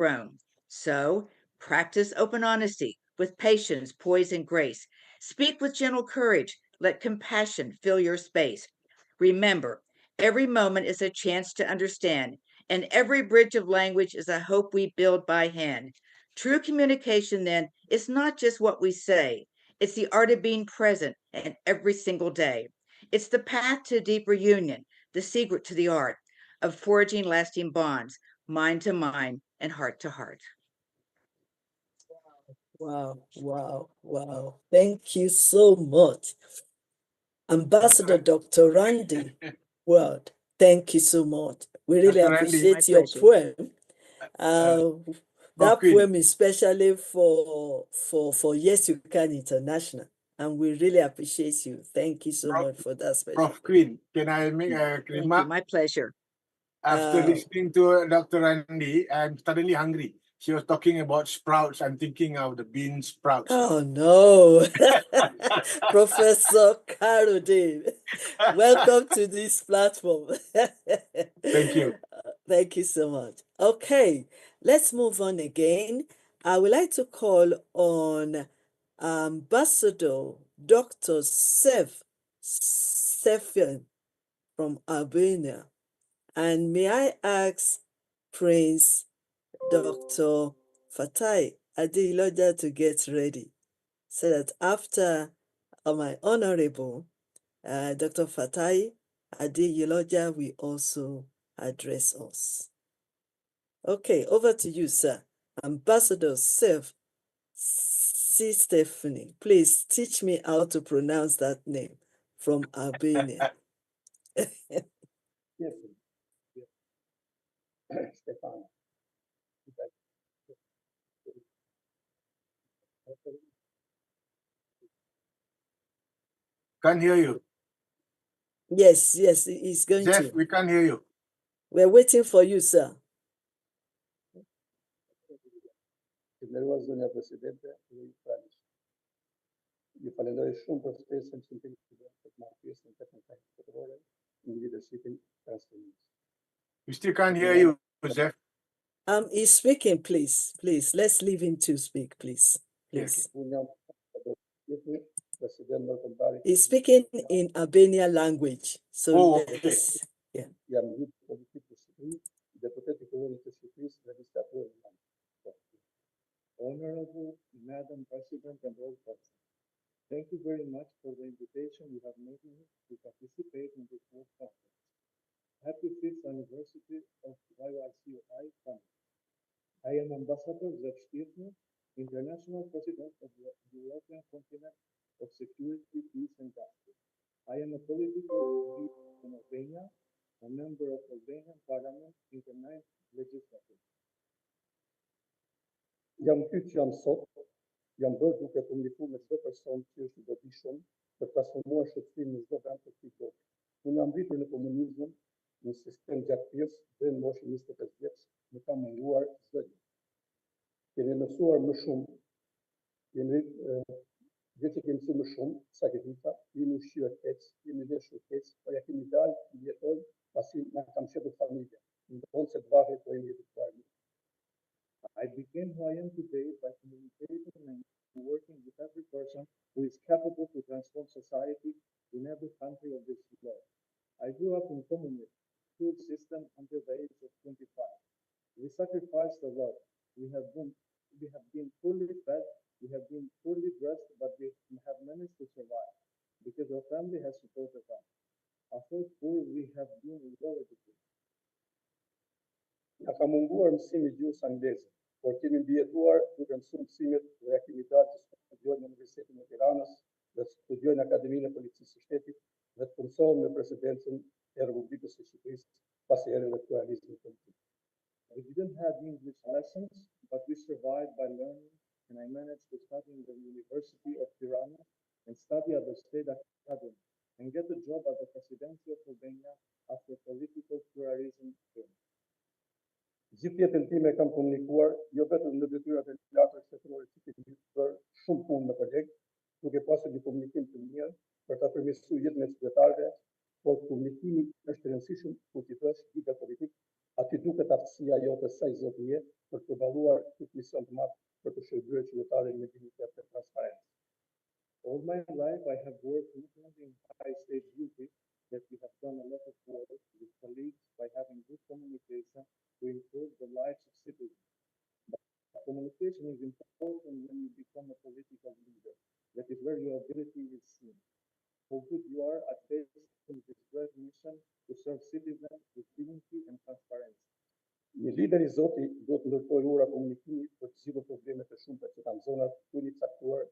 grown. So practice open honesty with patience, poise, and grace. Speak with gentle courage. Let compassion fill your space. Remember, every moment is a chance to understand, and every bridge of language is a hope we build by hand. True communication, then, is not just what we say, it's the art of being present and every single day. It's the path to deeper union, the secret to the art of forging lasting bonds, mind to mind and heart to heart. Wow, wow, wow. Thank you so much. Ambassador Dr. Randy Ward, thank you so much. We really Dr. Randy, appreciate your poem. That Queen. poem is especially for Yes You Can International. And we really appreciate you. Thank you so much for that special. Prof. Queen, can I make a remark? My pleasure. After listening to Dr. Randy, I'm suddenly hungry. She was talking about sprouts. I'm thinking of the bean sprouts. Oh, no. Professor Caroline, welcome to this platform. Thank you. Thank you so much. Okay, let's move on again. I would like to call on Ambassador Dr. Stefan from Albania. And may I ask Prince Dr. Fatai Adeyiloja to get ready so that after my Honorable Dr. Fatai Adeyiloja will also address us. Okay, over to you, sir. Ambassador C. Stephanie, please teach me how to pronounce that name from Albania. Yes. Stefano. Can't hear you. Yes, he's going Jeff, to. we can't hear you. We're waiting for you, sir. Nell'ordine Presidente gli falenderoj shumë për ftesën që më keni për të marrë pjesë në tekën kampionore në leadershipin transformation. We still can't hear you, Jeff. He's speaking, please. Please, let's leave him to speak, please. Please. He's speaking in Albanian language. So okay. Yeah. Honorable Madam President and all present, thank you very much for the invitation you have made me to participate in this World Conference. Happy 5th anniversary of YYCI Conference. I am Ambassador Zef Stirnu, International President of the European Continent of Security, Peace and Justice. I am a political leader in Albania, a member of Albanian Parliament in the 9th Legislature. Jam kyç jam sot, jam bërë duke komunikuar me çdo person që është i dobishëm për transformuar shoqërinë në çdo vend të këtij bote. Unë jam rritur në komunizëm, në sistem gjatëpjes, dhe në moshën 25 vjeç, më ka munguar çdo gjë. Kemi mësuar më shumë, gjë që kemi mësuar më shumë, sakrifica, jemi ushqyer keq, jemi veshur keq, por ja kemi dalë të jetojmë pasi na kam qetur familja. Ndonë se të varet po jemi jetuar. I became who I am today by communicating and working with every person who is capable to transform society in every country of this world. I grew up in communist school system until the age of 25. We sacrificed a lot. We have been fully fed, we have been fully dressed, but we have managed to survive because our family has supported us. Although poor, we have been well educated. Na ka munguar mësimi gjuhës angleze, por kemi mbijetuar duke mësuar mësimet dhe ja kemi dalë të studiojmë në Universitetin e Tiranës, dhe të studiojmë në Akademinë e Policisë së Shtetit, dhe të punësohem në Presidencën e Republikës së Shqipërisë pasi erën e pluralizmit politik. We didn't have English lessons, but we survived by learning, and I managed to study in the University of Tirana and study at the State Academy and get a job at the Presidency of Albania after political pluralism came. Gjithë jetën time kam komunikuar, jo vetëm në detyrat e larta shtetërore që kemi bërë shumë punë me kolegë, duke pasur një komunikim të mirë për ta përmirësuar jetën e qytetarëve, por komunikimi është i rëndësishëm kur ti thua lider politik Aty duket aftësia jote saj zotëje për të balluar këtë mision të madh për të shërbyer qytetarët me dignitet dhe transparencë. All my life, I have worked not only in high state duty, that we have done a lot of work with colleagues by having good communication to improve the lives of citizens. But communication is important when you become a political leader. That is where your ability is seen. How good you are at facing this great mission to serve citizens with dignity and transparency. Një lider I Zotit do të ndërtojë ura komunikimi për të zgjidhur problemet e shumta që kanë zonat ku I caktuar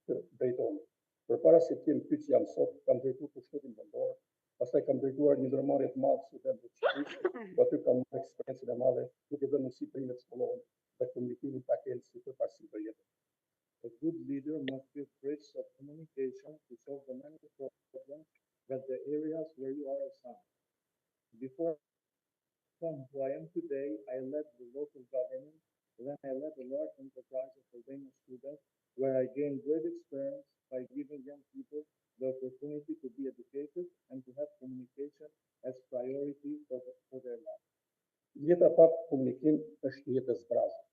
të drejtohen. Përpara se të jem pyet jam sot, kam drejtuar pushtetin vendor, pastaj kam drejtuar një ndërmarrje të madhe studentëve të Shqipërisë, ku aty kam marrë eksperiencën e madhe duke dhënë mundësi për të shkollohen dhe komunikimin ta kenë si përparësi për jetën. A good leader must be a bridge of communication to solve the many problems that the areas where you are assigned. Before who I am today, I led the local government, then I led a large enterprise of Albanian students, where I gained great experience by giving young people the opportunity to be educated and to have communication as priority for their life. Jeta pa komunikim është jetë e zbrazur,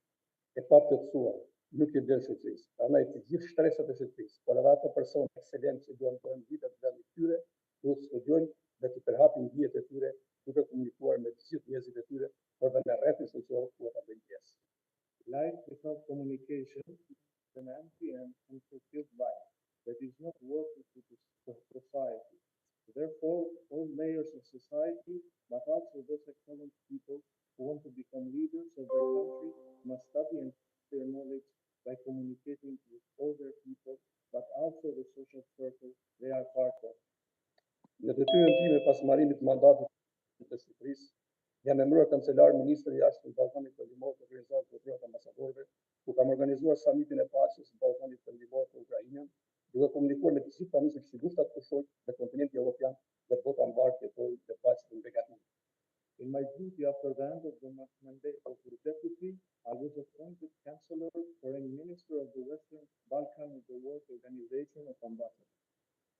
e pa plotësuar, nuk I del shoqërisë. Prandaj të gjithë shtresat e shoqërisë, por edhe ato persona ekselentë që duan të bëjnë vitet në vendin e tyre, duhet të studiojnë dhe të përhapin dijet e tyre duke komunikuar me të gjithë njerëzit e tyre, por dhe me rrethin shoqëror ku ata bëjnë pjesë. Life without communication is an empty and unfulfilled life that is not worthy to society. Therefore, all layers of society, but also those excellent people who want to become leaders of their country, must study and their knowledge by communicating with all their people, but also the social circle they are part of. Në detyrën time pas marrimit të mandatit të Shqipërisë, jam emëruar kancelar ministri I jashtëm të Ballkanit Perëndimor të Organizatës Botërore të Ambasadorëve, ku kam organizuar samitin e paqes të Ballkanit Perëndimor të Ukrainën, duke komunikuar me të gjithë panisit që lufta të kushtojë dhe kontinenti evropian dhe bota mbar të jetojë të paqe dhe begatim. In my duty after the end of the mandate of the deputy, I was appointed Chancellor Foreign Minister of the Western Balkan of the World Organization of Ambassadors,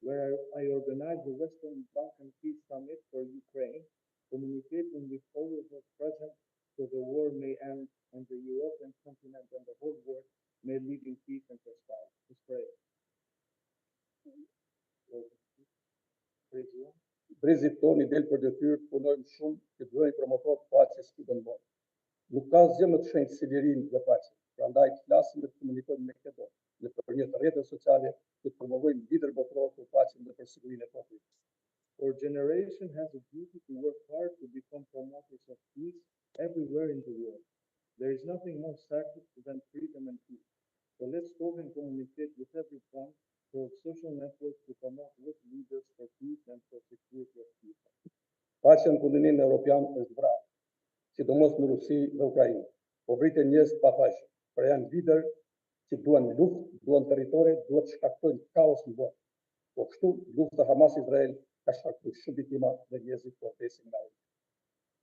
where I organized the Western Balkan Peace Summit for Ukraine, communicating with all of us present so the war may end and the European continent and the whole world may live in peace and prosperity. Praise you. Brezit tonë I del për detyrë të punojmë shumë që të bëjmë promotor të paqes këtu në botë. Nuk ka asgjë më të shenjtë se lirinë dhe paqja. Prandaj të flasim dhe të komunikojmë me këto nëpërmjet rrjeteve sociale që të promovojmë lider botëror për paqen dhe për sigurinë e popullit. Our generation has a duty to work hard to become promoters of peace everywhere in the world. There is nothing more sacred than freedom and peace. So let's talk and communicate with everyone through social networks to promote good leaders for peace and for security of people. Paqja në kontinentin evropian është vrarë, sidomos në Rusi dhe Ukrainë. Po vriten njerëz të pafajshëm, por janë lider që duan luftë, duan territore, duan të shkaktojnë kaos në botë. Po kështu lufta Hamas-Izrael ka shkaktuar shumë viktima dhe njerëzit po vdesin nga ujë.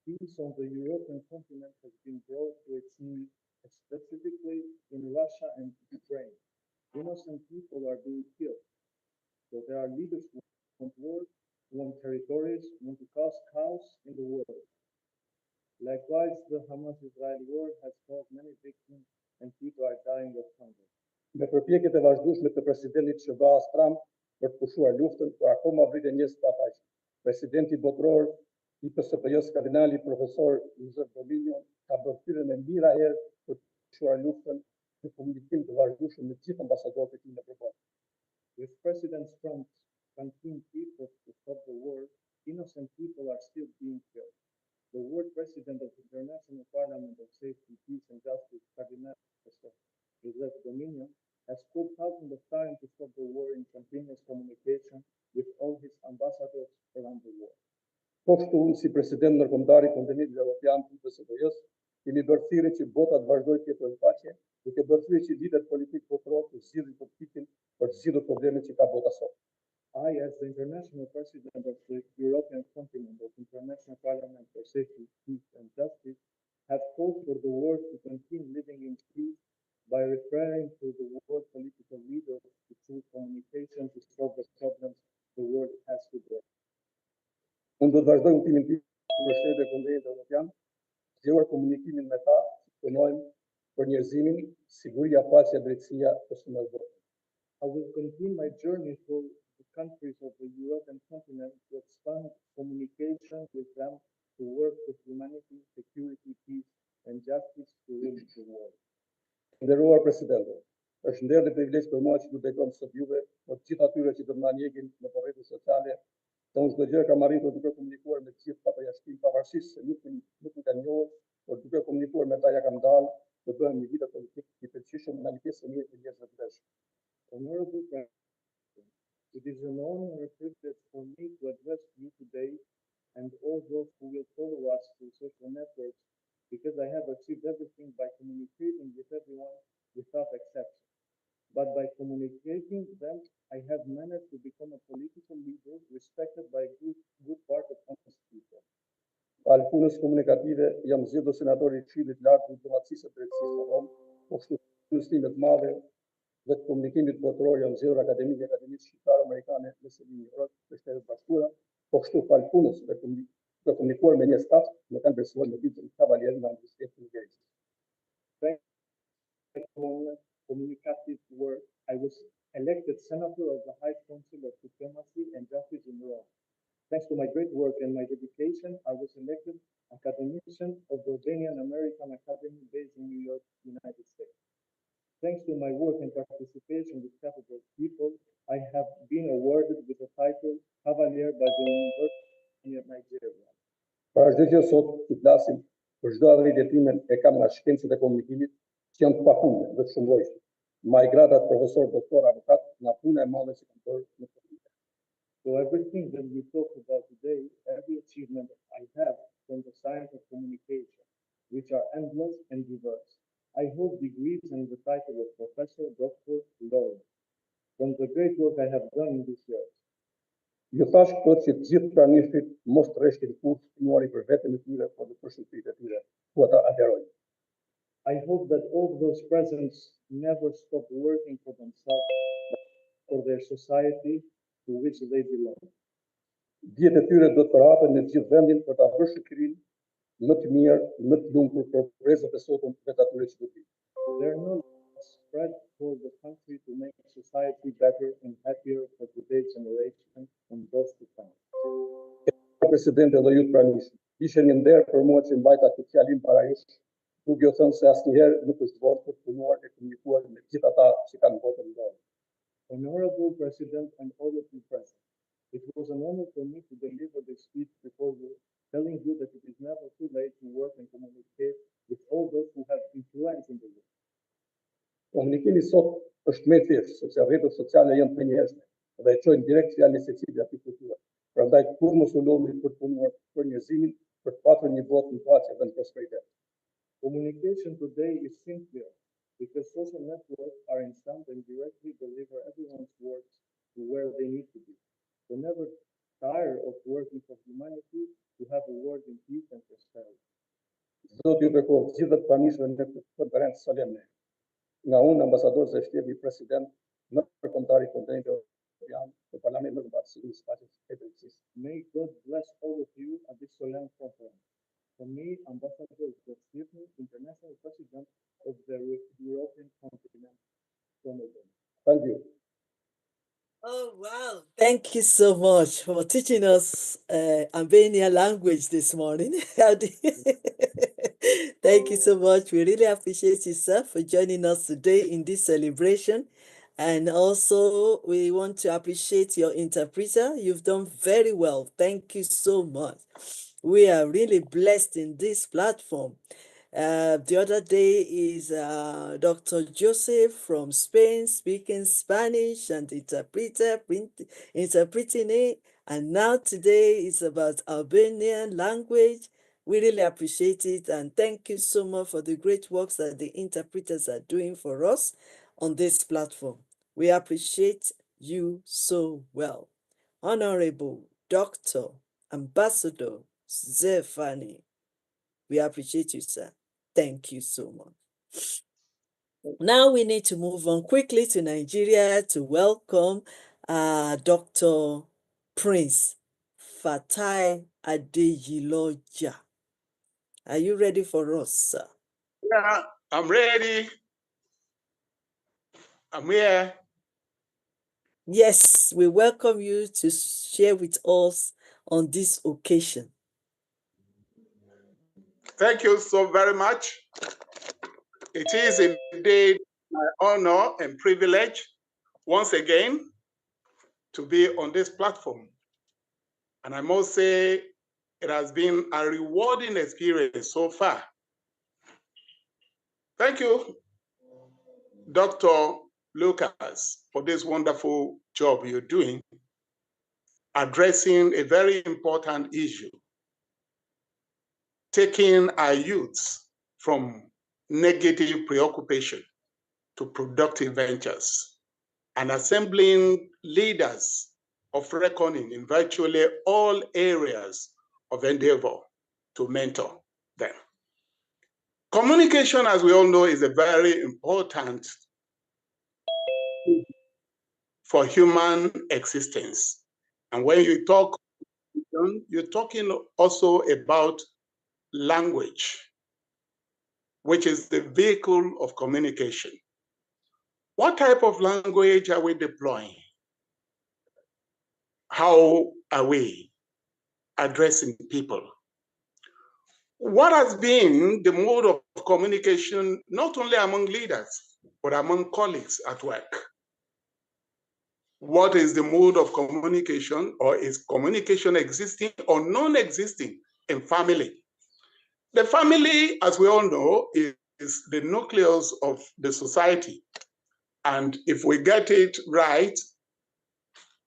Peace on the European continent has been brought to its knees, specifically in Russia and Ukraine. Innocent people are being killed. So there are leaders who want war, who want territories, who want to cause chaos in the world. Likewise, the Hamas-Israel war has caused many victims and people are dying of hunger. Me përpjekjet e vazhdueshme të presidentit Shërbaz Trump për të pushuar luftën, por akoma vriten njerëz të pafajshëm. Presidenti botëror I PSP-s kardinali profesor Joseph Dominion ka bërë thirrjen e mira herë për të pushuar luftën në komunikim të vazhdueshëm me të gjithë ambasadorët e tij në përballë. With President Trump's continued efforts to stop the war, innocent people are still being killed. The world president of the International Parliament of Safety, Peace and Justice, Cardinal Joseph Dominion, has called thousands of times to stop the war in continuous communication with all his ambassadors around the world. Po kështu unë si president ndërkombëtar I kontinentit evropian të PSP-s, kemi bërë thirrje që bota të vazhdojë të jetojë në paqe, duke bërë thirrje që liderët politik botëror të zgjidhin konfliktin për të zgjidhur problemet që ka bota sot. I, as the international president of the European continent of International Parliament for Safety, Peace and Justice, have called for the world to continue living in peace by referring to the world political leaders to choose communication to solve the problems the world has today. Unë do të vazhdoj udhëtimin tim për shtetet e kontinentit evropian, për njerëzimin, siguria, paqja, drejtësia ose më vonë. I will continue my journey through the countries of the European continent to expand communication with them to work with humanity, security, peace, and justice to rule the world. Nderuar Presidente, është nder dhe privilegj për mua që ju bekon sot juve, për të gjithë atyre që do të na ndjekin në rrjetet sociale, se unë çdo gjë kam arritur duke komunikuar me të gjithë pa përjashtim, pavarësisht se nuk më kanë njohur, por duke komunikuar me ta ja kam dalë të bëhem një lider politik i përgjithshëm në një pjesë e mirë të njerëzve të vështirë. Honorable President, it is an honor and a privilege for me to address you today and all those who will follow us through social networks, because I have achieved everything by communicating with everyone without exception. But by communicating them, I have managed to become a political leader respected by a good part of honest people. Pal punës komunikative, jam zgjedhur senator i Këshillit të Lartë të Diplomacisë së Drejtësisë së Rom, po kështu investime të mëdha dhe të komunikimit botëror jam zgjedhur Akademisë Shqiptare-Amerikane në Sërinë e Shtetet Bashkuara, po kështu pal punës dhe komunikuar me një staf më kanë besuar në ditën Kavalier në Universitetin e Nigerisë. Communicative work, I was elected Senator of the High Council of Diplomacy and Justice in Rome. Thanks to my great work and my dedication, I was elected Academician of the Albanian American Academy based in New York, United States. Thanks to my work and participation with capital people, I have been awarded with the title Cavalier by the University of Nigeria. Para çdo gjë sot që flasim, për çdo arritje time e kam nga shkencët e komunikimit, që janë të pafunde dhe të shumëllojshme. My gradat profesor, doktor, avokat, nga puna e madhe që kam bërë në politik. So everything that we talk about today, every achievement I have from the science of communication, which are endless and diverse. I hold degrees and the title of professor, doctor, laureate from the great work I have done in these years. Ju thash këto që të gjithë pranishtit mos të rreshtin kurrë punuari për veten e tyre, por për shëndetin e tyre, ku ata aderojnë. I hope that all those present never stop working for themselves, but for their society to which they belong. Dijet e tyre do të përhapen në gjithë vendin për ta bërë shoqërinë më të mirë, më të lumtur për progreset e sotëm dhe të atyre që do të vinë. There are no spread for the country to make society better and happier for today's generation and those to come. Presidente dhe ju të pranishëm, ishte një nder për mua që mbajta këtë fjalim para jush, duke ju thënë se asnjëherë nuk është vonë për të punuar e komunikuar me gjithë ata që kanë votën ndonë. Honorable President and all of you present, it was an honor for me to deliver this speech before you, telling you that it is never too late to work and communicate with all those who have influence in the world. Komunikimi sot është më i thjeshtë, sepse rrjetet sociale janë të njerëzve dhe e çojnë direkt fjalën e secilit aty ku duhet. Prandaj kur mos u lodhni për të punuar për njerëzimin, për të patur një botë në paqe dhe në prosperitet. Communication today is simpler because social networks are instant and directly deliver everyone's words to where they need to be. So never tire of working for humanity to have a world in peace and prosperity. Zoti ju bekoj të gjithë të pranishëm në këtë konferencë solemne. Nga unë, ambasador Zeshtjevi, president në përkombëtari kontinentit Evropian të Parlamentit të Bashkisë së Drejtësisë. May God bless all of you at this solemn conference. For me, Ambassador Zeshtjevi, International President of the European continent from Albania. Thank you. Oh, wow. Thank you so much for teaching us Albanian language this morning. Thank you so much. We really appreciate you, sir, for joining us today in this celebration. And also, we want to appreciate your interpreter. You've done very well. Thank you so much. We are really blessed in this platform. The other day is Dr. Joseph from Spain speaking Spanish and interpreting it. And now today is about Albanian language. We really appreciate it. And thank you so much for the great works that the interpreters are doing for us on this platform. We appreciate you so well. Honorable Dr. Ambassador Zefani, we appreciate you, sir. Thank you so much. Now we need to move on quickly to Nigeria to welcome Dr. Prince Fatai Adeyiloja. Are you ready for us, sir? Yeah, I'm ready. I'm here. Yes, we welcome you to share with us on this occasion. Thank you so very much. It is indeed my honor and privilege once again to be on this platform. And I must say, it has been a rewarding experience so far. Thank you, Dr. Lucas, for this wonderful job you're doing, addressing a very important issue, taking our youths from negative preoccupation to productive ventures, and assembling leaders of reckoning in virtually all areas of endeavor to mentor them. Communication, as we all know, is a very important for human existence. And when you talk, you're talking also about language, which is the vehicle of communication. What type of language are we deploying? How are we addressing people? What has been the mode of communication, not only among leaders, but among colleagues at work? What is the mode of communication, or is communication existing or non-existing in family? The family, as we all know, is the nucleus of the society. And if we get it right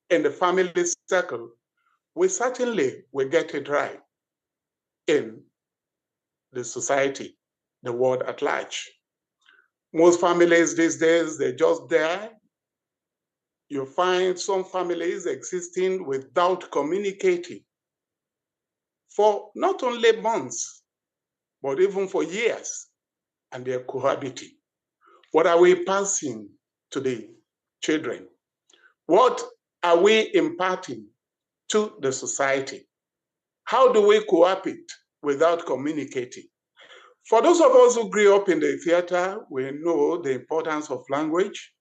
in the family circle, we certainly will get it right in the society, the world at large. Most families these days, they're just there. You find some families existing without communicating for not only months, but even for years, and they're cohabiting. What are we passing to the children? What are we imparting to the society? How do we cohabit without communicating? For those of us who grew up in the theater, we know the importance of language.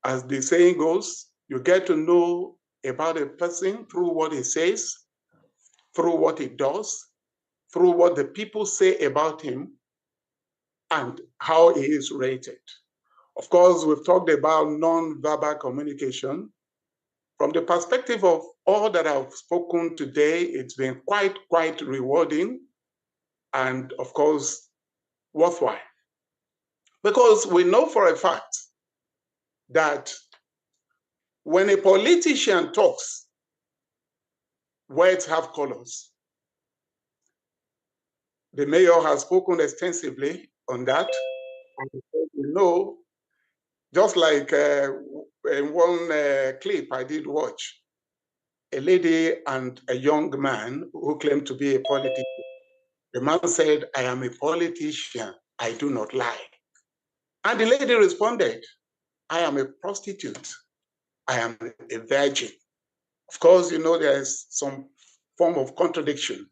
As the saying goes, you get to know about a person through what he says, through what he does, through what the people say about him, and how he is rated. Of course, we've talked about non-verbal communication. From the perspective of all that I've spoken today, it's been quite rewarding and, of course, worthwhile. Because we know for a fact that when a politician talks, words have colors. The mayor has spoken extensively on that. And we know, just like in one clip I did watch, a lady and a young man who claimed to be a politician. The man said, "I am a politician, I do not lie." And the lady responded, "I am a prostitute, I am a virgin." Of course, you know, there's some form of contradiction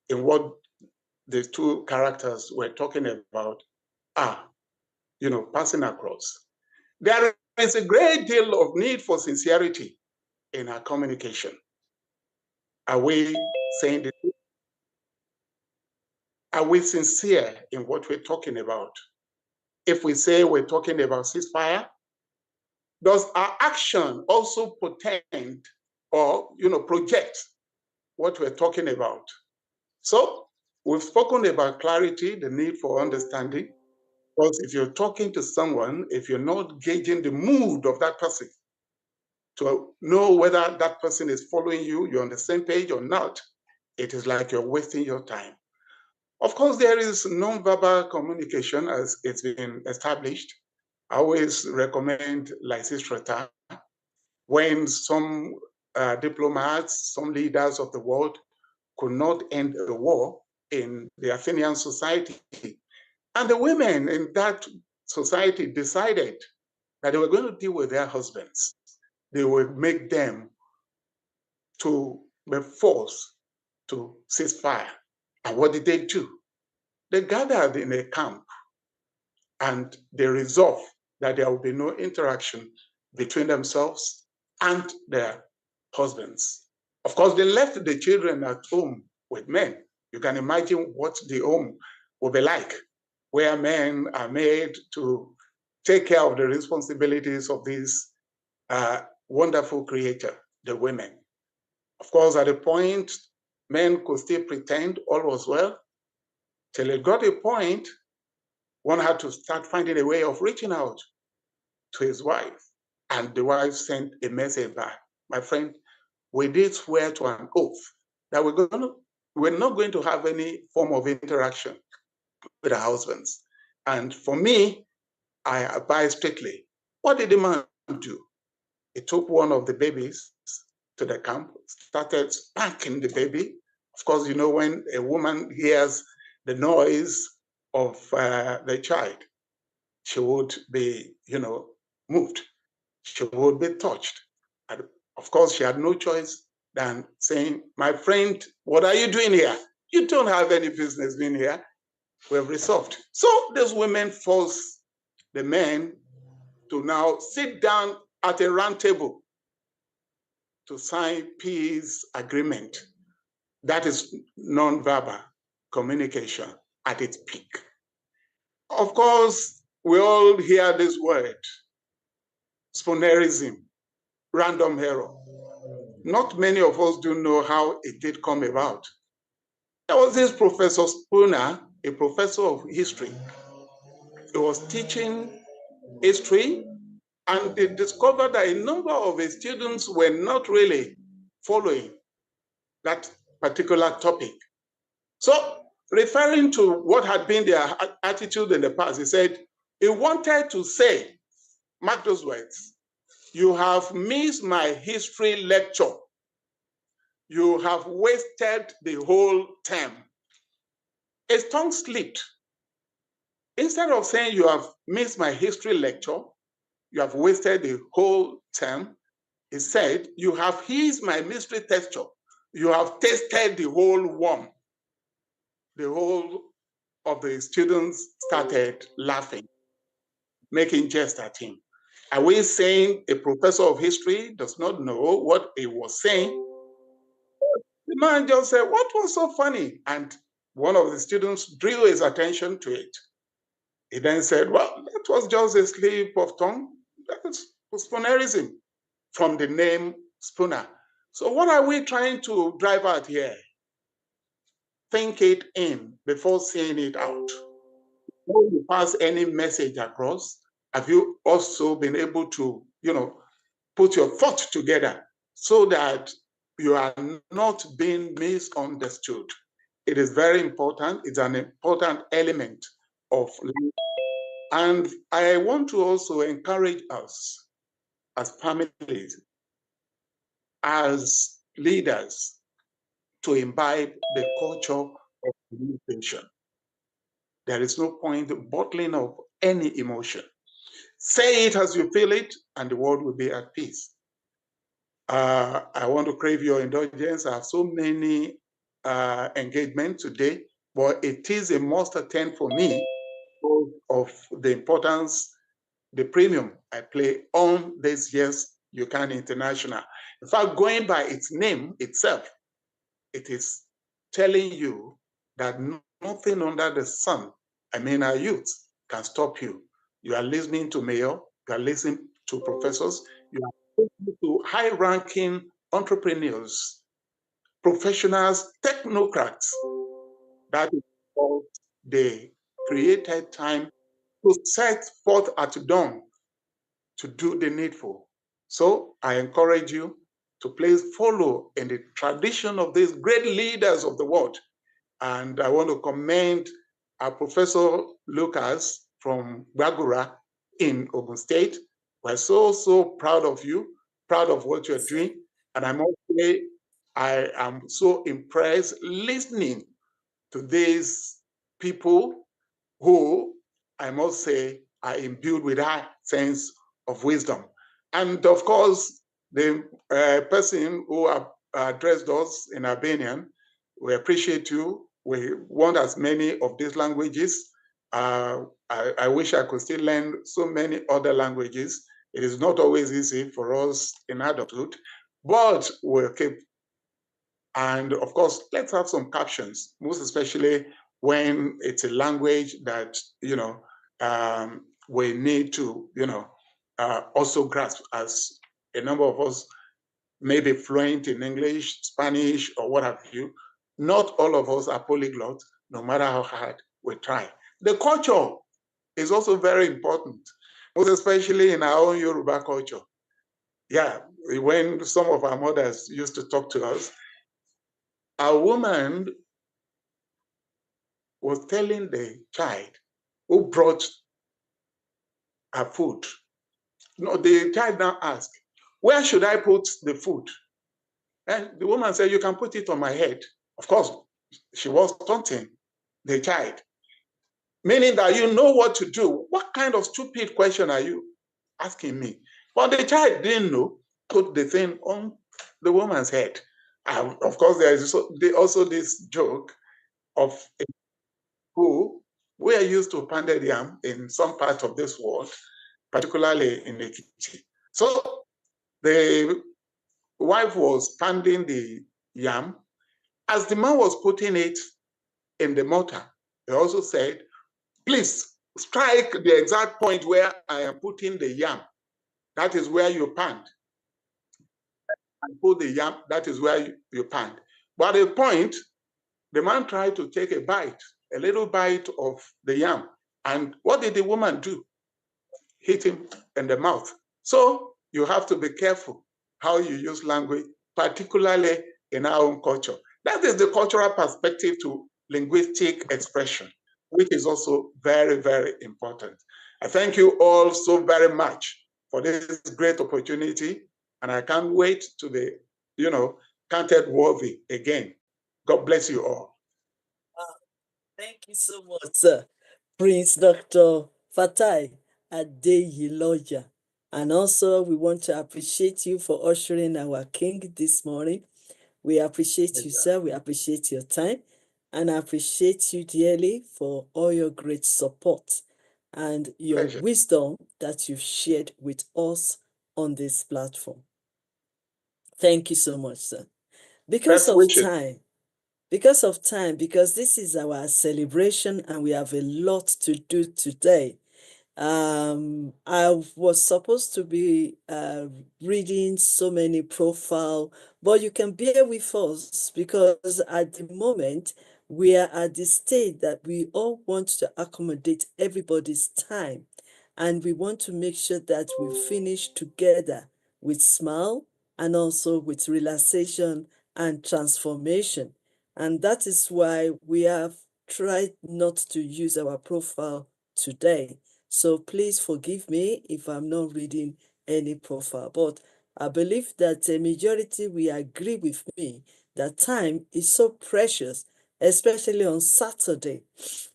in what the two characters were talking about are, you know, passing across. There is a great deal of need for sincerity in our communication. Are we saying the truth? Are we sincere in what we're talking about? If we say we're talking about ceasefire, does our action also portend or, you know, project what we're talking about? So we've spoken about clarity, the need for understanding, because if you're talking to someone, if you're not gauging the mood of that person to know whether that person is following you, you're on the same page or not, it is like you're wasting your time. Of course, there is non-verbal communication as it's been established. I always recommend Lysistrata when some diplomats, some leaders of the world could not end the war in the Athenian society. And the women in that society decided that they were going to deal with their husbands. They would make them to be forced to cease fire. And what did they do? They gathered in a camp and they resolve that there will be no interaction between themselves and their husbands. Of course, they left the children at home with men. You can imagine what the home will be like, where men are made to take care of the responsibilities of this wonderful creator, the women. Of course, at a point, men could still pretend all was well, till it got a point, one had to start finding a way of reaching out to his wife. And the wife sent a message back. My friend, we did swear to an oath that we're not going to have any form of interaction with our husbands. And for me, I abide strictly. What did the man do? He took one of the babies to the camp, started spanking the baby. Of course, you know, when a woman hears the noise of the child, she would be, moved. She would be touched. And of course, she had no choice than saying, my friend, what are you doing here? You don't have any business being here. We have resolved. So those women force the men to now sit down at a round table to sign peace agreement. That is non-verbal communication at its peak. Of course, we all hear this word, spoonerism, random error. Not many of us do know how it did come about. There was this Professor Spooner, a professor of history. He was teaching history, and they discovered that a number of his students were not really following that particular topic. So, referring to what had been their attitude in the past, he said, he wanted to say, mark those words, you have missed my history lecture. You have wasted the whole term. His tongue slipped. Instead of saying you have missed my history lecture, you have wasted the whole term, he said, you have hissed my mystery texture. You have tasted the whole worm. The whole of the students started laughing, making jest at him. Are we saying a professor of history does not know what he was saying? The man just said, what was so funny? And one of the students drew his attention to it. He then said, well, that was just a slip of tongue. That's spoonerism from the name Spooner. So what are we trying to drive at here? Think it in before saying it out. Before you pass any message across, have you also been able to, put your thoughts together so that you are not being misunderstood? It is very important. It's an important element of life. And I want to also encourage us as families, as leaders, to imbibe the culture of communication. There is no point bottling up any emotion. Say it as you feel it, and the world will be at peace. I want to crave your indulgence. I have so many engagements today, but it is a must attend for me of the importance, the premium I play on this year's UCAN International. In fact, going by its name itself, it is telling you that nothing under the sun, our youth, can stop you. You are listening to mayor, you are listening to professors, you are listening to high-ranking entrepreneurs, professionals, technocrats. That is all they created time to set forth at dawn to do the needful. So I encourage you to please follow in the tradition of these great leaders of the world. And I want to commend our Professor Lucas from Bagura in Ogun State. We're so proud of you, proud of what you're doing. And I must say, I am so impressed listening to these people who, I must say, are imbued with that sense of wisdom. And of course, the person who addressed us in Albanian, we appreciate you. We want as many of these languages I wish I could still learn so many other languages. It is not always easy for us in adulthood, but we'll keep. And of course, let's have some captions, most especially when it's a language that, we need to, also grasp, as a number of us may be fluent in English, Spanish, or what have you. Not all of us are polyglots, no matter how hard we try. The culture is also very important, most especially in our own Yoruba culture. Yeah, when some of our mothers used to talk to us, a woman was telling the child who brought her food. No, the child now asked, "Where should I put the food?" And the woman said, "You can put it on my head." Of course, she was taunting the child, meaning that you know what to do. What kind of stupid question are you asking me? But the child didn't know, put the thing on the woman's head. Of course, there is also this joke of who we are used to pounded yam in some parts of this world, particularly in Ekiti. So the wife was pounding the yam. As the man was putting it in the mortar, he also said, "Please strike the exact point where I am putting the yam. That is where you pound. And put the yam, that is where you pound." But at a point, the man tried to take a little bite of the yam. And what did the woman do? Hit him in the mouth. So you have to be careful how you use language, particularly in our own culture. That is the cultural perspective to linguistic expression, which is also very, very important. I thank you all so very much for this great opportunity, and I can't wait to be, counted worthy again. God bless you all. Thank you so much, sir. Prince Dr. Fatai Adeyiloja. And also, we want to appreciate you for ushering our king this morning. We appreciate you, sir. We appreciate your time. And I appreciate you dearly for all your great support and your Pleasure. wisdom that you've shared with us on this platform. Thank you so much, sir. Because of time, because this is our celebration and we have a lot to do today. I was supposed to be reading so many profile, but you can bear with us because at the moment we are at the stage that we all want to accommodate everybody's time, and we want to make sure that we finish together with smile and also with relaxation and transformation. And that is why we have tried not to use our profile today. So please forgive me if I'm not reading any profile. But I believe that a majority will agree with me that time is so precious, especially on Saturday.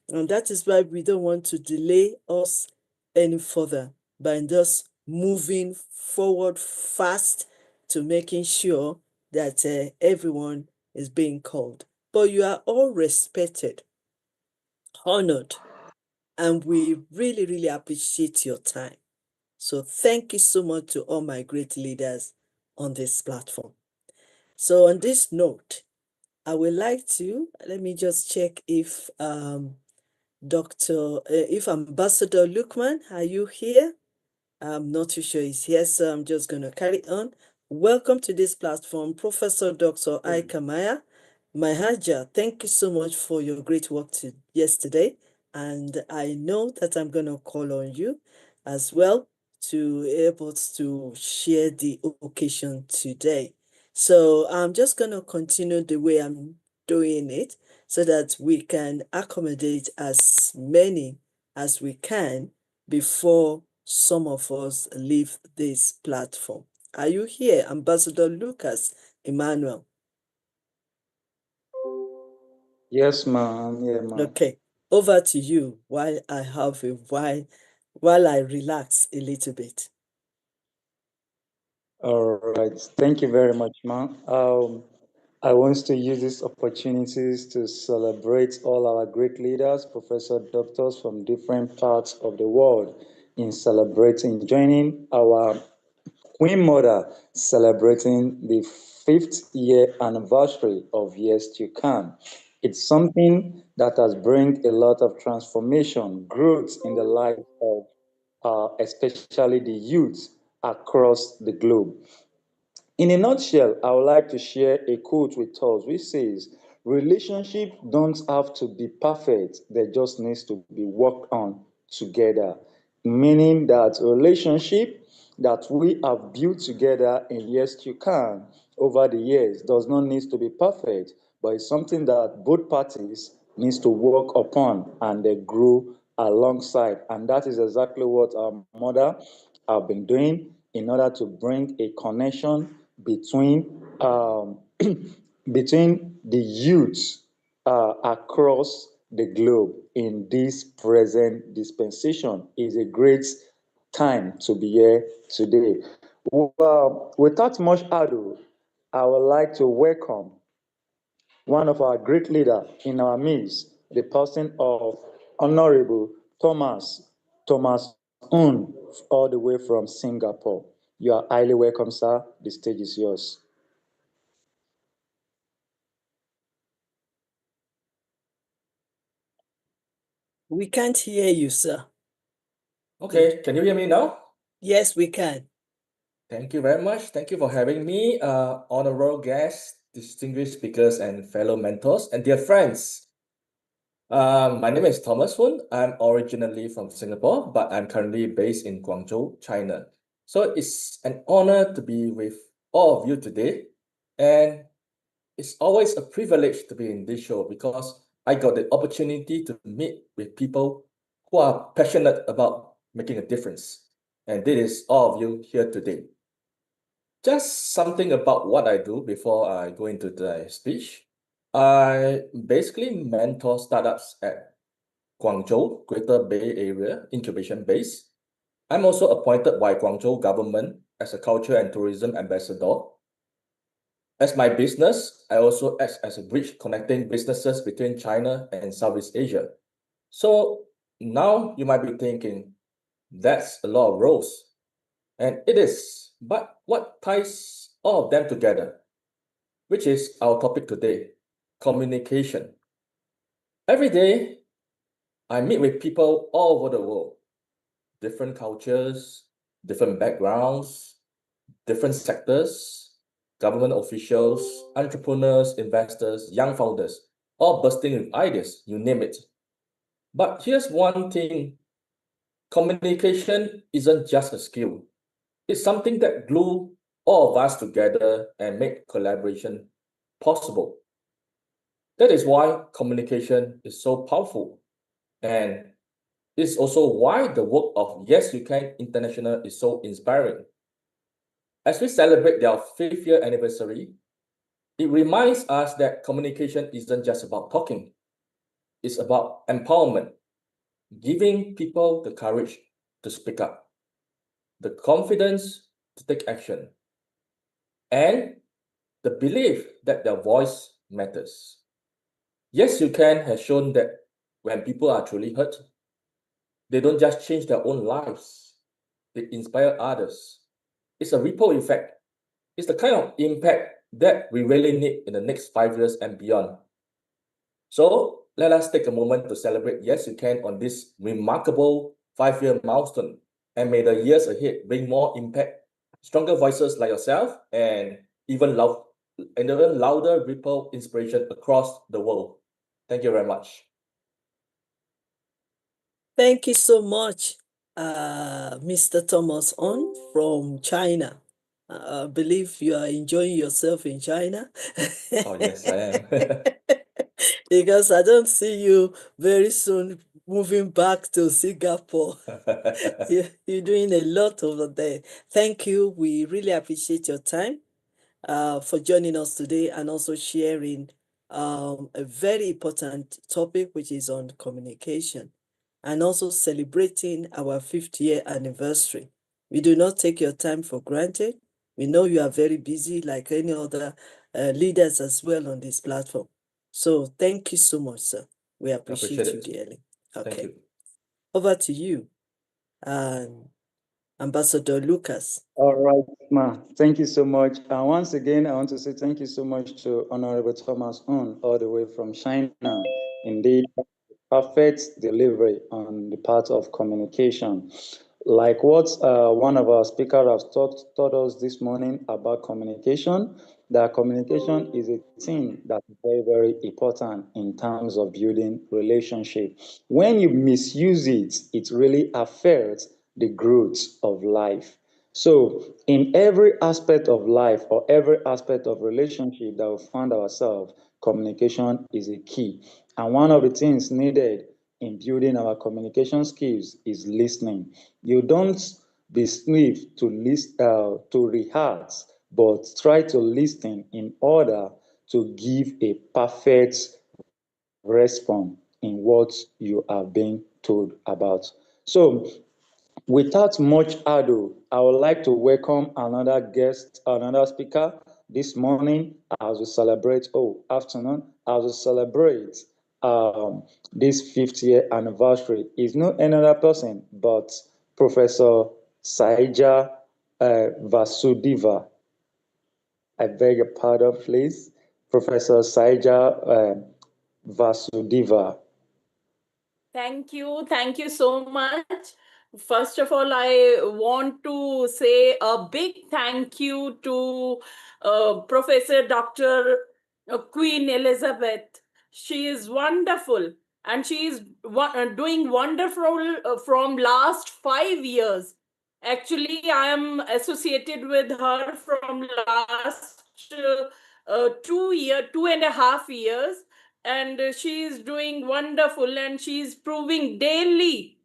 And that is why we don't want to delay us any further by just moving forward fast to making sure that everyone is being called. But you are all respected, honored, and we really, really appreciate your time. So thank you so much to all my great leaders on this platform. So on this note, I would like to, let me just check if if Ambassador Lukman, are you here? I'm not too sure he's here, so I'm just going to carry on. Welcome to this platform, Professor Dr. Aikamaya. Mahaja, thank you so much for your great work yesterday. And I know that I'm going to call on you as well to be able to share the occasion today. So I'm just going to continue the way I'm doing it so that we can accommodate as many as we can before some of us leave this platform. Are you here, Ambassador Lucas Emmanuel? Yes, ma'am. Yeah, ma'am. Okay, over to you while I have while I relax a little bit. All right. Thank you very much, ma'am. I want to use these opportunities to celebrate all our great leaders, professor, doctors from different parts of the world in joining our Queen Mother celebrating the 5th year anniversary of Yes You Can. It's something that has brought a lot of transformation, growth in the life of especially the youth across the globe. In a nutshell, I would like to share a quote with us which says, relationships don't have to be perfect, they just need to be worked on together. Meaning that relationship that we have built together in Yes You Can over the years does not need to be perfect, but it's something that both parties needs to work upon and they grow alongside. And that is exactly what our mother have been doing in order to bring a connection between between the youth across the globe in this present dispensation. Is a great time to be here today. Well, without much ado, I would like to welcome one of our great leaders in our midst, the person of Honorable Thomas Un, all the way from Singapore. You are highly welcome, sir. The stage is yours. We can't hear you, sir. Okay, can you hear me now? Yes, we can. Thank you very much. Thank you for having me, honorable guests, distinguished speakers, and fellow mentors, and dear friends. My name is Thomas Hun. I'm originally from Singapore, but I'm currently based in Guangzhou, China. So it's an honor to be with all of you today. And it's always a privilege to be in this show because I got the opportunity to meet with people who are passionate about making a difference. And this is all of you here today. Just something about what I do before I go into the speech. I basically mentor startups at Guangzhou, Greater Bay Area incubation base. I'm also appointed by Guangzhou government as a culture and tourism ambassador. As my business, I also act as a bridge connecting businesses between China and Southeast Asia. So now you might be thinking, that's a lot of roles. And it is, but what ties all of them together? Which is our topic today, communication. Every day, I meet with people all over the world, different cultures, different backgrounds, different sectors, government officials, entrepreneurs, investors, young founders, all bursting with ideas, you name it. But here's one thing, communication isn't just a skill. It's something that glue all of us together and make collaboration possible. That is why communication is so powerful. And it's also why the work of Yes You Can International is so inspiring. As we celebrate their 5th year anniversary, it reminds us that communication isn't just about talking. It's about empowerment, giving people the courage to speak up, the confidence to take action, and the belief that their voice matters. Yes You Can has shown that when people are truly hurt, they don't just change their own lives, they inspire others. It's a ripple effect. It's the kind of impact that we really need in the next 5 years and beyond. So let us take a moment to celebrate Yes You Can on this remarkable 5-year milestone. And may the years ahead bring more impact, stronger voices like yourself, and even louder ripple inspiration across the world. Thank you very much. Thank you so much, Mr. Thomas On from China. I believe you are enjoying yourself in China. Oh, yes, I am. Because I don't see you very soon moving back to Singapore. You're doing a lot over there. Thank you. We really appreciate your time for joining us today and also sharing a very important topic, which is on communication, and also celebrating our 5th year anniversary. We do not take your time for granted. We know you are very busy like any other leaders as well on this platform. So thank you so much, sir. We appreciate you it. dearly. Thank Okay, you. over to you, Ambassador Lucas. All right, Ma. Thank you so much. And once again, I want to say thank you so much to Honorable Thomas Un, all the way from China. Indeed, perfect delivery on the part of communication. Like what one of our speakers has taught us this morning about communication, that communication is a thing that is very, very important in terms of building relationship. When you misuse it, it really affects the growth of life. So in every aspect of life or every aspect of relationship that we find ourselves, communication is a key. And one of the things needed in building our communication skills is listening. You don't be swift to to rehearse, but try to listen in order to give a perfect response in what you are being told about. So without much ado, I would like to welcome another guest, another speaker this morning as we celebrate, afternoon, as we celebrate this 50th anniversary. Is no another person but Professor Saija Vasudeva. I beg your pardon, please. Professor Saija Vasudeva. Thank you. Thank you so much. First of all, I want to say a big thank you to Professor Dr. Queen Elizabeth. She is wonderful and she is doing wonderful from last 5 years. Actually, I am associated with her from last 2.5 years, and she is doing wonderful and she is proving daily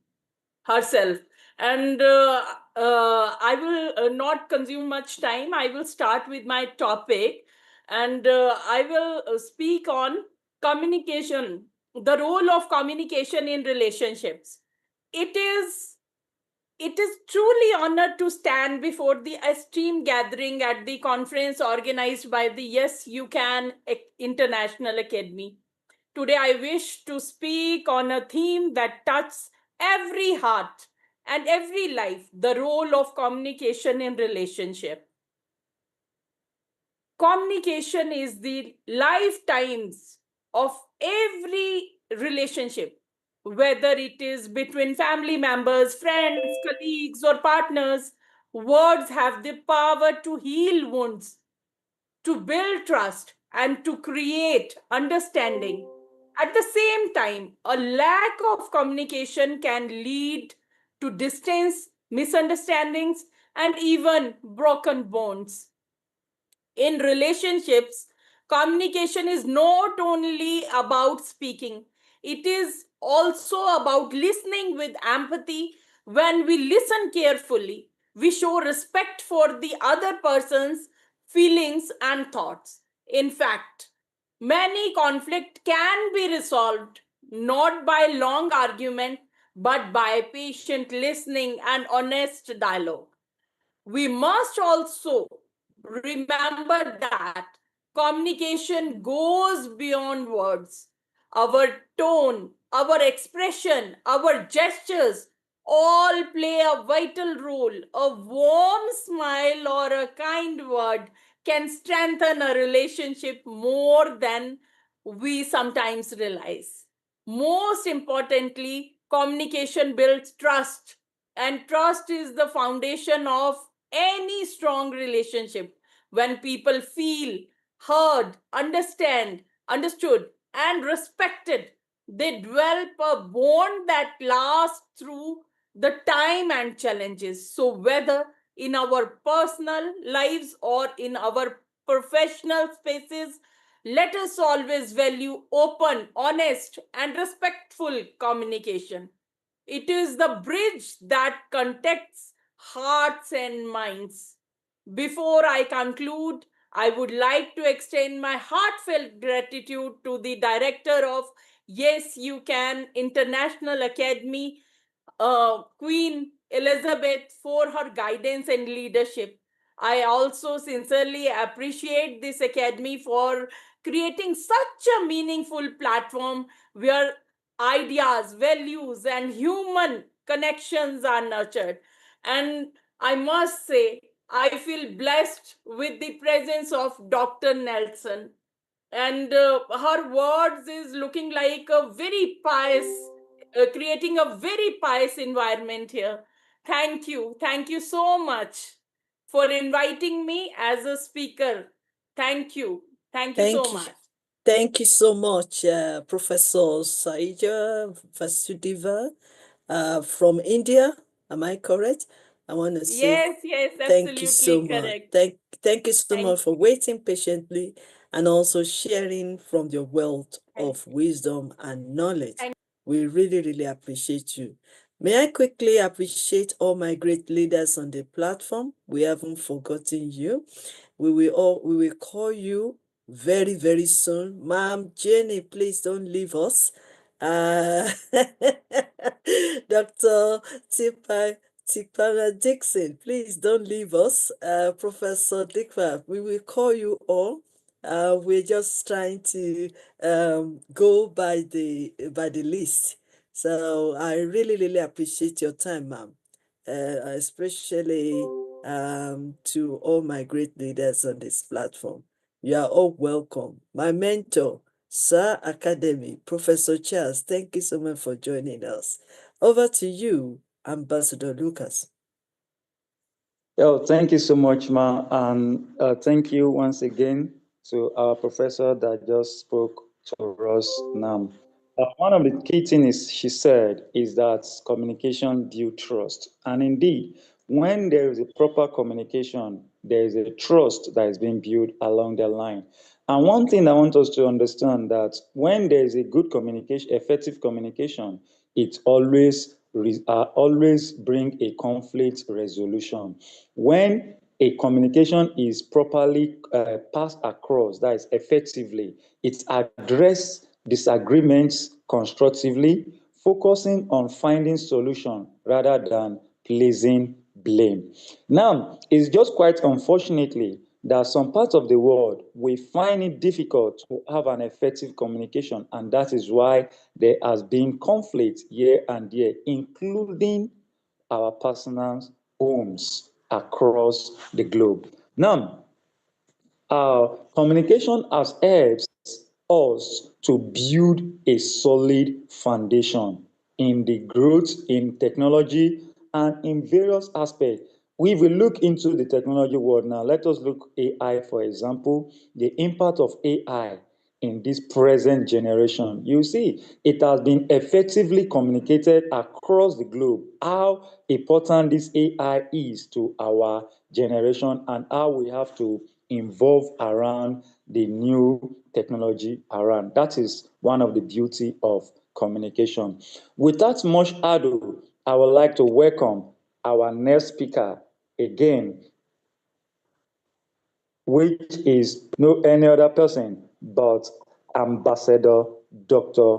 herself. And I will not consume much time. I will start with my topic, and I will speak on communication, the role of communication in relationships. It is truly honored to stand before the esteemed gathering at the conference organized by the Yes You Can International Academy. Today, I wish to speak on a theme that touches every heart and every life, the role of communication in relationship. Communication is the lifetimes of every relationship, whether it is between family members, friends, colleagues, or partners. Words have the power to heal wounds, to build trust, and to create understanding. At the same time, a lack of communication can lead to distance, misunderstandings, and even broken bonds. In relationships, communication is not only about speaking, it is also about listening with empathy. When we listen carefully, we show respect for the other person's feelings and thoughts. In fact, many conflicts can be resolved not by long argument, but by patient listening and honest dialogue. We must also remember that communication goes beyond words. Our tone, our expression, our gestures all play a vital role. A warm smile or a kind word can strengthen a relationship more than we sometimes realize. Most importantly, communication builds trust, and trust is the foundation of any strong relationship. When people feel heard, understood, and respected, they develop a bond that lasts through the time and challenges. So whether in our personal lives or in our professional spaces, let us always value open, honest, and respectful communication. It is the bridge that connects hearts and minds. Before I conclude, I would like to extend my heartfelt gratitude to the director of Yes You Can International Academy, Queen Elizabeth, for her guidance and leadership. I also sincerely appreciate this academy for creating such a meaningful platform where ideas, values, and human connections are nurtured. And I must say, I feel blessed with the presence of Dr. Nelson. And her words is looking like a very pious, creating a very pious environment here. Thank you. Thank you so much for inviting me as a speaker. Thank you. Thank you so Thank you. much. Thank you so much, Professor Saija Vasudeva from India. Am I correct? I want to say Yes, thank you so absolutely much. correct. Thank you so Thank much for waiting patiently and also sharing from your wealth of wisdom and knowledge. Thank- We really, really appreciate you. May I quickly appreciate all my great leaders on the platform? We haven't forgotten you. We will call you very, very soon. Ma'am Jenny, please don't leave us. Dr. Tipara Dixon, please don't leave us. Professor Dickwa, we will call you all. We're just trying to go by the list. So I really, really appreciate your time, ma'am. Especially to all my great leaders on this platform. You are all welcome. My mentor, Sir Academy, Professor Charles, thank you so much for joining us. Over to you, Ambassador Lucas. Oh, thank you so much, Ma, and thank you once again to our professor that just spoke to us now. One of the key things she said is that communication builds trust. And indeed, when there is a proper communication, there is a trust that is being built along the line. And one thing I want us to understand that when there is a good communication, effective communication, it always bring a conflict resolution. When a communication is properly passed across, that is effectively, it addresses disagreements constructively, focusing on finding solution rather than placing blame. Now, it's just quite unfortunately that some parts of the world, we find it difficult to have an effective communication, and that is why there has been conflict here and there, including our personal homes across the globe. Now, our communication has helped us to build a solid foundation in the growth in technology and in various aspects. We will look into the technology world now. Let us look AI, for example, the impact of AI in this present generation. You see, it has been effectively communicated across the globe how important this AI is to our generation and how we have to involve around the new technology around. That is one of the beauty of communication. Without much ado, I would like to welcome our next speaker again, which is no any other person but Ambassador Dr.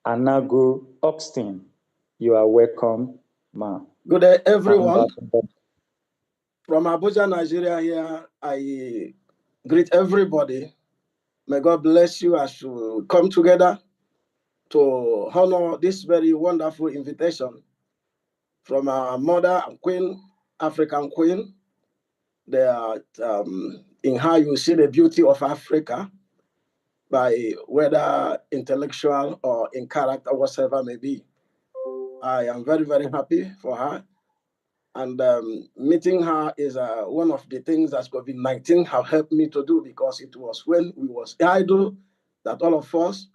Anagu Oxton. You are welcome, ma'am. Good day, everyone. Ambassador. From Abuja, Nigeria here, I greet everybody. May God bless you as you come together to honor this very wonderful invitation from our mother and queen, African queen. They are in how you see the beauty of Africa by whether intellectual or in character, whatever may be. I am very, very happy for her. And meeting her is one of the things that COVID-19 have helped me to do, because it was when we was idle that all of us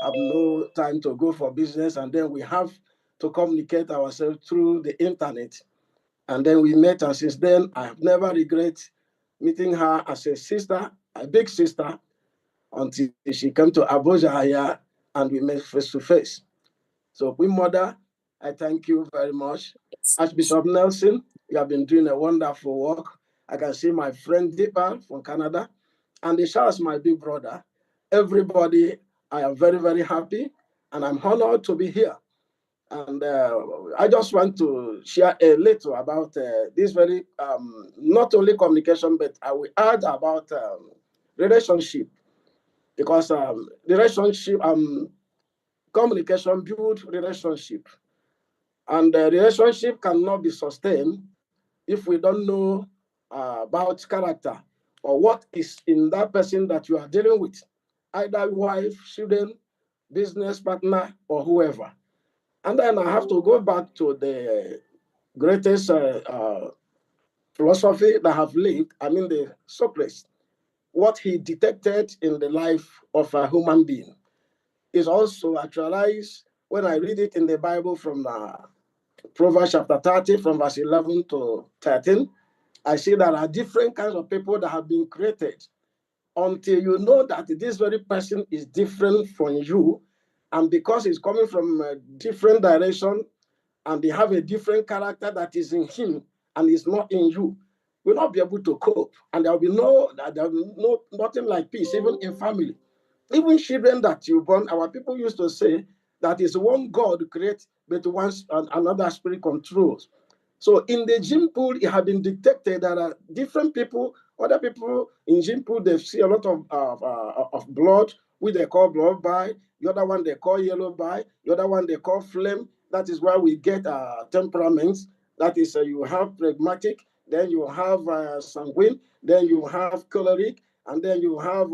have no time to go for business, and then we have to communicate ourselves through the internet. And then we met, and since then, I have never regret meeting her as a sister, a big sister, until she came to Abuja here and we met face to face. So, Queen Mother, I thank you very much. Archbishop Nelson, you have been doing a wonderful work. I can see my friend Deepa from Canada, and the Charles, my big brother. Everybody, I am very, very happy, and I'm honored to be here. And I just want to share a little about this very, not only communication, but I will add about relationship. Because relationship, communication builds relationship. And relationship cannot be sustained if we don't know about character or what is in that person that you are dealing with, either wife, children, business partner, or whoever. And then I have to go back to the greatest philosophy that have lived, the Socrates. What he detected in the life of a human being is also actualized when I read it in the Bible from Proverbs chapter 30, from verse 11 to 13. I see there are different kinds of people that have been created until you know that this very person is different from you. And because he's coming from a different direction and they have a different character that is in him and is not in you, will not be able to cope. And there will be nothing like peace, even in family. Even children that you born, our people used to say that is one God creates, but once another spirit controls. So in the gene pool, it has been detected that different people, other people in gene pool, they see a lot of blood, which they call blood by. The other one they call yellow by. The other one they call flame. That is why we get temperaments. That is, you have phlegmatic, then you have sanguine, then you have choleric, and then you have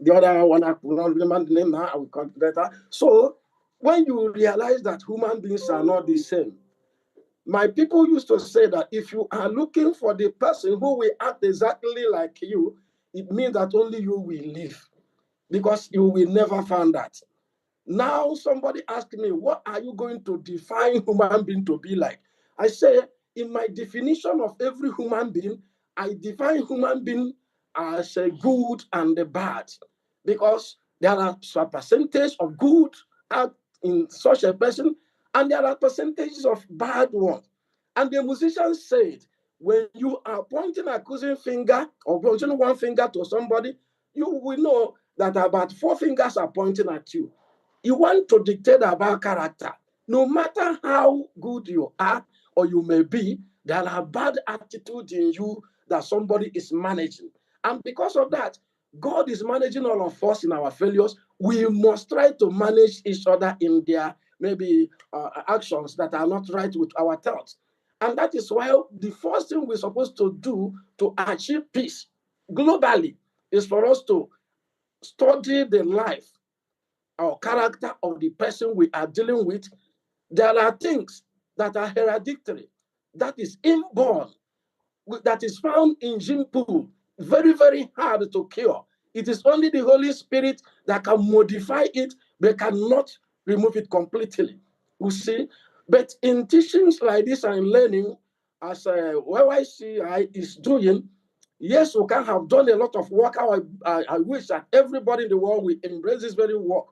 the other one. I will not remember the name now. I will call it later. So when you realize that human beings are not the same, my people used to say that if you are looking for the person who will act exactly like you, it means that only you will live, because you will never find that. Now somebody asked me, what are you going to define human being to be like? I say, in my definition of every human being, I define human being as a good and a bad, because there are a percentage of good out in such a person, and there are percentages of bad ones. And the musician said, when you are pointing accusing finger or pointing one finger to somebody, you will know that about 4 fingers are pointing at you. You want to dictate about character. No matter how good you are or you may be, there are bad attitudes in you that somebody is managing. And because of that, God is managing all of us in our failures. We must try to manage each other in their maybe actions that are not right with our thoughts. And that is why the first thing we're supposed to do to achieve peace globally is for us to study the life or character of the person we are dealing with. There are things that are hereditary, that is inborn, that is found in gene pool, very, very hard to cure. It is only the Holy Spirit that can modify it, but cannot remove it completely. You see? But in teachings like this and learning, as YYCI is doing, yes, we can have done a lot of work. I wish that everybody in the world will embrace this very work.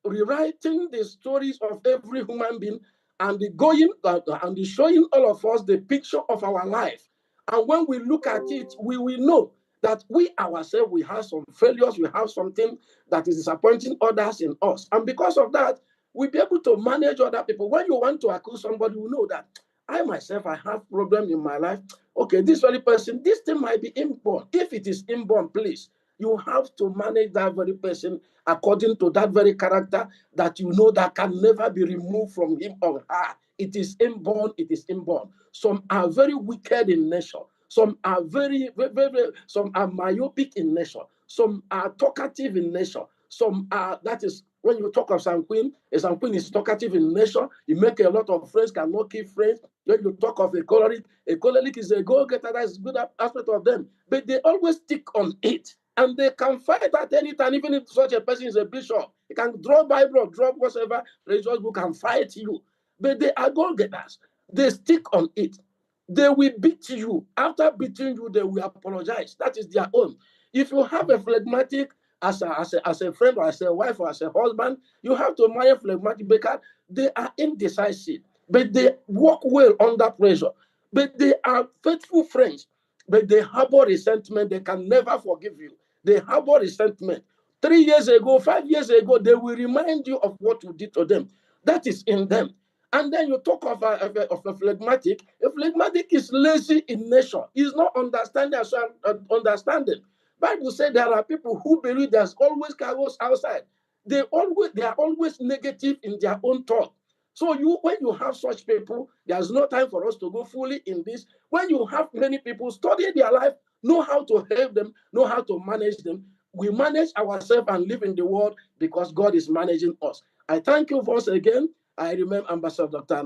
Rewriting the stories of every human being and the showing all of us the picture of our life. And when we look at it, we will know that we ourselves, we have some failures, we have something that is disappointing others in us. And because of that, we'll be able to manage other people. When you want to accuse somebody, you know that I myself, I have problem in my life. Okay, this very person, this thing might be inborn. If it is inborn, please, you have to manage that very person according to that very character that you know that can never be removed from him or her. It is inborn, it is inborn. Some are very wicked in nature. Some are some are myopic in nature. Some are talkative in nature. Some are, that is, when you talk of sanguine, a sanguine is talkative in nature. You make a lot of friends, cannot keep friends. When you talk of a choleric is a go-getter. That is a good aspect of them. But they always stick on it. And they can fight at any time, even if such a person is a bishop. He can draw Bible, draw whatever religious book and fight you. But they are go-getters. They stick on it. They will beat you. After beating you, they will apologize. That is their own. If you have a phlegmatic as a friend or as a wife or as a husband, you have to marry phlegmatic because they are indecisive. But they work well under pressure. But they are faithful friends. But they harbor resentment. They can never forgive you. They harbor resentment. 3 years ago, 5 years ago, they will remind you of what you did to them. That is in them. And then you talk of a phlegmatic. A phlegmatic is lazy in nature. He's not understanding as well, understanding. Bible said there are people who believe there's always chaos outside. They are always negative in their own thought. So when you have such people, there's no time for us to go fully in this. When you have many people study their life, know how to help them, know how to manage them. We manage ourselves and live in the world because God is managing us. I thank you once again. I remember Ambassador Dr.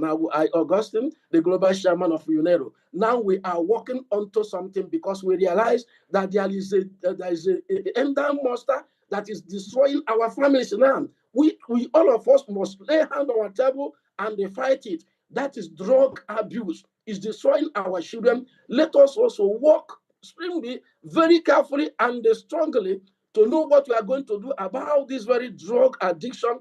Augustine, the global chairman of UNERO. Now we are working onto something because we realize that there is a ending monster that is destroying our families now. We all of us must lay hand on our table and they fight it. That is drug abuse. It's destroying our children. Let us also work extremely, very carefully and strongly to know what we are going to do about this very drug addiction.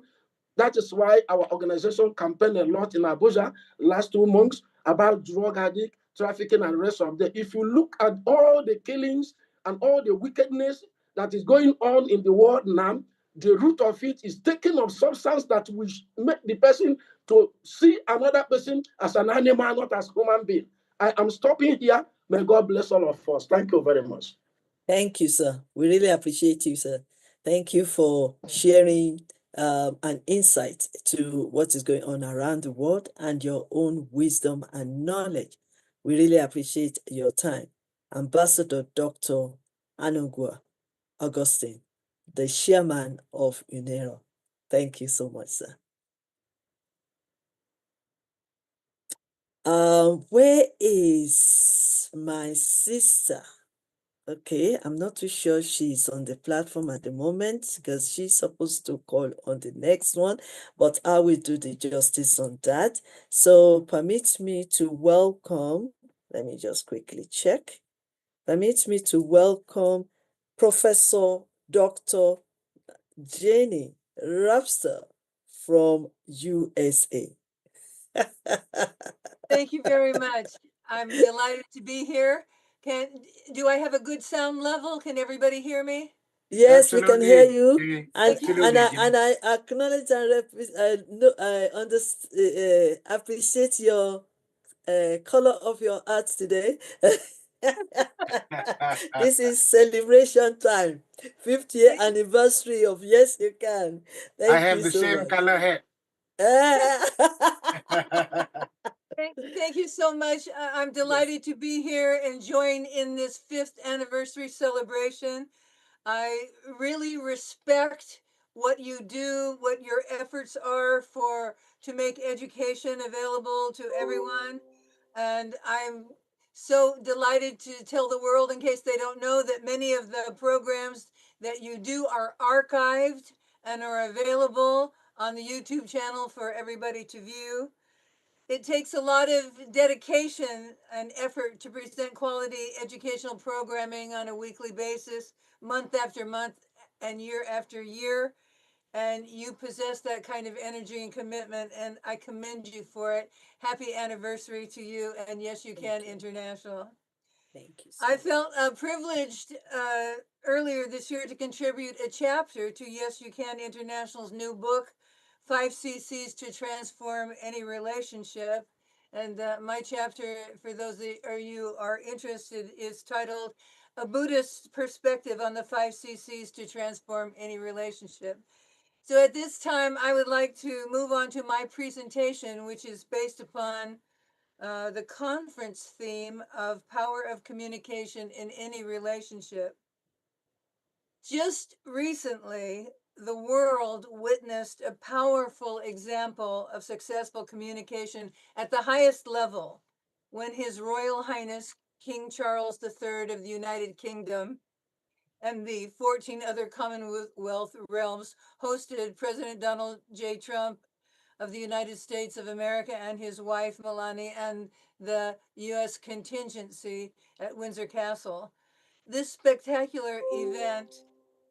That is why our organization campaigned a lot in Abuja last 2 months about drug addict, trafficking, and the rest of them. If you look at all the killings and all the wickedness that is going on in the world now, the root of it is taking of substance that will make the person to see another person as an animal, not as human being. I am stopping here. May God bless all of us. Thank you very much. Thank you, sir. We really appreciate you, sir. Thank you for sharing an insight to what is going on around the world and your own wisdom and knowledge. We really appreciate your time. Ambassador Dr. Anugua Augustine, the chairman of UNERO. Thank you so much, sir. Where is my sister? Okay, I'm not too sure she's on the platform at the moment because she's supposed to call on the next one, but I will do the justice on that. So permit me to welcome, let me just quickly check. Permit me to welcome Professor Dr. Jenny Rapster from USA. Thank you very much. I'm delighted to be here. Do I have a good sound level? Can everybody hear me? Yes, we can hear you, Absolutely. and I acknowledge and appreciate your color of your art today. This is celebration time, 5th year anniversary of Yes You Can. Thank I have you the so same much. color hat. Thank you so much. I'm delighted to be here and join in this 5th anniversary celebration. I really respect what you do, what your efforts are to make education available to everyone. And I'm so delighted to tell the world, in case they don't know, that many of the programs that you do are archived and are available on the YouTube channel for everybody to view. It takes a lot of dedication and effort to present quality educational programming on a weekly basis, month after month and year after year. And you possess that kind of energy and commitment, and I commend you for it. Happy anniversary to you, and Yes You Can International. Thank you. I felt privileged earlier this year to contribute a chapter to Yes You Can International's new book, 5 CCs to Transform Any Relationship. And my chapter, for those of you are interested, is titled A Buddhist Perspective on the 5 CCs to Transform Any Relationship. So at this time, I would like to move on to my presentation, which is based upon the conference theme of power of communication in any relationship. Just recently, the world witnessed a powerful example of successful communication at the highest level when His Royal Highness King Charles III of the United Kingdom and the 14 other Commonwealth realms hosted President Donald J. Trump of the United States of America and his wife Melania and the U.S. contingency at Windsor Castle. This spectacular event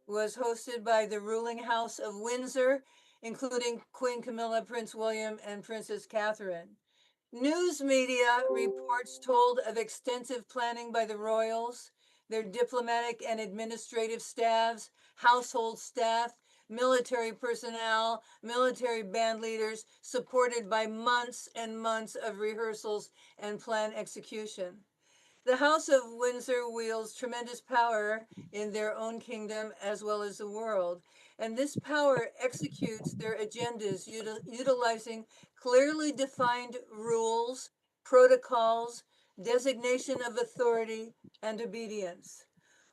was hosted by the ruling House of Windsor, including Queen Camilla, Prince William, and Princess Catherine. News media reports told of extensive planning by the royals, their diplomatic and administrative staffs, household staff, military personnel, military band leaders, supported by months and months of rehearsals and plan execution. The House of Windsor wields tremendous power in their own kingdom as well as the world, and this power executes their agendas utilizing clearly defined rules, protocols, designation of authority, and obedience.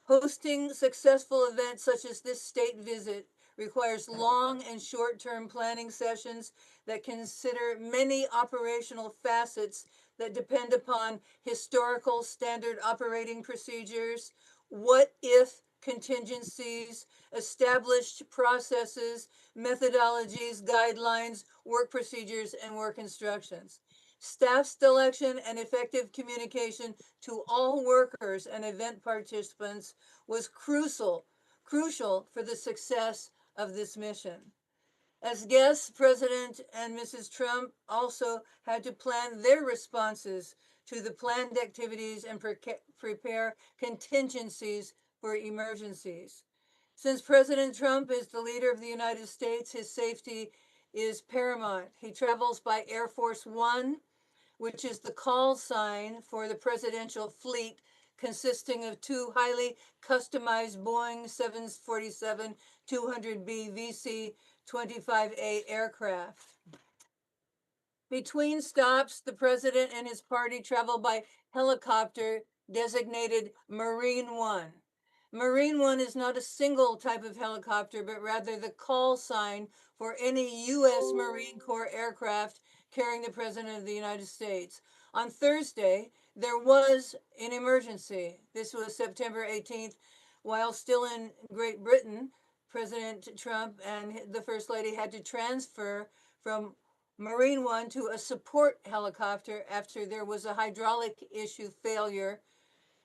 Hosting successful events such as this state visit requires long and short-term planning sessions that consider many operational facets that depend upon historical standard operating procedures, what if contingencies, established processes, methodologies, guidelines, work procedures, and work instructions. Staff selection and effective communication to all workers and event participants was crucial for the success of this mission. As guests, President and Mrs. Trump also had to plan their responses to the planned activities and prepare contingencies for emergencies. Since President Trump is the leader of the United States, his safety is paramount. He travels by Air Force One, which is the call sign for the presidential fleet, consisting of two highly customized Boeing 747-200B VC-25A aircraft. Between stops, the president and his party travel by helicopter designated Marine One. Marine One is not a single type of helicopter, but rather the call sign for any U.S. Marine Corps aircraft carrying the President of the United States. On Thursday, there was an emergency. This was September 18th. While still in Great Britain, President Trump and the First Lady had to transfer from Marine One to a support helicopter after there was a hydraulic issue failure,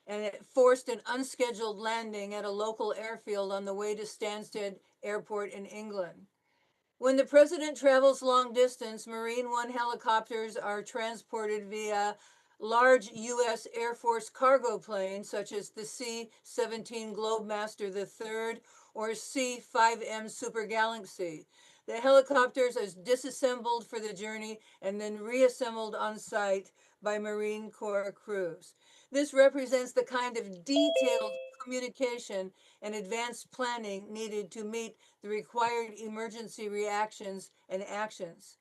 and it forced an unscheduled landing at a local airfield on the way to Stansted Airport in England. When the president travels long distance, Marine One helicopters are transported via large U.S. Air Force cargo planes such as the C-17 Globemaster III or C-5M Super Galaxy. The helicopters are disassembled for the journey and then reassembled on site by Marine Corps crews. This represents the kind of detailed communication and advanced planning needed to meet the required emergency reactions and actions.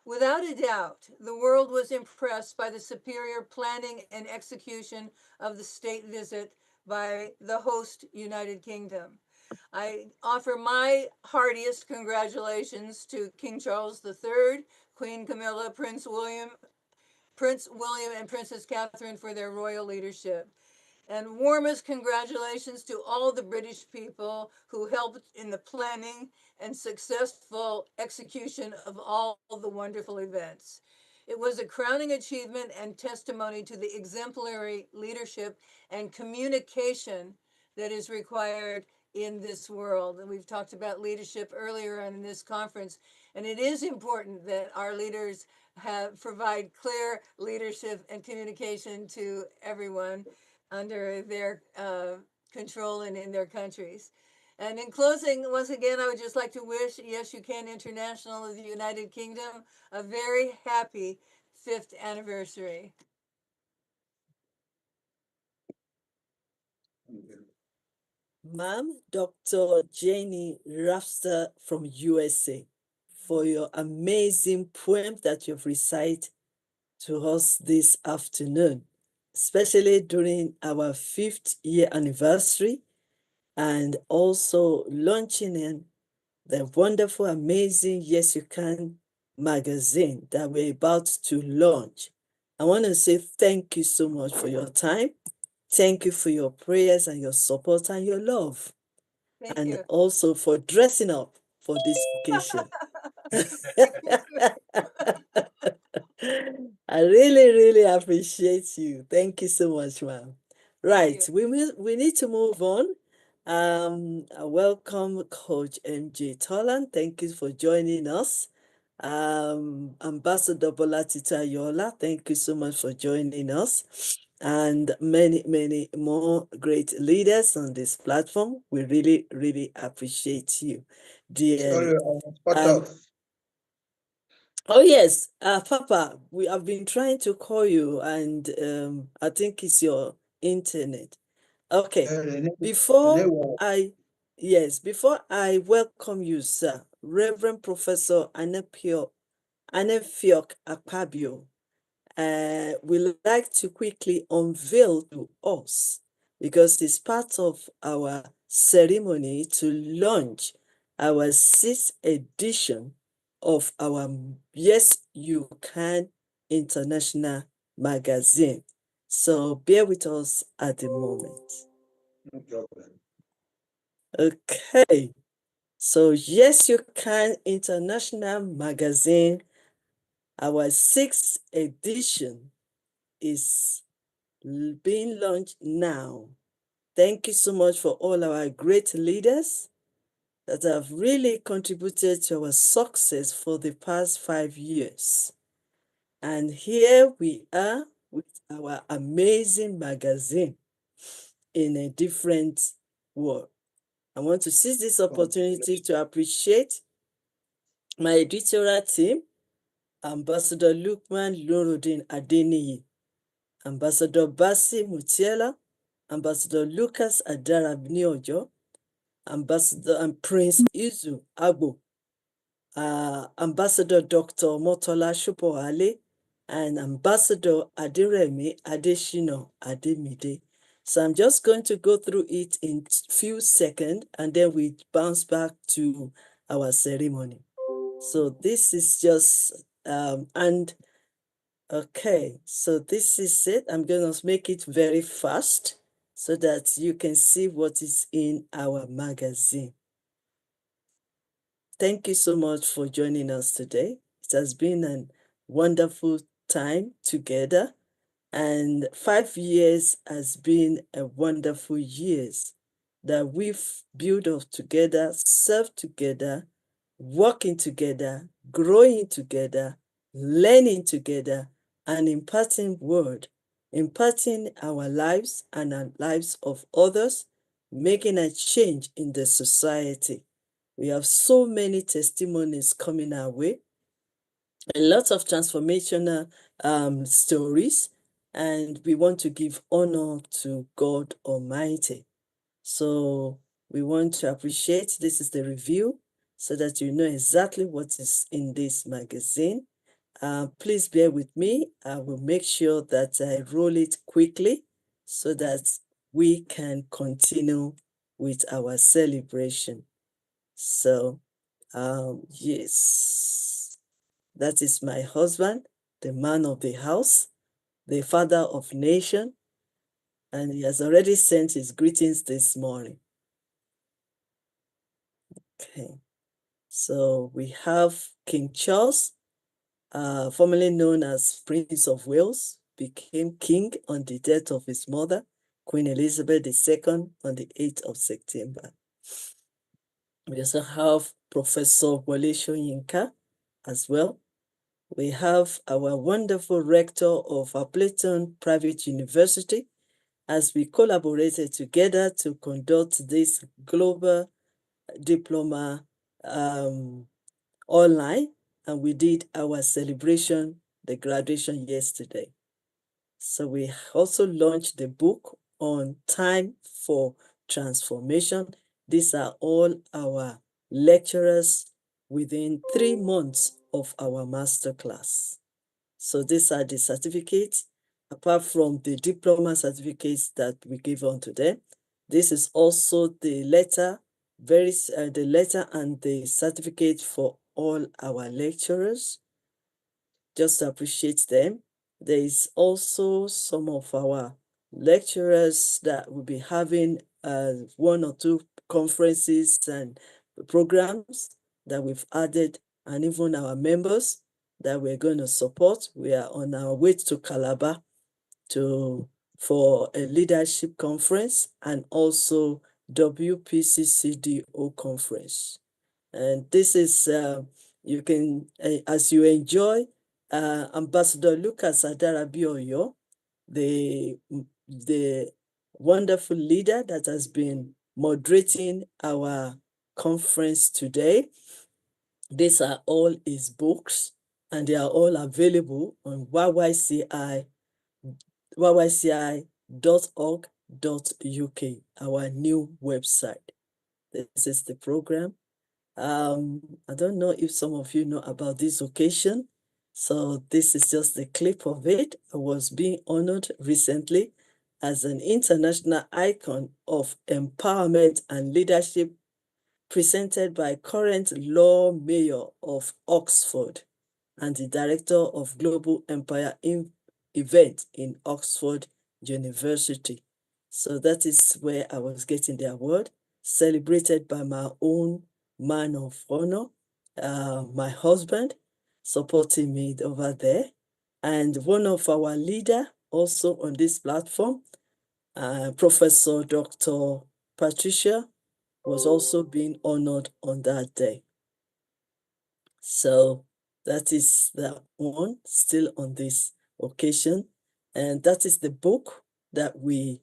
Without a doubt, the world was impressed by the superior planning and execution of the state visit by the host United Kingdom. I offer my heartiest congratulations to King Charles III, Queen Camilla, Prince William, and Princess Catherine for their royal leadership. And warmest congratulations to all the British people who helped in the planning and successful execution of all the wonderful events. It was a crowning achievement and testimony to the exemplary leadership and communication that is required in this world. And we've talked about leadership earlier in this conference, and it is important that our leaders provide clear leadership and communication to everyone under their control and in their countries. And in closing, once again, I would just like to wish Yes You Can International of the United Kingdom a very happy 5th anniversary. Ma'am, Dr. Jenny Rafster from USA, for your amazing poem that you've recited to us this afternoon, especially during our 5th year anniversary, and also launching in the wonderful, amazing Yes You Can magazine that we're about to launch. I want to say thank you so much for your time. Thank you for your prayers and your support and your love. Thank you. Also for dressing up for this occasion. I really, really appreciate you. Thank you so much, ma'am. Right, we need to move on. I welcome Coach MJ Tolan. Thank you for joining us. Ambassador Bolatita Yola, thank you so much for joining us. and many, many more great leaders on this platform. We really, really appreciate you, dearly. Oh yes, Papa, we have been trying to call you, and I think it's your internet. Okay, before I welcome you, sir, Reverend Professor Anefiok Akpabio, we'd like to quickly unveil to us, because it's part of our ceremony to launch our 6th edition of our Yes You Can International magazine. So bear with us at the moment. No problem. Okay, so Yes You Can International magazine, our 6th edition is being launched now. Thank you so much for all our great leaders that have really contributed to our success for the past 5 years. And here we are with our amazing magazine in a different world. I want to seize this opportunity to appreciate my editorial team, Ambassador Lukman Nuruddin Adeniyi, Ambassador Basi Mutiela, Ambassador Lucas Adarabniojo, Ambassador and Prince Izu Agbo, Ambassador Dr. Motola Shupoale, and Ambassador Adiremi Adeshino Ademide. So I'm just going to go through it in a few seconds, and then we bounce back to our ceremony. So this is just, okay, so this is it. I'm going to make it very fast so that you can see what is in our magazine. Thank you so much for joining us today. It has been a wonderful time together, and 5 years has been a wonderful years that we've built up together, served together, working together, growing together, learning together, and imparting word, imparting our lives and our lives of others, making a change in the society. We have so many testimonies coming our way, a lot of transformational stories, and we want to give honor to God Almighty. So we want to appreciate, this is the review, so that you know exactly what is in this magazine. Please bear with me. I will make sure that I roll it quickly so that we can continue with our celebration. So, yes, that is my husband, the man of the house, the father of nation, and he has already sent his greetings this morning. Okay, so we have King Charles, formerly known as Prince of Wales, became king on the death of his mother, Queen Elizabeth II, on the 8th of September. We also have Professor Wole Soyinka as well. We have our wonderful rector of Appleton Private University, as we collaborated together to conduct this global diploma online, and we did our celebration, the graduation yesterday. So we also launched the book on time for transformation. These are all our lecturers within 3 months of our masterclass. So these are the certificates, apart from the diploma certificates that we give unto them. This is also the letter, the letter and the certificate for all our lecturers. Just to appreciate them. There is also some of our lecturers that will be having 1 or 2 conferences and programs that we've added, and even our members that we're going to support. We are on our way to Calabar for a leadership conference and also WPCCDO conference. And this is, you can, as you enjoy Ambassador Lucas Adarabioyo, the wonderful leader that has been moderating our conference today. These are all his books, and they are all available on YYCI.org.uk, our new website. This is the program. I don't know if some of you know about this occasion. So this is just a clip of it. I was being honored recently as an international icon of empowerment and leadership, presented by current Law Mayor of Oxford and the Director of Global Empire Event in Oxford University. So that is where I was getting the award, celebrated by my own man of honor, my husband, supporting me over there. And one of our leader also on this platform, Professor Dr. Patricia, was also being honored on that day. So that is the one still on this occasion. And that is the book that we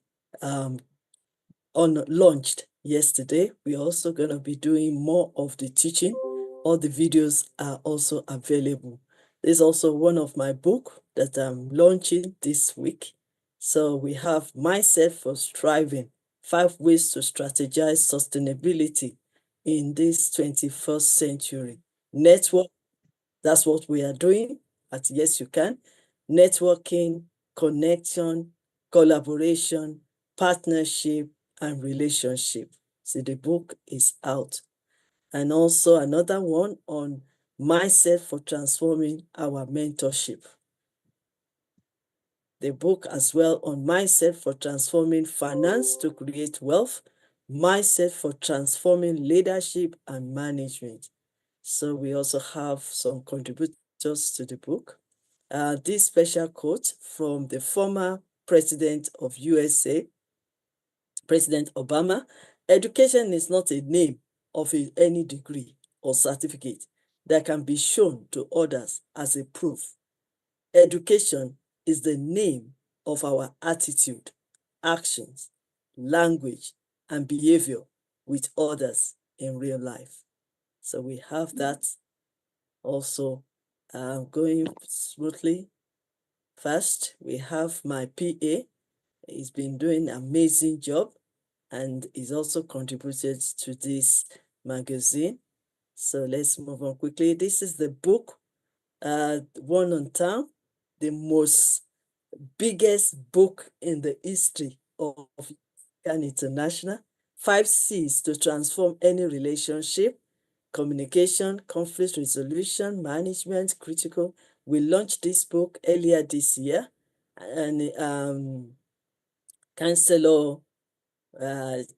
launched yesterday. We're also going to be doing more of the teaching. All the videos are also available. There's also one of my book that I'm launching this week. So we have Mindset for Striving, 5 Ways to Strategize Sustainability in this 21st Century. Network, that's what we are doing at Yes You Can. Networking, connection, collaboration, partnership, and relationship. So the book is out. And also another one on mindset for transforming our mentorship. The book as well on mindset for transforming finance to create wealth, mindset for transforming leadership and management. So we also have some contributors to the book. This special quote from the former president of USA, President Obama: education is not a name of any degree or certificate that can be shown to others as a proof. Education is the name of our attitude, actions, language, and behavior with others in real life. So we have that also going smoothly. First, we have my PA. He's been doing an amazing job and he's also contributed to this magazine. So let's move on quickly. This is the book, One on Town, the most biggest book in the history of International. 5 C's to transform any relationship: communication, conflict resolution, management, critical. We launched this book earlier this year, and Chancellor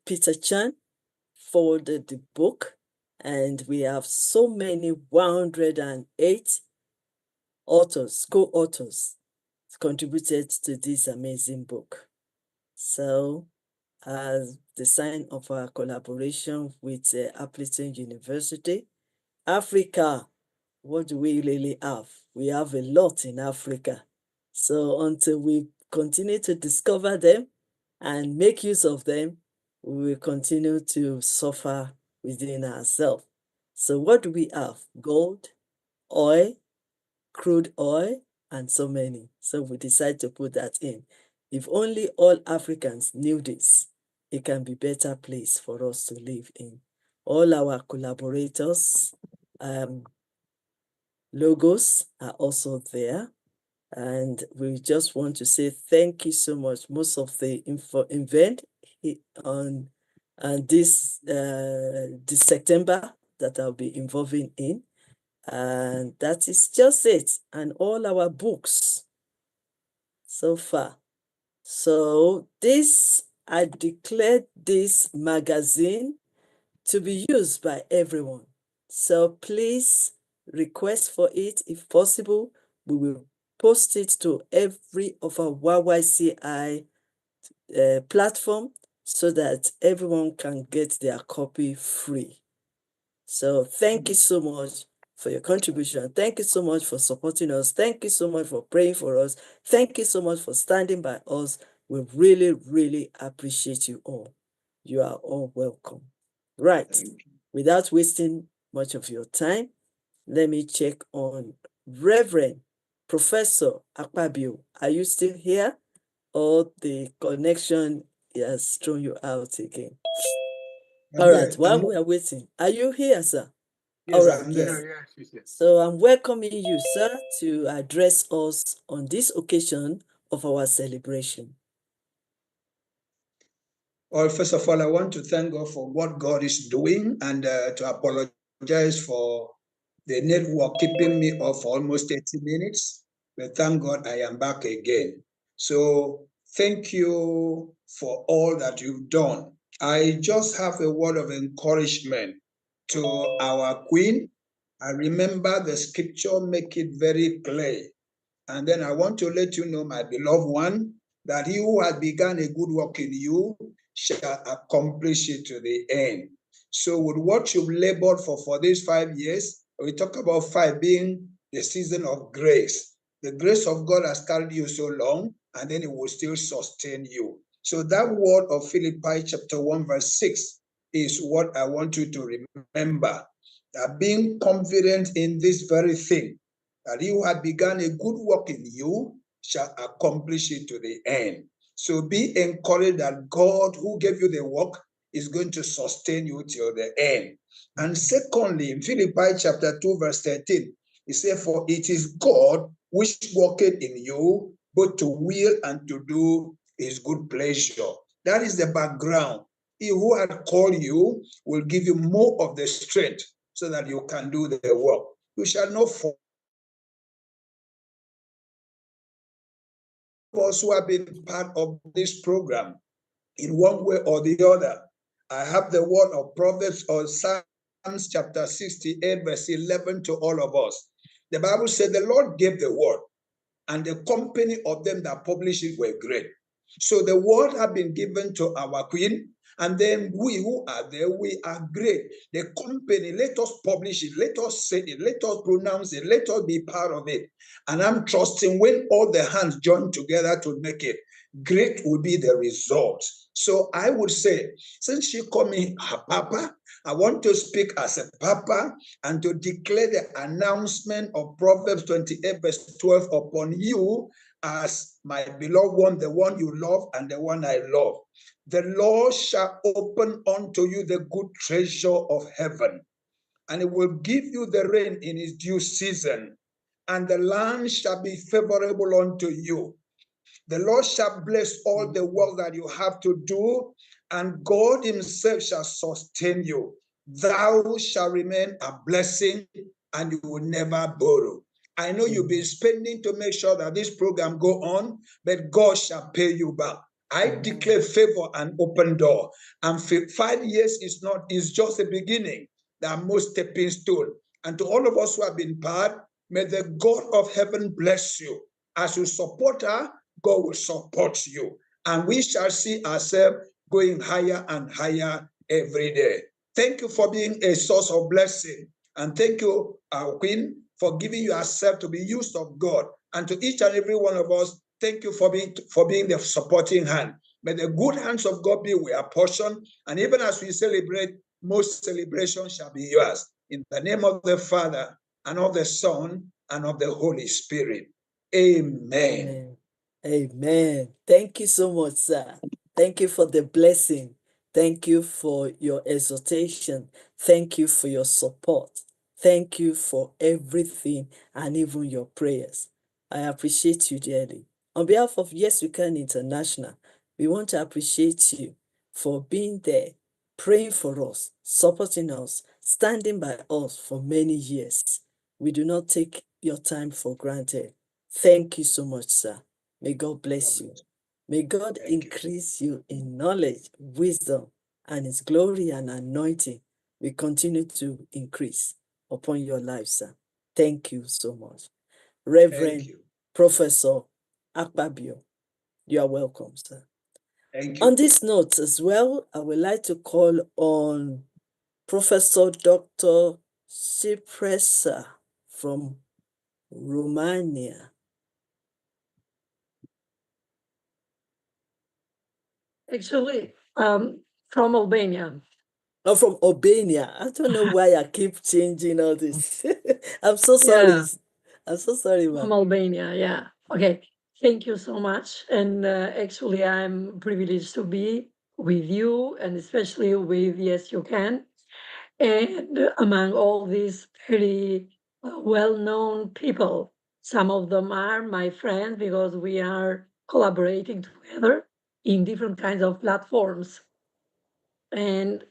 Peter Chan forwarded the book, and we have so many 108 authors, co-authors contributed to this amazing book. So as the sign of our collaboration with Appleton University, Africa, what do we really have? We have a lot in Africa. So until we continue to discover them and make use of them, we will continue to suffer within ourselves. So what do we have? Gold, oil, crude oil, and so many. So we decided to put that in. If only all Africans knew this, it can be a better place for us to live in. All our collaborators, logos are also there. And we just want to say thank you so much. Most of the event on this September that I'll be involving in. And that is just it. And all our books so far. So I declared this magazine to be used by everyone. So please request for it if possible. We will post it to every of our YYCI platform so that everyone can get their copy free. So thank you so much. for your contribution. Thank you so much for supporting us. Thank you so much for praying for us. Thank you so much for standing by us. We really, really appreciate you all. You are all welcome. Right. Without wasting much of your time, let me check on Reverend Professor Akpabio. Are you still here? Or the connection has thrown you out again? All right, while we are waiting, are you here, sir? Yes, All right, I'm yes. there. Yes. So I'm welcoming you, sir, to address us on this occasion of our celebration. Well, first of all, I want to thank God for what God is doing and to apologize for the network keeping me off for almost 30 minutes. But thank God I am back again. So thank you for all that you've done. I just have a word of encouragement to our Queen. I remember the scripture make it very clear. And then I want to let you know, my beloved one, that he who has begun a good work in you shall accomplish it to the end. So with what you've labored for these 5 years, we talk about 5 being the season of grace. The grace of God has carried you so long, and then it will still sustain you. So that word of Philippi chapter 1 verse 6 is what I want you to remember. That being confident in this very thing, that he who had begun a good work in you shall accomplish it to the end. So be encouraged that God who gave you the work is going to sustain you till the end. And secondly, in Philippi chapter 2, verse 13, he said, for it is God which worketh in you, both to will and to do his good pleasure. That is the background. He who had called you will give you more of the strength so that you can do the work. You shall not fall. Us who have been part of this program in one way or the other. I have the word of Proverbs or Psalms chapter 68, verse 11 to all of us. The Bible said the Lord gave the word, and the company of them that published it were great. So the word have been given to our Queen, and then we who are there, we are great. The company, let us publish it, let us say it, let us pronounce it, let us be part of it. And I'm trusting when all the hands join together to make it, great will be the result. So I would say, since she called me her papa, I want to speak as a papa and to declare the announcement of Proverbs 28 verse 12 upon you as my beloved one, the one you love and the one I love. The Lord shall open unto you the good treasure of heaven, and it will give you the rain in its due season, and the land shall be favorable unto you. The Lord shall bless all the work that you have to do, and God himself shall sustain you. Thou shalt remain a blessing, and you will never borrow. I know you've been spending to make sure that this program go on, but God shall pay you back. I declare favor and open door. And 5 years is just the beginning. There are most stepping stone. And to all of us who have been part, may the God of heaven bless you. As you support her, God will support you. And we shall see ourselves going higher and higher every day. Thank you for being a source of blessing. And thank you, our Queen, for giving yourself to be used of God. And to each and every one of us, thank you for being the supporting hand. May the good hands of God be with our portion. And even as we celebrate, most celebrations shall be yours. In the name of the Father, and of the Son, and of the Holy Spirit. Amen. Amen. Thank you so much, sir. Thank you for the blessing. Thank you for your exhortation. Thank you for your support. Thank you for everything and even your prayers. I appreciate you dearly. On behalf of Yes We Can International, we want to appreciate you for being there, praying for us, supporting us, standing by us for many years. We do not take your time for granted. Thank you so much, sir. May God bless you. May God increase you in knowledge, wisdom, and his glory and anointing will continue to increase upon your life, sir. Thank you so much. Reverend Professor Akpabio, you are welcome, sir. Thank you. On this note as well, I would like to call on Professor Dr. Cipressa from Romania. Actually, from Albania. Oh, from Albania. I don't know why I keep changing all this. I'm so sorry. Yeah. I'm so sorry, From ma'am. Albania, yeah. Okay, thank you so much. And actually, I'm privileged to be with you, and especially with Yes You Can. And among all these very well-known people, some of them are my friends because we are collaborating together in different kinds of platforms. And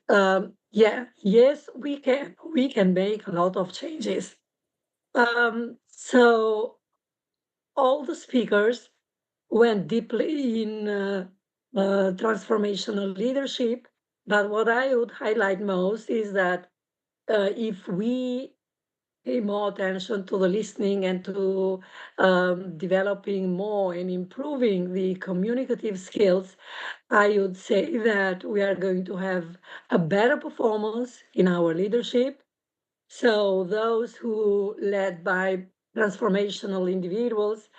yeah, yes, we can make a lot of changes. So all the speakers went deeply in transformational leadership, but what I would highlight most is that if we pay more attention to the listening and to developing more and improving the communicative skills, I would say that we are going to have a better performance in our leadership. So those who led by transformational individuals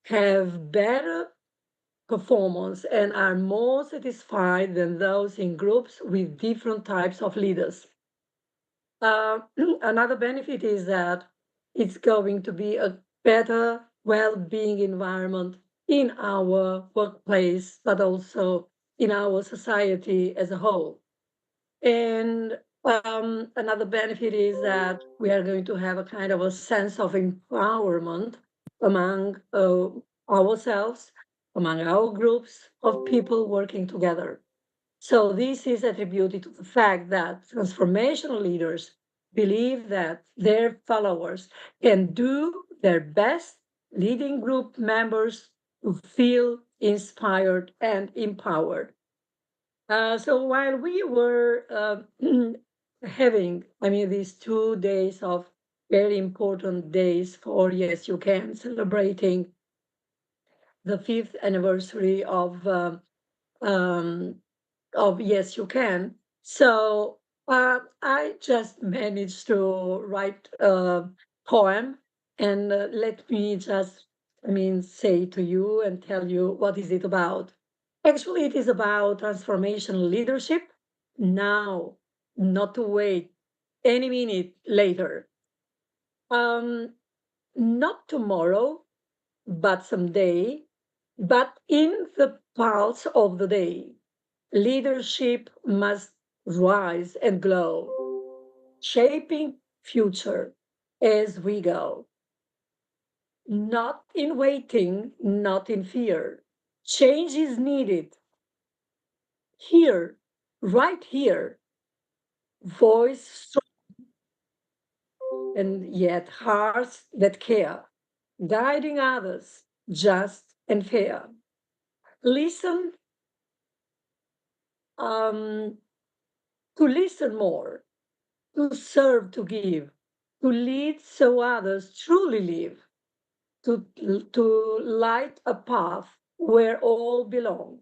have better performance and are more satisfied than those in groups with different types of leaders. Another benefit is that it's going to be a better well-being environment in our workplace, but also in our society as a whole. And another benefit is that we are going to have a kind of a sense of empowerment among ourselves, among our groups of people working together. So this is attributed to the fact that transformational leaders believe that their followers can do their best leading group members to feel inspired and empowered. So while we were having, these 2 days of very important days for Yes You Can, celebrating the 5th anniversary of Yes You Can. So I just managed to write a poem, and let me just, say to you and tell you what is it about. Actually, it is about transformational leadership now, not to wait any minute later. Not tomorrow, but someday, but in the pulse of the day. Leadership must rise and glow, shaping future as we go. Not in waiting, not in fear. Change is needed. Here, right here, voice strong and yet hearts that care, guiding others just and fair. Listen, to listen more, to serve, to give, to lead so others truly live, to light a path where all belong,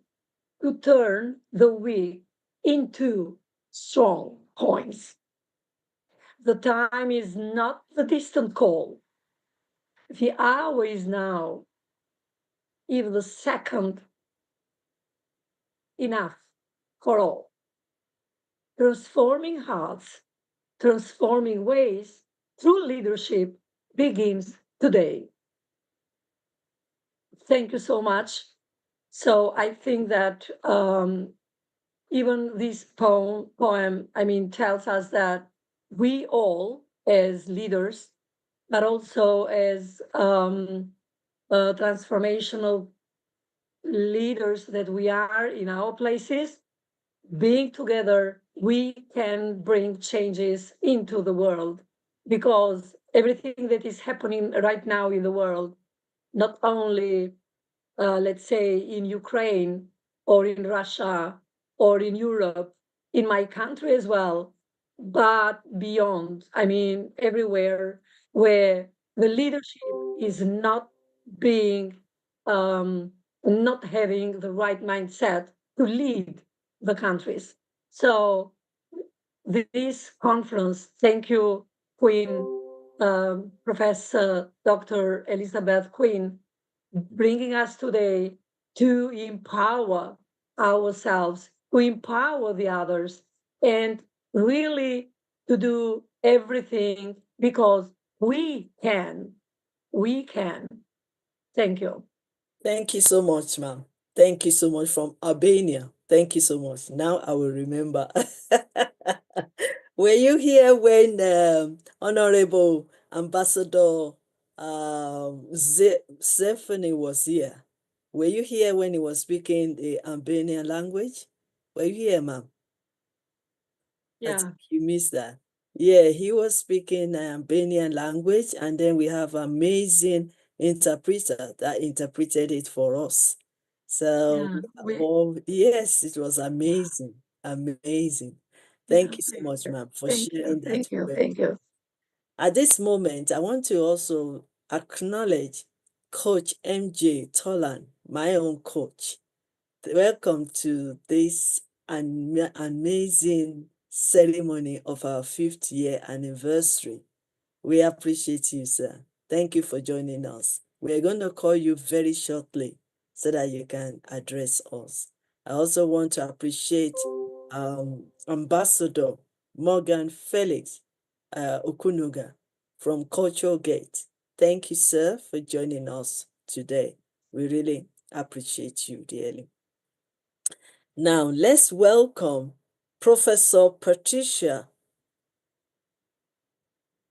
to turn the weak into strong points. The time is not the distant call. The hour is now, if the second enough for all. Transforming hearts, transforming ways through leadership begins today. Thank you so much. So I think that even this poem, tells us that we all, as leaders, but also as transformational leaders that we are in our places, being together, we can bring changes into the world, because everything that is happening right now in the world, not only, let's say, in Ukraine or in Russia or in Europe, in my country as well, but beyond, everywhere where the leadership is not being, not having the right mindset to lead the countries. So this conference, thank you Queen, Professor Dr. Elizabeth Quinn, bringing us today to empower ourselves, to empower the others, and really to do everything because we can. We can. Thank you. Thank you so much, ma'am. Thank you so much from Albania. Thank you so much. Now I will remember. Were you here when Honorable Ambassador Zephany was here? Were you here when he was speaking the Albanian language? Were you here, ma'am? I Yeah. think you missed that. Yeah, he was speaking Albanian language, and then we have amazing interpreter that interpreted it for us. So, yes, it was amazing, amazing. Thank you so much, ma'am, for sharing that. Thank you. Thank you. At this moment, I want to also acknowledge Coach MJ Tolan, my own coach. Welcome to this amazing ceremony of our 5th year anniversary. We appreciate you, sir. Thank you for joining us. We're going to call you very shortly so that you can address us. I also want to appreciate Ambassador Morgan Felix Okunuga from Cultural Gate. Thank you, sir, for joining us today. We really appreciate you dearly. Now, let's welcome Professor Patricia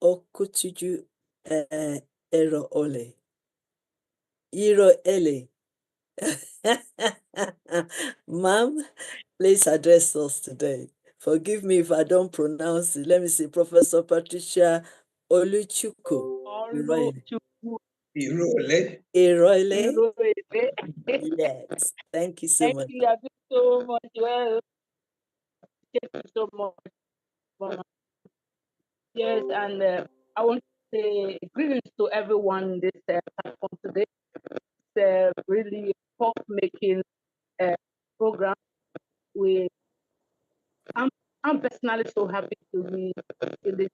Okutuju Iro Ele. Ma'am, please address us today. Forgive me if I don't pronounce it. Let me see, Professor Patricia Oluchuku Irole. Iroile. Yes, thank you so much. Thank you. I feel so much well. Thank you so much. Yes, and I want to say greetings to everyone in this platform today. It's really a talk-making program. I'm personally so happy to be in this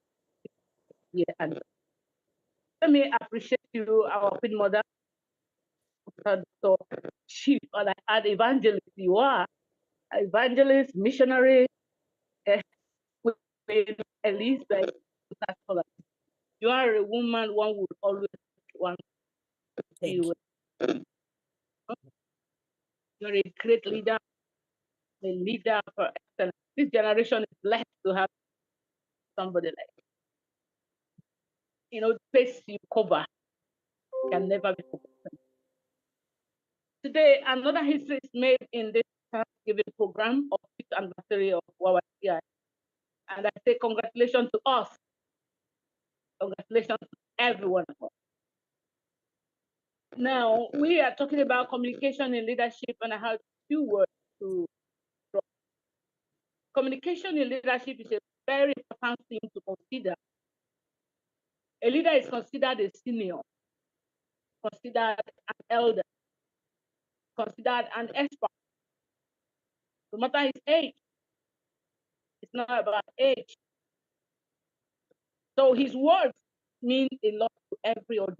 year. And let me appreciate you, our Queen Mother, Dr. Chief, or like an evangelist. You are an evangelist, missionary, Queen Elizabeth. You are a woman one would always want to be with. You're a great leader, a leader for excellence. This generation is blessed to have somebody like the face you cover can never be forgotten. Today, another history is made in this Thanksgiving program of 5th anniversary of YYCI. And I say congratulations to us. Congratulations to everyone. Now, we are talking about communication in leadership, and I have a few words to drop. Communication in leadership is a very important thing to consider. A leader is considered a senior, considered an elder, considered an expert. No matter his age, it's not about age. So his words mean a lot to every audience.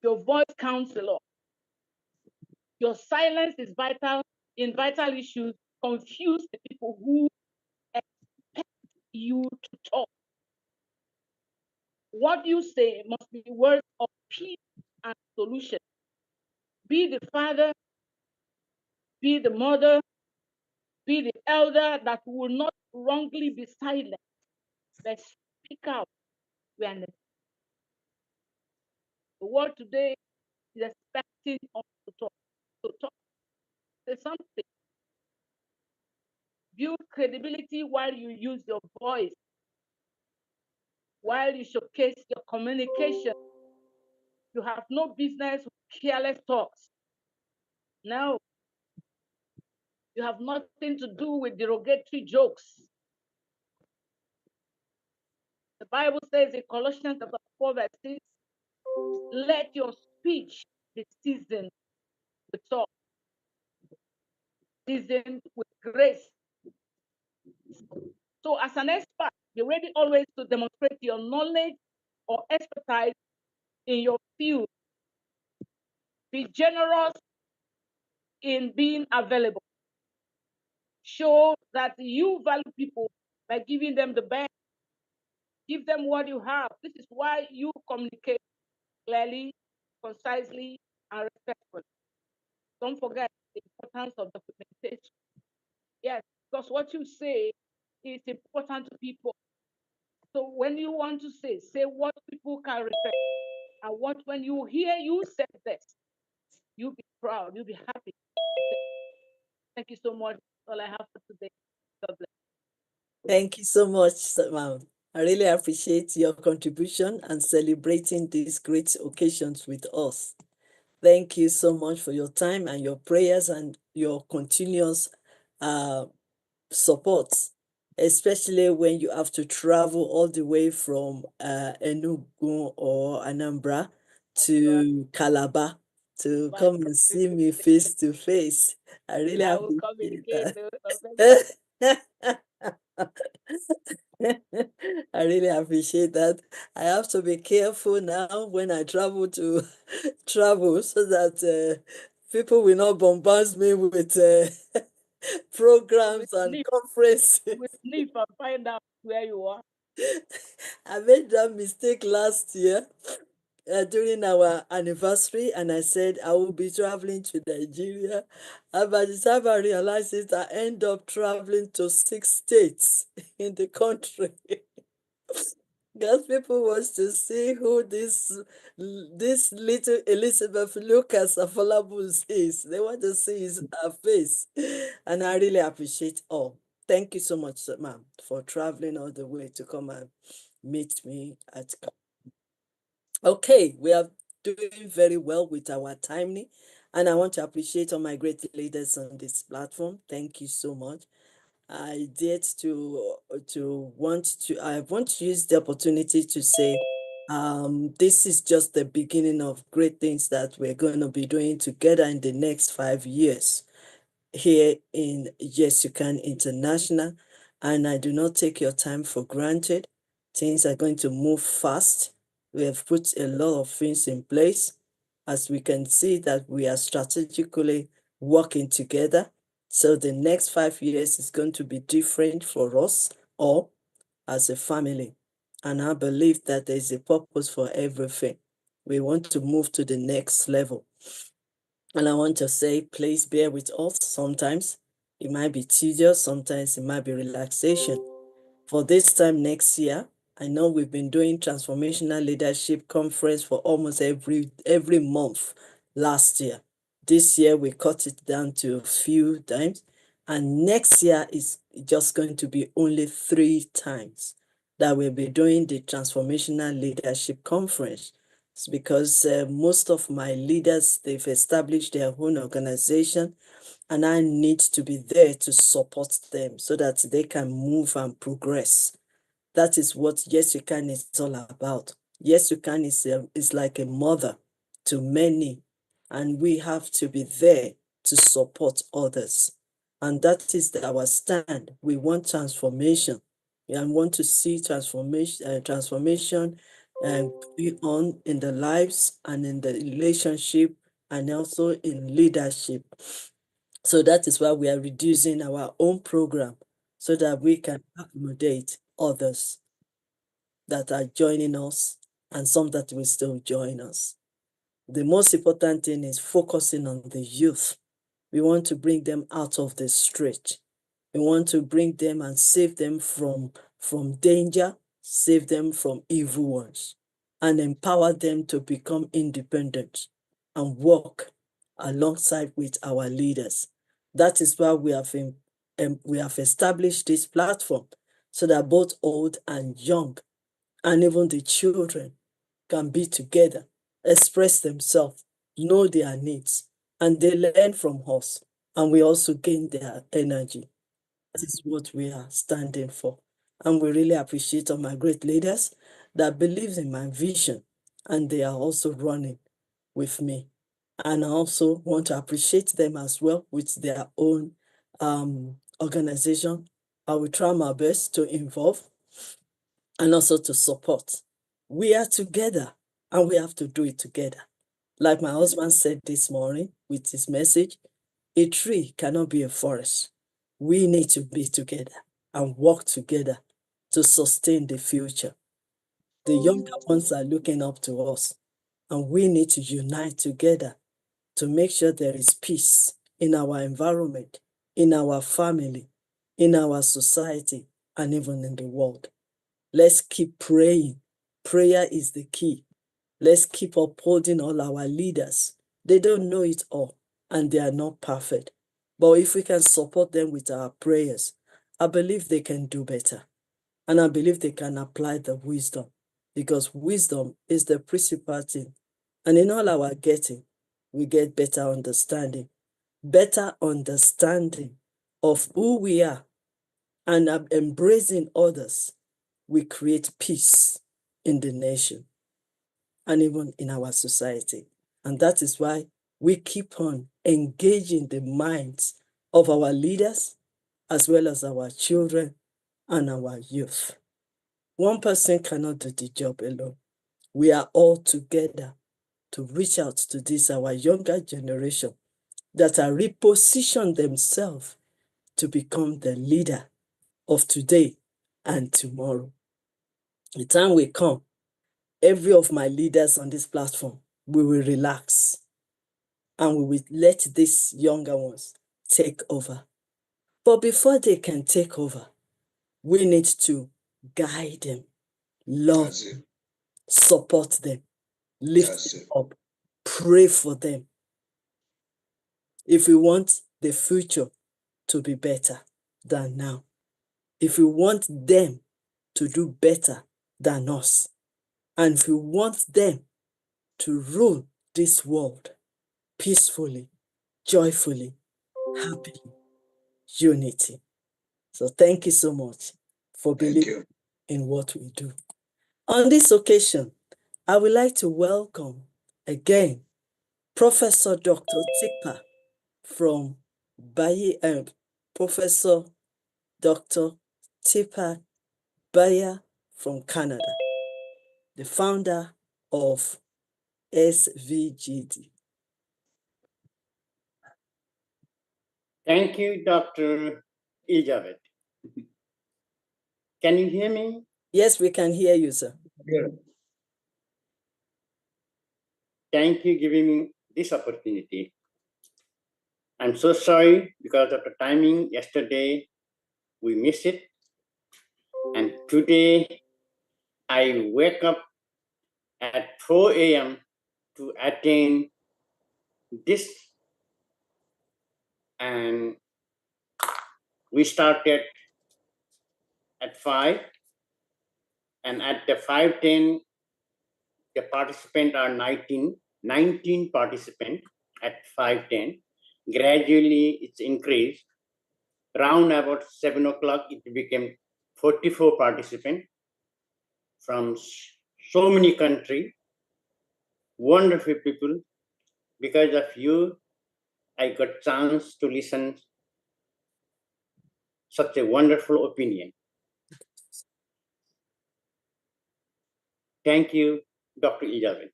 Your voice counts a lot. Your silence is vital in vital issues. Confuse the people who expect you to talk. What you say must be words of peace and solution. Be the father, be the mother, be the elder that will not wrongly be silent. Let's speak out. The world today is expecting us to talk. Say something. Build credibility while you use your voice, while you showcase your communication. You have no business with careless talks. No. You have nothing to do with derogatory jokes. The Bible says in Colossians chapter 4, verse 6, let your speech be seasoned with salt, seasoned with grace. So as an expert, Be ready always to demonstrate your knowledge or expertise in your field. Be generous in being available. Show that you value people by giving them the best. Give them what you have. This is why you communicate clearly, concisely, and respectfully. Don't forget the importance of documentation. Yes, because what you say is important to people. So when you want to say what people can respect. And what when you hear you say this, you'll be proud, you'll be happy. Thank you so much. That's all I have for today. God bless. Thank you so much, ma'am. I really appreciate your contribution and celebrating these great occasions with us. Thank you so much for your time and your prayers and your continuous support, especially when you have to travel all the way from Enugu or Anambra to Calabar to come and see me face to face. I really appreciate that. I really appreciate that. I have to be careful now when I travel so that people will not bombard me with programs and conferences. We sniff and find out where you are. I made that mistake last year during our anniversary, and I said I will be traveling to Nigeria. And by the time I realized it, I end up traveling to 6 states in the country. Because people want to see who this little Elizabeth Lucas Afolabu is. They want to see her face. And I really appreciate all. Thank you so much, ma'am, for traveling all the way to come and meet me at. Okay, we are doing very well with our timely. And I want to appreciate all my great leaders on this platform. Thank you so much. I want to use the opportunity to say this is just the beginning of great things that we're going to be doing together in the next 5 years here in Yes You Can International. And I do not take your time for granted. Things are going to move fast. We have put a lot of things in place. As we can see that we are strategically working together. So the next 5 years is going to be different for us all as a family. And I believe that there is a purpose for everything. We want to move to the next level. And I want to say, please bear with us. Sometimes it might be tedious, sometimes it might be relaxation. For this time next year, I know we've been doing Transformational Leadership Conference for almost every month last year. This year, we cut it down to a few times. And next year is just going to be only 3 times that we'll be doing the Transformational Leadership Conference. It's because most of my leaders, they've established their own organization, and I need to be there to support them so that they can move and progress. That is what Yes You Can is all about. Yes You Can is like a mother to many, and we have to be there to support others. And that is our stand. We want transformation. And want to see transformation be on in the lives and in the relationship and also in leadership. So that is why we are reducing our own program so that we can accommodate others that are joining us and some that will still join us. The most important thing is focusing on the youth. We want to bring them out of the street. We want to bring them and save them from danger, save them from evil ones, and empower them to become independent and work alongside with our leaders. That is why we have established this platform so that both old and young and even the children can be together, express themselves, know their needs, and they learn from us, and we also gain their energy. That is what we are standing for. And we really appreciate all my great leaders that believe in my vision, and they are also running with me. And I also want to appreciate them as well with their own organization. I will try my best to involve and also to support. We are together and we have to do it together. Like my husband said this morning with his message, a tree cannot be a forest. We need to be together and work together to sustain the future. The younger ones are looking up to us, and we need to unite together to make sure there is peace in our environment, in our family, in our society, and even in the world. Let's keep praying. Prayer is the key. Let's keep upholding all our leaders. They don't know it all, and they are not perfect. But if we can support them with our prayers, I believe they can do better. And I believe they can apply the wisdom, because wisdom is the principal thing. And in all our getting, we get better understanding of who we are, and embracing others. We create peace in the nation and even in our society. And that is why we keep on engaging the minds of our leaders, as well as our children and our youth. One person cannot do the job alone. We are all together to reach out to this, our younger generation, that are repositioned themselves to become the leader of today and tomorrow. The time will come, every of my leaders on this platform, we will relax and we will let these younger ones take over. But before they can take over, we need to guide them, love them, support them, lift them up, pray for them. If we want the future to be better than now, if we want them to do better than us, and if we want them to rule this world peacefully, joyfully, happily, unity. So thank you so much for believing in what we do. On this occasion, I would like to welcome again Professor Dr. Tipa from Professor Dr. Tipa Baya from Canada, the founder of SVGD. Thank you, Dr. Elizabeth. Can you hear me? Yes, we can hear you, sir. Yeah. Thank you for giving me this opportunity. I'm so sorry because of the timing. Yesterday, we missed it. And today, I wake up at 4 a.m. to attend this. And we started at 5. And at the 5:10, the participants are 19 participants at 5:10. Gradually, it's increased. Round about 7 o'clock, it became 44 participants from so many countries. Wonderful people. Because of you, I got chance to listen such a wonderful opinion. Thank you, Dr. Elizabeth.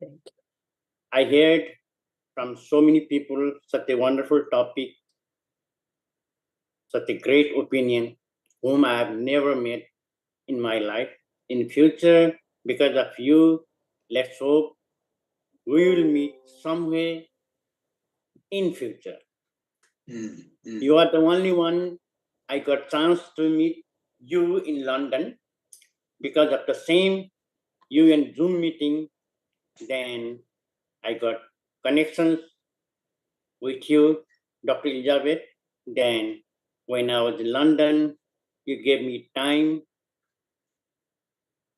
Thank you. I heard from so many people such a wonderful topic, such a great opinion, whom I have never met in my life. In future, because of you, let's hope we will meet somewhere in future. You are the only one I got chance to meet you in London. Because of the same UN Zoom meeting, then I got connections with you, Dr. Elizabeth. Then when I was in London, you gave me time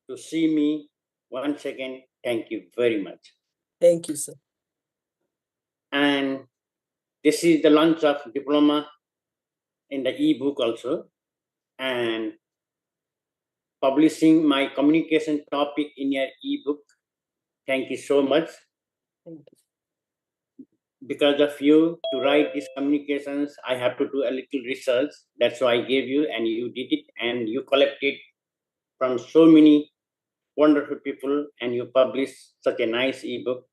to see me. Once again, thank you very much. Thank you, sir. And this is the launch of Diploma in the ebook also, and publishing my communication topic in your ebook. Thank you so much. Thank you. Because of you, to write these communications, I have to do a little research. That's why I gave you, and you did it, and you collected from so many wonderful people, and you publish such a nice ebook,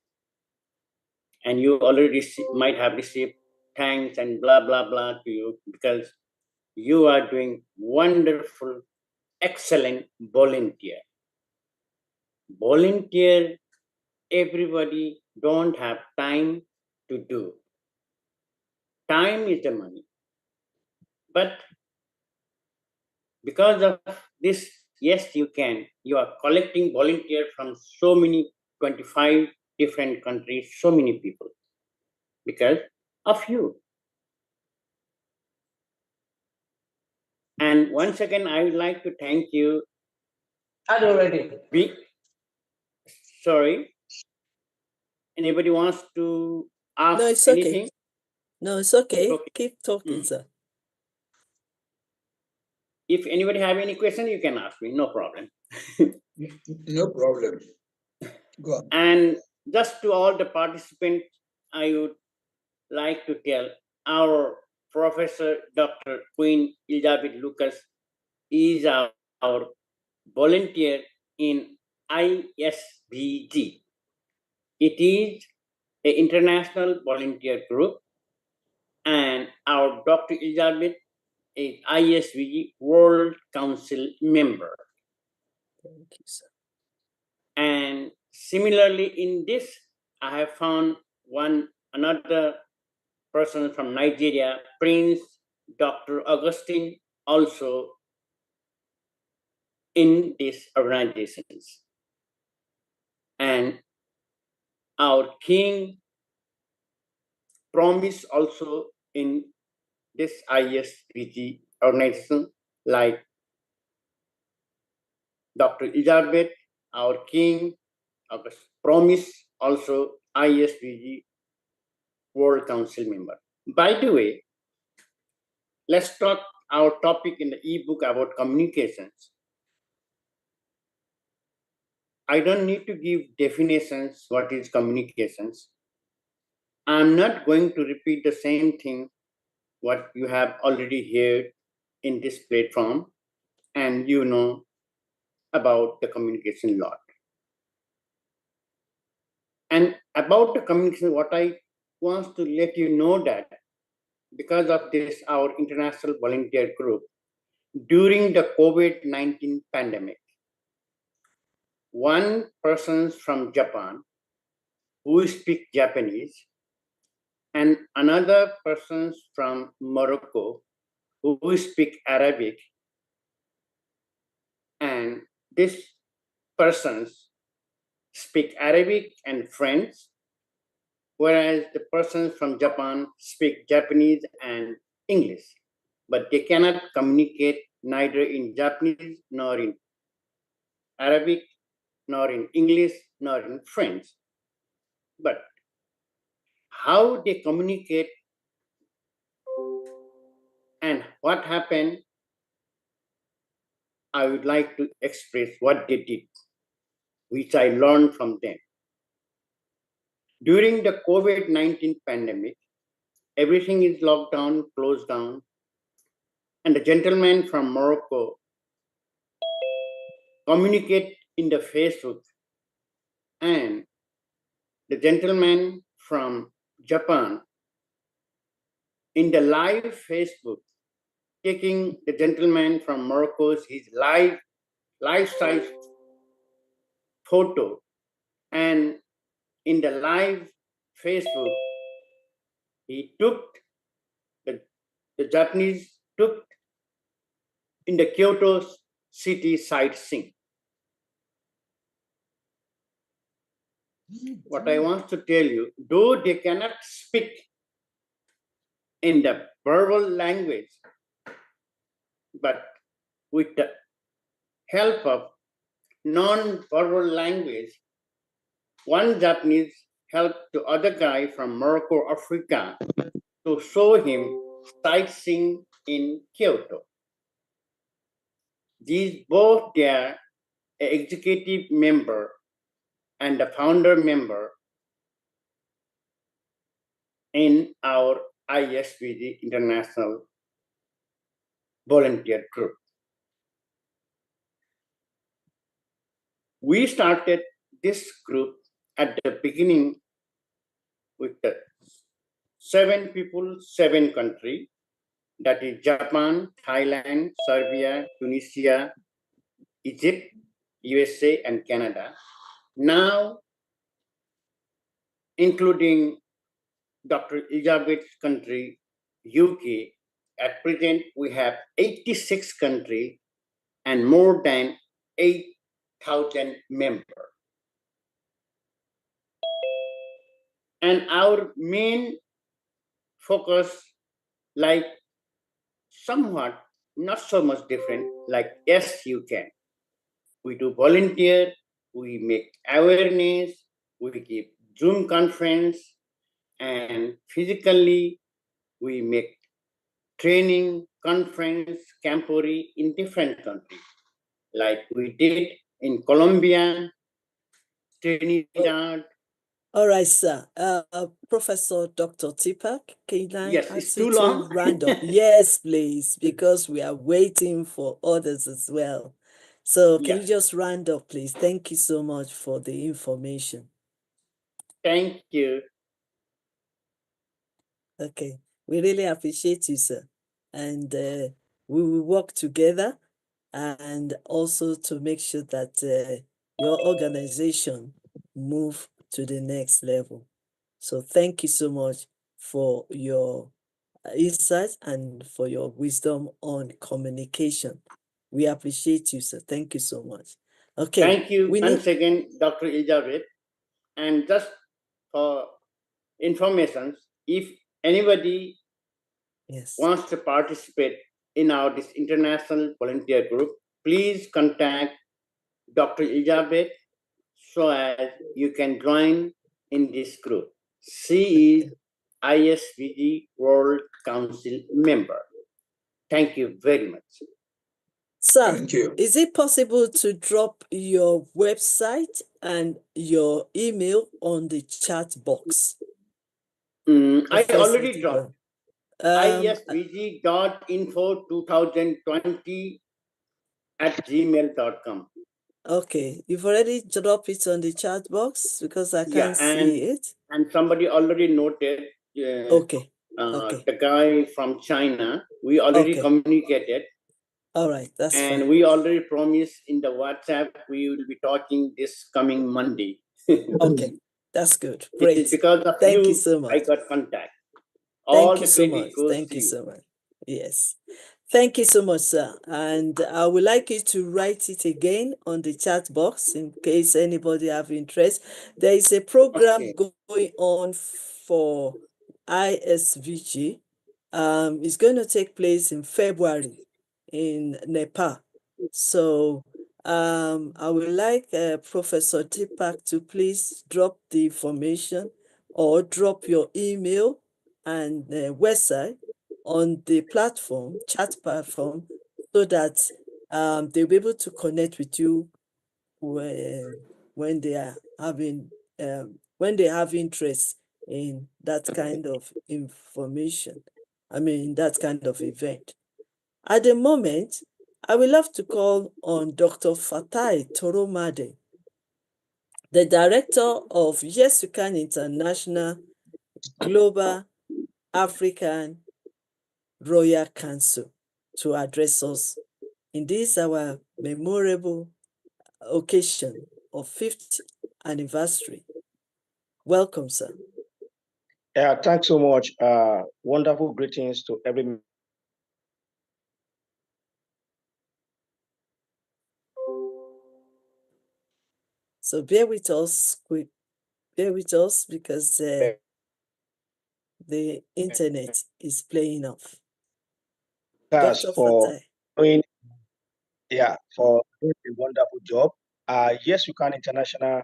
and you already might have received thanks and blah blah blah to you, because you are doing wonderful, excellent volunteer. Everybody don't have time to do. Time is the money. But because of this, yes, you can. You are collecting volunteers from so many, 25 different countries, so many people, because of you. And once again, I would like to thank you. Already. Sorry. Anybody wants to ask No, it's anything? okay. No, it's okay. Okay. Keep talking, sir. If anybody have any question, you can ask me. No problem. No problem. Go on. And just to all the participants, I would like to tell our Professor Dr. Queen Elizabeth Lucas is our volunteer in ISVG. It is an international volunteer group, and our Dr. Elizabeth is ISVG World Council member. Thank you, sir. And similarly, in this, I have found another person from Nigeria, Prince Dr. Augustine, also in these organizations. And our King Promise also in this ISPG organization, like Dr. Elizabeth, our King Promise, also ISPG World Council member. By the way, let's talk our topic in the ebook about communications. I don't need to give definitions what is communications. I'm not going to repeat the same thing what you have already heard in this platform, and you know about the communication lot. And about the communication, what I want to let you know that because of this, our international volunteer group, during the COVID-19 pandemic, one person from Japan who speaks Japanese and another person from Morocco who speak Arabic, and these persons speak Arabic and French, whereas the persons from Japan speak Japanese and English, but they cannot communicate neither in Japanese nor in Arabic, nor in English, nor in French. But how they communicate and what happened, I would like to express what they did, which I learned from them. During the COVID-19 pandemic, everything is locked down, closed down, and the gentleman from Morocco communicate in the Facebook, and the gentleman from Japan in the live Facebook, taking the gentleman from Morocco's his life-size photo, and in the live Facebook, he took the Japanese took in the Kyoto city sightseeing. What I want to tell you, though they cannot speak in the verbal language, but with the help of non-verbal language, one Japanese helped the other guy from Morocco, Africa, to show him sightseeing in Kyoto. These both they are an executive member and a founder member in our ISVG International Volunteer Group. We started this group at the beginning with the 7 people, 7 countries. That is Japan, Thailand, Serbia, Tunisia, Egypt, USA, and Canada. Now, including Dr. Elizabeth's country, UK, at present we have 86 countries and more than 8,000 members. And our main focus, like somewhat not so much different, like yes, you can. We do volunteer, we make awareness, we give Zoom conference, and physically we make training, conference, camporee in different countries, like we did in Colombia, Trinidad. All right, sir. Professor Dr. Tipak, can I Yes, ask it's you too to long. round up? Yes, please, because we are waiting for others as well. So can Yeah. you just round up, please? Thank you so much for the information. Thank you. Okay, we really appreciate you, sir. And we will work together and also to make sure that your organization move to the next level. So thank you so much for your insights and for your wisdom on communication. We appreciate you, sir. Thank you so much. Okay. Thank you we once need... again, Dr. Elizabeth. And just for information, if anybody wants to participate in this international volunteer group, please contact Dr. Elizabeth so as you can join in this group. She is ISVG World Council member. Thank you very much. Sir, Thank you. is it possible to drop your website and your email on the chat box? I already dropped. isvg.info2020@gmail.com. Okay, you've already dropped it on the chat box because I can't see it. And somebody already noted. Okay. The guy from China, we already communicated. All right, that's fine. And we already promised in the WhatsApp we will be talking this coming Monday. Okay, that's good. Great. It is because of Thank you so much. I got contact. Thank you so much. Thank you so much. Yes. Thank you so much, sir. And I would like you to write it again on the chat box in case anybody have interest. There is a program going on for ISVG. It's going to take place in February in Nepal. So I would like Professor Tipak to please drop the information or drop your email and website on the platform, chat platform, so that they'll be able to connect with you when they are having when they have interest in that kind of information. I mean, that kind of event. At the moment, I would love to call on Dr. Fatai Toromade, the director of YYCI International Global African Royal Council, to address us in this our memorable occasion of 5th anniversary. Welcome, sir. Yeah, thanks so much. Wonderful greetings to every. So bear with us, because the internet is playing off. Dr. For Fatai. for doing a wonderful job. YYCI International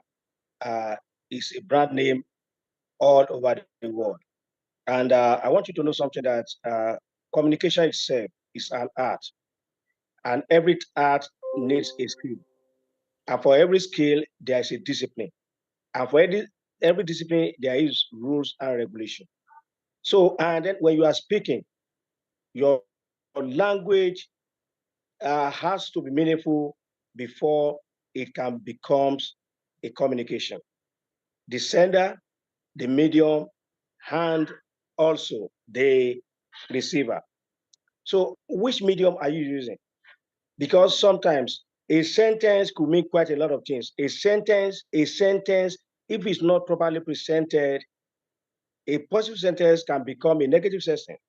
is a brand name all over the world. And I want you to know something, that communication itself is an art. And every art needs a skill. And for every skill, there is a discipline. And for every discipline, there is rules and regulation. So, and then when you are speaking, your language has to be meaningful before it can become a communication. The sender, the medium, and also the receiver. So which medium are you using? Because sometimes a sentence could mean quite a lot of things. A sentence, if it's not properly presented, a positive sentence can become a negative sentence.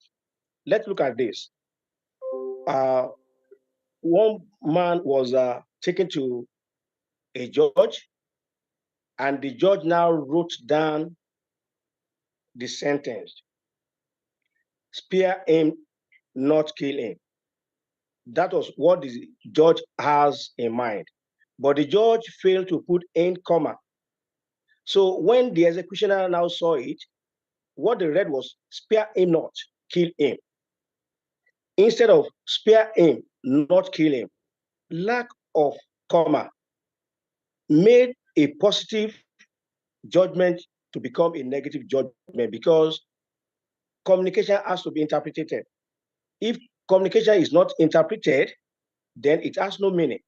Let's look at this. One man was taken to a judge, and the judge now wrote down the sentence: spare him, not kill him. That was what the judge has in mind. But the judge failed to put in comma. So when the executioner now saw it, what they read was spare him not, kill him. Instead of spare him, not kill him. Lack of comma made a positive judgment to become a negative judgment, because communication has to be interpreted. If communication is not interpreted, then it has no meaning.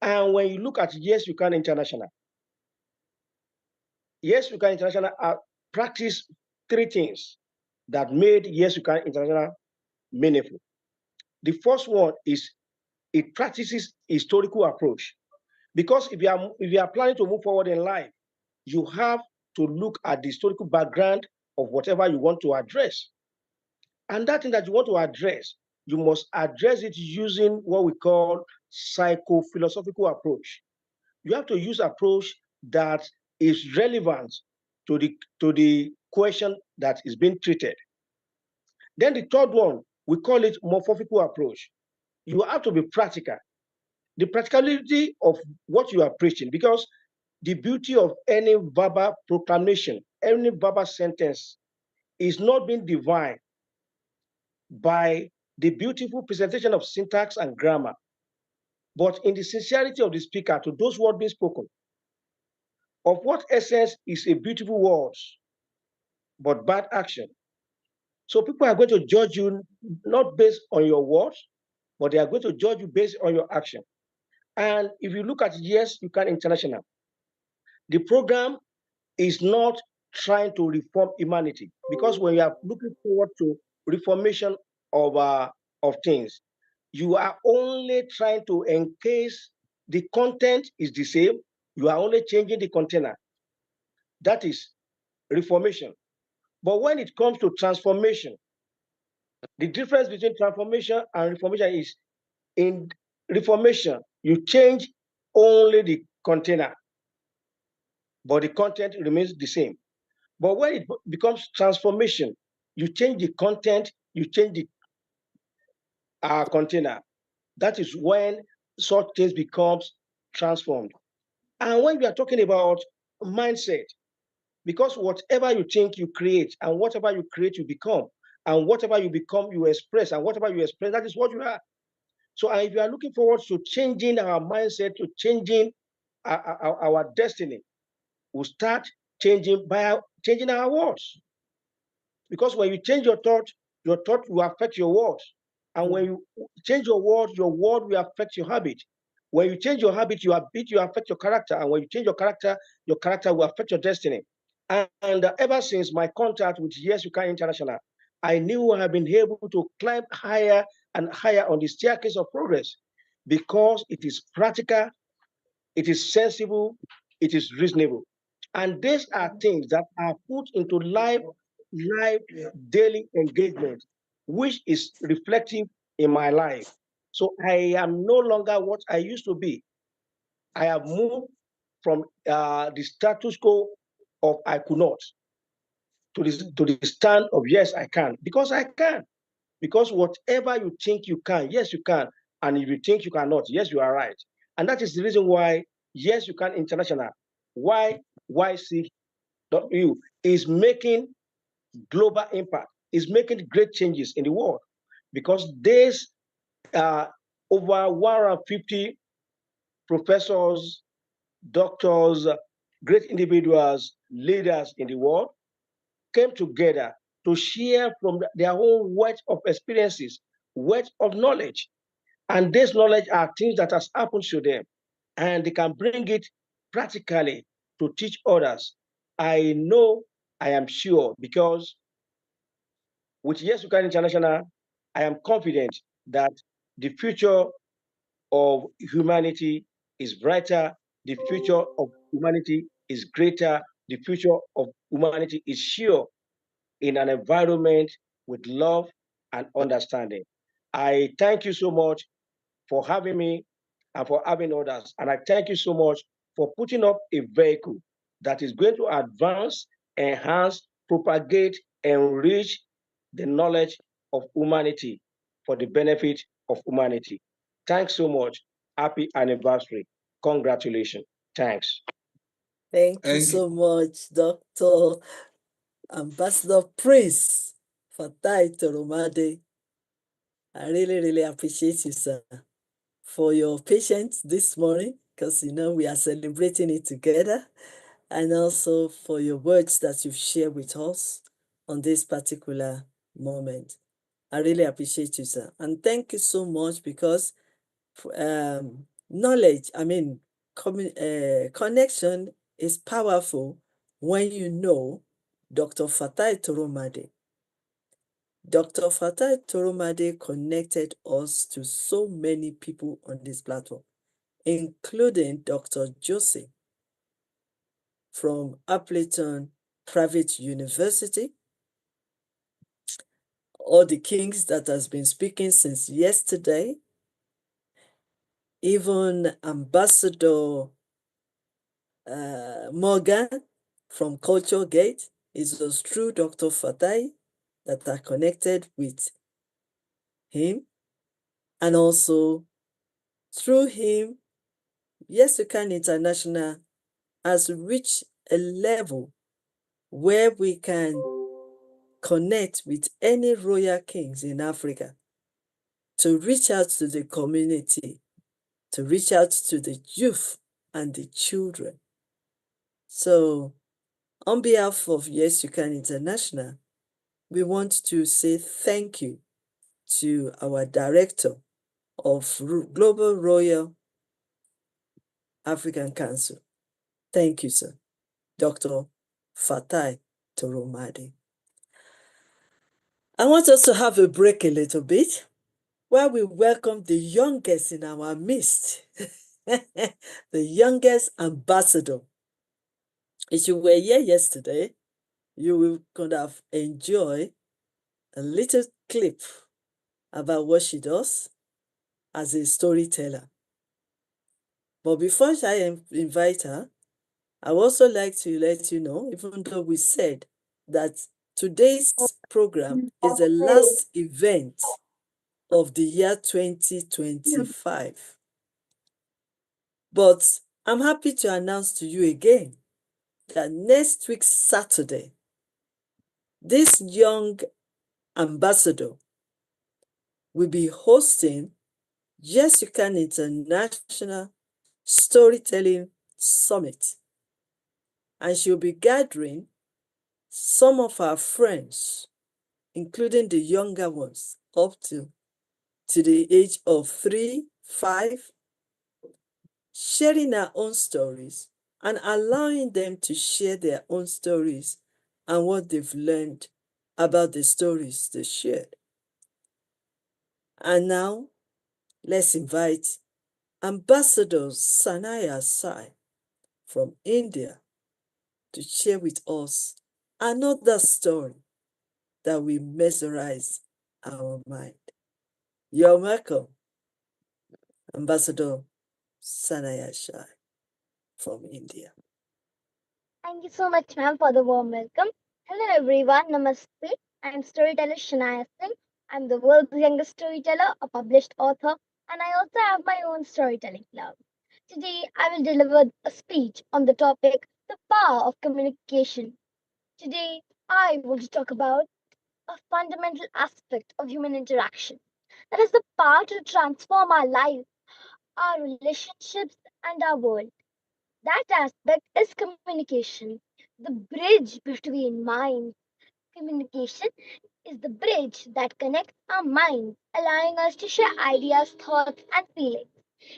And when you look at Yes You Can International, Yes You Can International practice three things that made Yes You Can International meaningful. The first one is it practices historical approach. Because if you are planning to move forward in life, you have to look at the historical background of whatever you want to address. And that thing that you want to address, you must address it using what we call psycho-philosophical approach. You have to use approach that is relevant to the question that is being treated. Then the third one, we call it morphological approach. You have to be practical. The practicality of what you are preaching, because the beauty of any verbal proclamation, any verbal sentence is not being defined by the beautiful presentation of syntax and grammar, but in the sincerity of the speaker to those words being spoken. Of what essence is a beautiful word, but bad action? So people are going to judge you not based on your words, but they are going to judge you based on your action. And if you look at Yes You Can International, the program is not trying to reform humanity, because when you are looking forward to reformation of things, you are only trying to encase the content is the same, you are only changing the container. That is reformation. But when it comes to transformation, the difference between transformation and reformation is, in reformation, you change only the container, but the content remains the same. But when it becomes transformation, you change the content, you change the container. That is when such things becomes transformed. And when we are talking about mindset, because whatever you think, you create, and whatever you create, you become, and whatever you become, you express, and whatever you express, that is what you are. So if you are looking forward to changing our mindset, to changing our destiny, we'll start changing by changing our words. Because when you change your thought will affect your words. And when you change your word will affect your habit. When you change your habit, you affect your character. And when you change your character will affect your destiny. And ever since my contact with Yes You Can International, I knew I have been able to climb higher and higher on the staircase of progress, because it is practical, it is sensible, it is reasonable. And these are things that are put into live daily engagement, which is reflective in my life. So I am no longer what I used to be. I have moved from the status quo of I could not to the stand of yes, I can, because I can. Because whatever you think you can, yes, you can. And if you think you cannot, yes, you are right. And that is the reason why Yes You Can International, YYCI is making global impact, is making great changes in the world, because there's over 150 professors, doctors, great individuals, leaders in the world came together to share from their own wealth of experiences, wealth of knowledge. And this knowledge are things that has happened to them. and they can bring it practically to teach others. I know, I am sure, because with YYCI International, I am confident that the future of humanity is brighter, the future of humanity is greater, the future of humanity is sure in an environment with love and understanding. I thank you so much for having me and for having others. And I thank you so much for putting up a vehicle that is going to advance, enhance, propagate, enrich the knowledge of humanity for the benefit of humanity. Thanks so much. Happy anniversary. Congratulations. Thanks. Thank you so much, Dr. Ambassador Prince Fatai Toromade. I really, really appreciate you, sir, for your patience this morning, because we are celebrating it together, and also for your words that you've shared with us on this particular moment. I really appreciate you, sir. And thank you so much, because knowledge, connection is powerful when you know Dr. Fatai Toromade. Dr. Fatai Toromade connected us to so many people on this platform, including Dr. Joseph from Appleton Private University, all the kings that has been speaking since yesterday, even Ambassador Morgan from Culture Gate. It was through Dr. Fatai that I connected with him, and also through him, YYCI International has reached a level where we can connect with any royal kings in Africa to reach out to the community, to reach out to the youth and the children. So, on behalf of YYCI International, we want to say thank you to our Director of Global Royal African Council. Thank you, sir, Dr. Fatai Toromade. I want us to have a break a little bit while we welcome the youngest in our midst, the youngest ambassador. If you were here yesterday, you could have enjoyed a little clip about what she does as a storyteller. But before I invite her, I would also like to let you know, even though we said that today's program is the last event of the year 2025. But I'm happy to announce to you again that next week, Saturday, this young ambassador will be hosting YYCI International Storytelling Summit. And she'll be gathering some of our friends, including the younger ones, up to the age of 3, 5, sharing our own stories and allowing them to share their own stories and what they've learned about the stories they shared. And now, let's invite Ambassador Sanaya Sai from India to share with us another story that will mesmerize our mind. You're welcome, Ambassador Sanaya Sai from India. Thank you so much, ma'am, for the warm welcome. Hello, everyone. Namaste. I'm storyteller Shania Singh. I'm the world's youngest storyteller, a published author, and I also have my own storytelling club. Today, I will deliver a speech on the topic, the power of communication. Today, I want to talk about a fundamental aspect of human interaction. That is the power to transform our life, our relationships, and our world. That aspect is communication, the bridge between minds. Communication is the bridge that connects our minds, allowing us to share ideas, thoughts, and feelings.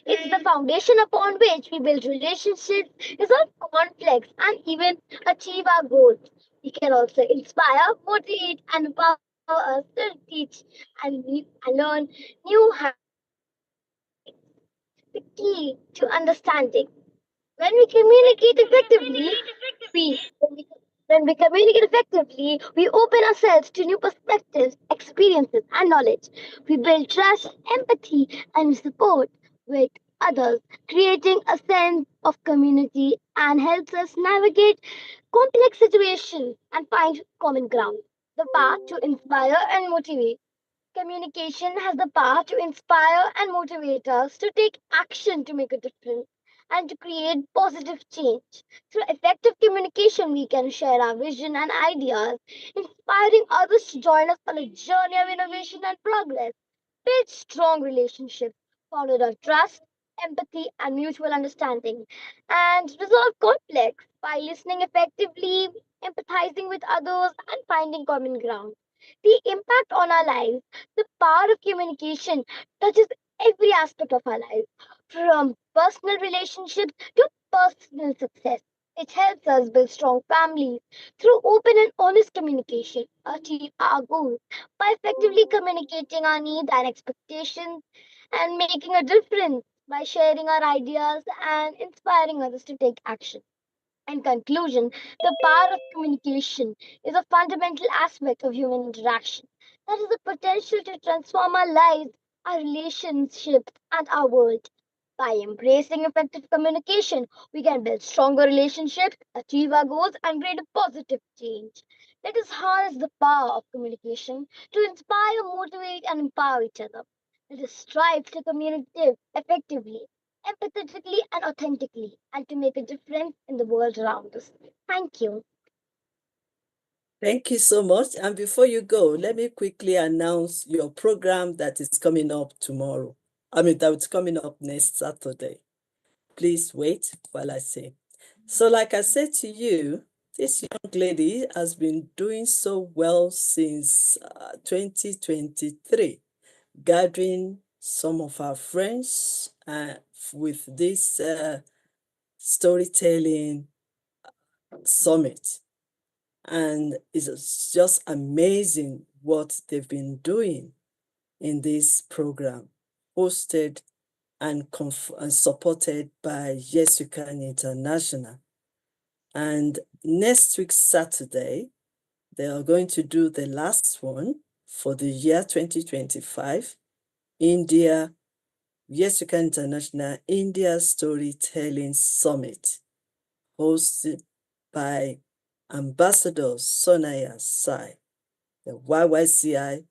It's the foundation upon which we build relationships, resolve conflicts, and even achieve our goals. We can also inspire, motivate, and empower us to teach and learn new habits. The key to understanding. When we communicate effectively, we when we when we communicate effectively, we open ourselves to new perspectives, experiences, and knowledge. We build trust, empathy, and support with others, creating a sense of community and helps us navigate complex situations and find common ground. The path to inspire and motivate. Communication has the power to inspire and motivate us to take action to make a difference and to create positive change. Through effective communication, we can share our vision and ideas, inspiring others to join us on a journey of innovation and progress. Build strong relationships founded on trust, empathy, and mutual understanding, and resolve conflicts by listening effectively, empathizing with others, and finding common ground. The impact on our lives, the power of communication touches every aspect of our life, from personal relationships to personal success. It helps us build strong families through open and honest communication, achieve our goals by effectively communicating our needs and expectations, and making a difference by sharing our ideas and inspiring others to take action. In conclusion, the power of communication is a fundamental aspect of human interaction that has the potential to transform our lives, our relationships, and our world. By embracing effective communication, we can build stronger relationships, achieve our goals, and create a positive change. Let us harness the power of communication to inspire, motivate, and empower each other. Let us strive to communicate effectively, empathetically, and authentically, and to make a difference in the world around us. Thank you. Thank you so much. And before you go, let me quickly announce your program that is coming up tomorrow. That's coming up next Saturday. Please wait while I say. So like I said to you, this young lady has been doing so well since 2023, gathering some of our friends with this storytelling summit. And it's just amazing what they've been doing in this program, hosted and supported by YYCI International. And next week, Saturday, they are going to do the last one for the year 2025, India, YYCI International India Storytelling Summit, hosted by Ambassador Sonaya Sai, the YYCI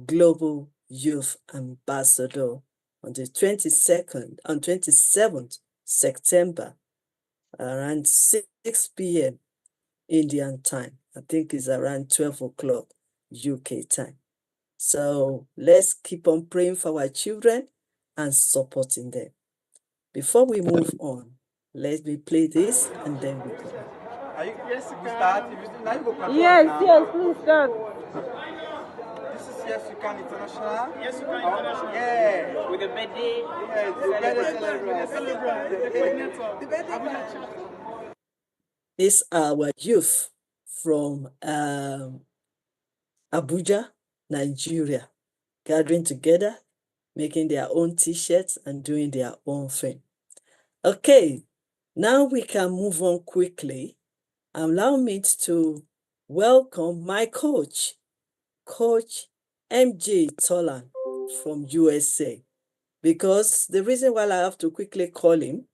Global Youth Ambassador, on the 22nd and 27th September, around 6 p.m. Indian time. I think it's around 12 o'clock UK time. So let's keep on praying for our children and supporting them. Before we move on, let me play this and then we go. Yes, we start. Yes, please start. This is YYCI International. YYCI International. Yeah. With the birthday. Yeah, the birthday. These are our youth from Abuja, Nigeria, gathering together, making their own t-shirts and doing their own thing. Okay, now we can move on quickly. Allow me to welcome my coach, Coach MJ Tolan from USA, because the reason why I have to quickly call him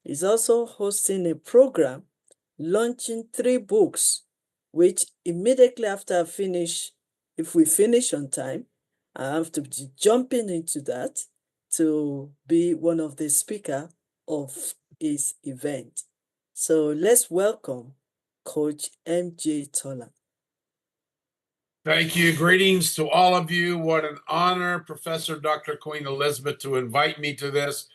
is also hosting a program, launching 3 books, which immediately after I finish, if we finish on time, I have to be jumping into that to be one of the speakers of his event. So let's welcome Coach MJ Tolan. Thank you. Greetings to all of you. What an honor, Professor Dr. Queen Elizabeth, to invite me to this.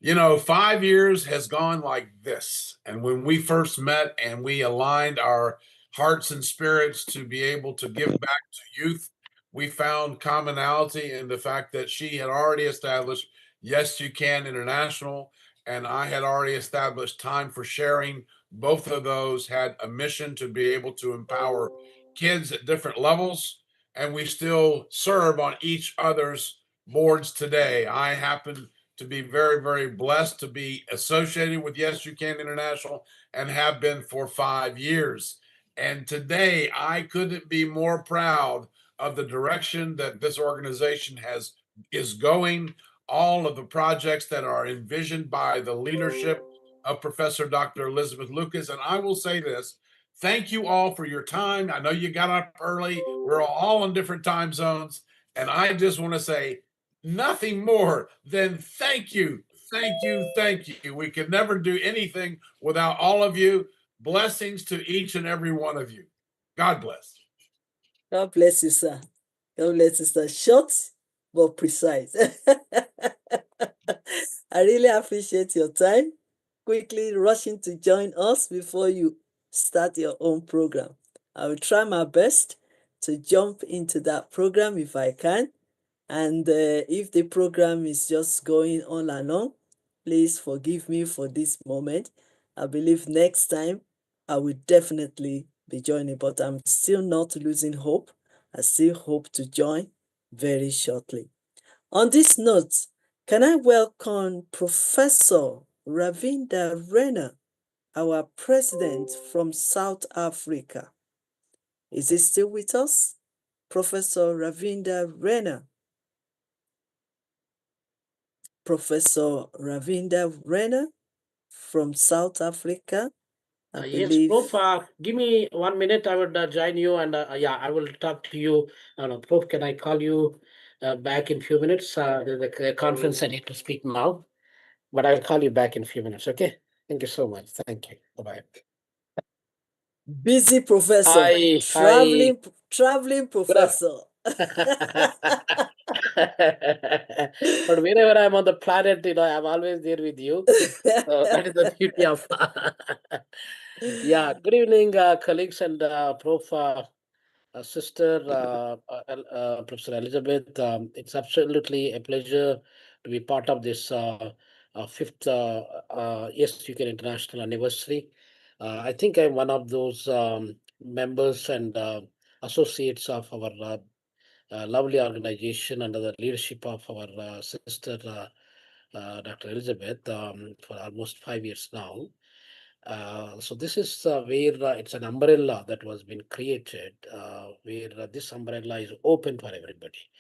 You know, 5 years has gone like this. And when we first met and we aligned our hearts and spirits to be able to give back to youth, we found commonality in the fact that she had already established Yes You Can International, and I had already established time for sharing. Both of those had a mission to be able to empower kids at different levels, and we still serve on each other's boards today. I happen to be very, very blessed to be associated with Yes You Can International and have been for 5 years. And today I couldn't be more proud of the direction that this organization is going, all of the projects that are envisioned by the leadership of Professor Dr. Elizabeth Lucas. And I will say this, thank you all for your time. I know you got up early. We're all in different time zones. And I just want to say nothing more than thank you, thank you, thank you. We could never do anything without all of you. Blessings to each and every one of you. God bless. God bless you, sir. God bless you, sir. Short but precise. I really appreciate your time. Quickly rushing to join us before you start your own program. I will try my best to jump into that program if I can. And if the program is just going on and on, please forgive me for this moment. I believe next time I will definitely be joining, but I'm still not losing hope. I still hope to join very shortly. On this note, can I welcome Professor Ravinda Rena, our president from South Africa? Is he still with us? Professor Ravinda Rena. Professor Ravinda Rena from South Africa. I Yes, believe. Prof, give me 1 minute. I would join you, and yeah, I will talk to you. Prof, can I call you back in few minutes? There's a conference I need to speak now, but I'll call you back in a few minutes. Okay. Thank you so much. Thank you. Bye-bye. Busy professor. Hi. Traveling professor. But wherever I'm on the planet, I'm always there with you. So that is the beauty of. Yeah. Good evening, colleagues and Prof. Sister Professor Elizabeth. It's absolutely a pleasure to be part of this fifth Yes You Can International anniversary. I think I'm one of those members and associates of our lovely organization under the leadership of our sister Dr. Elizabeth for almost 5 years now. So this is where it's an umbrella that was been created, where this umbrella is open for everybody,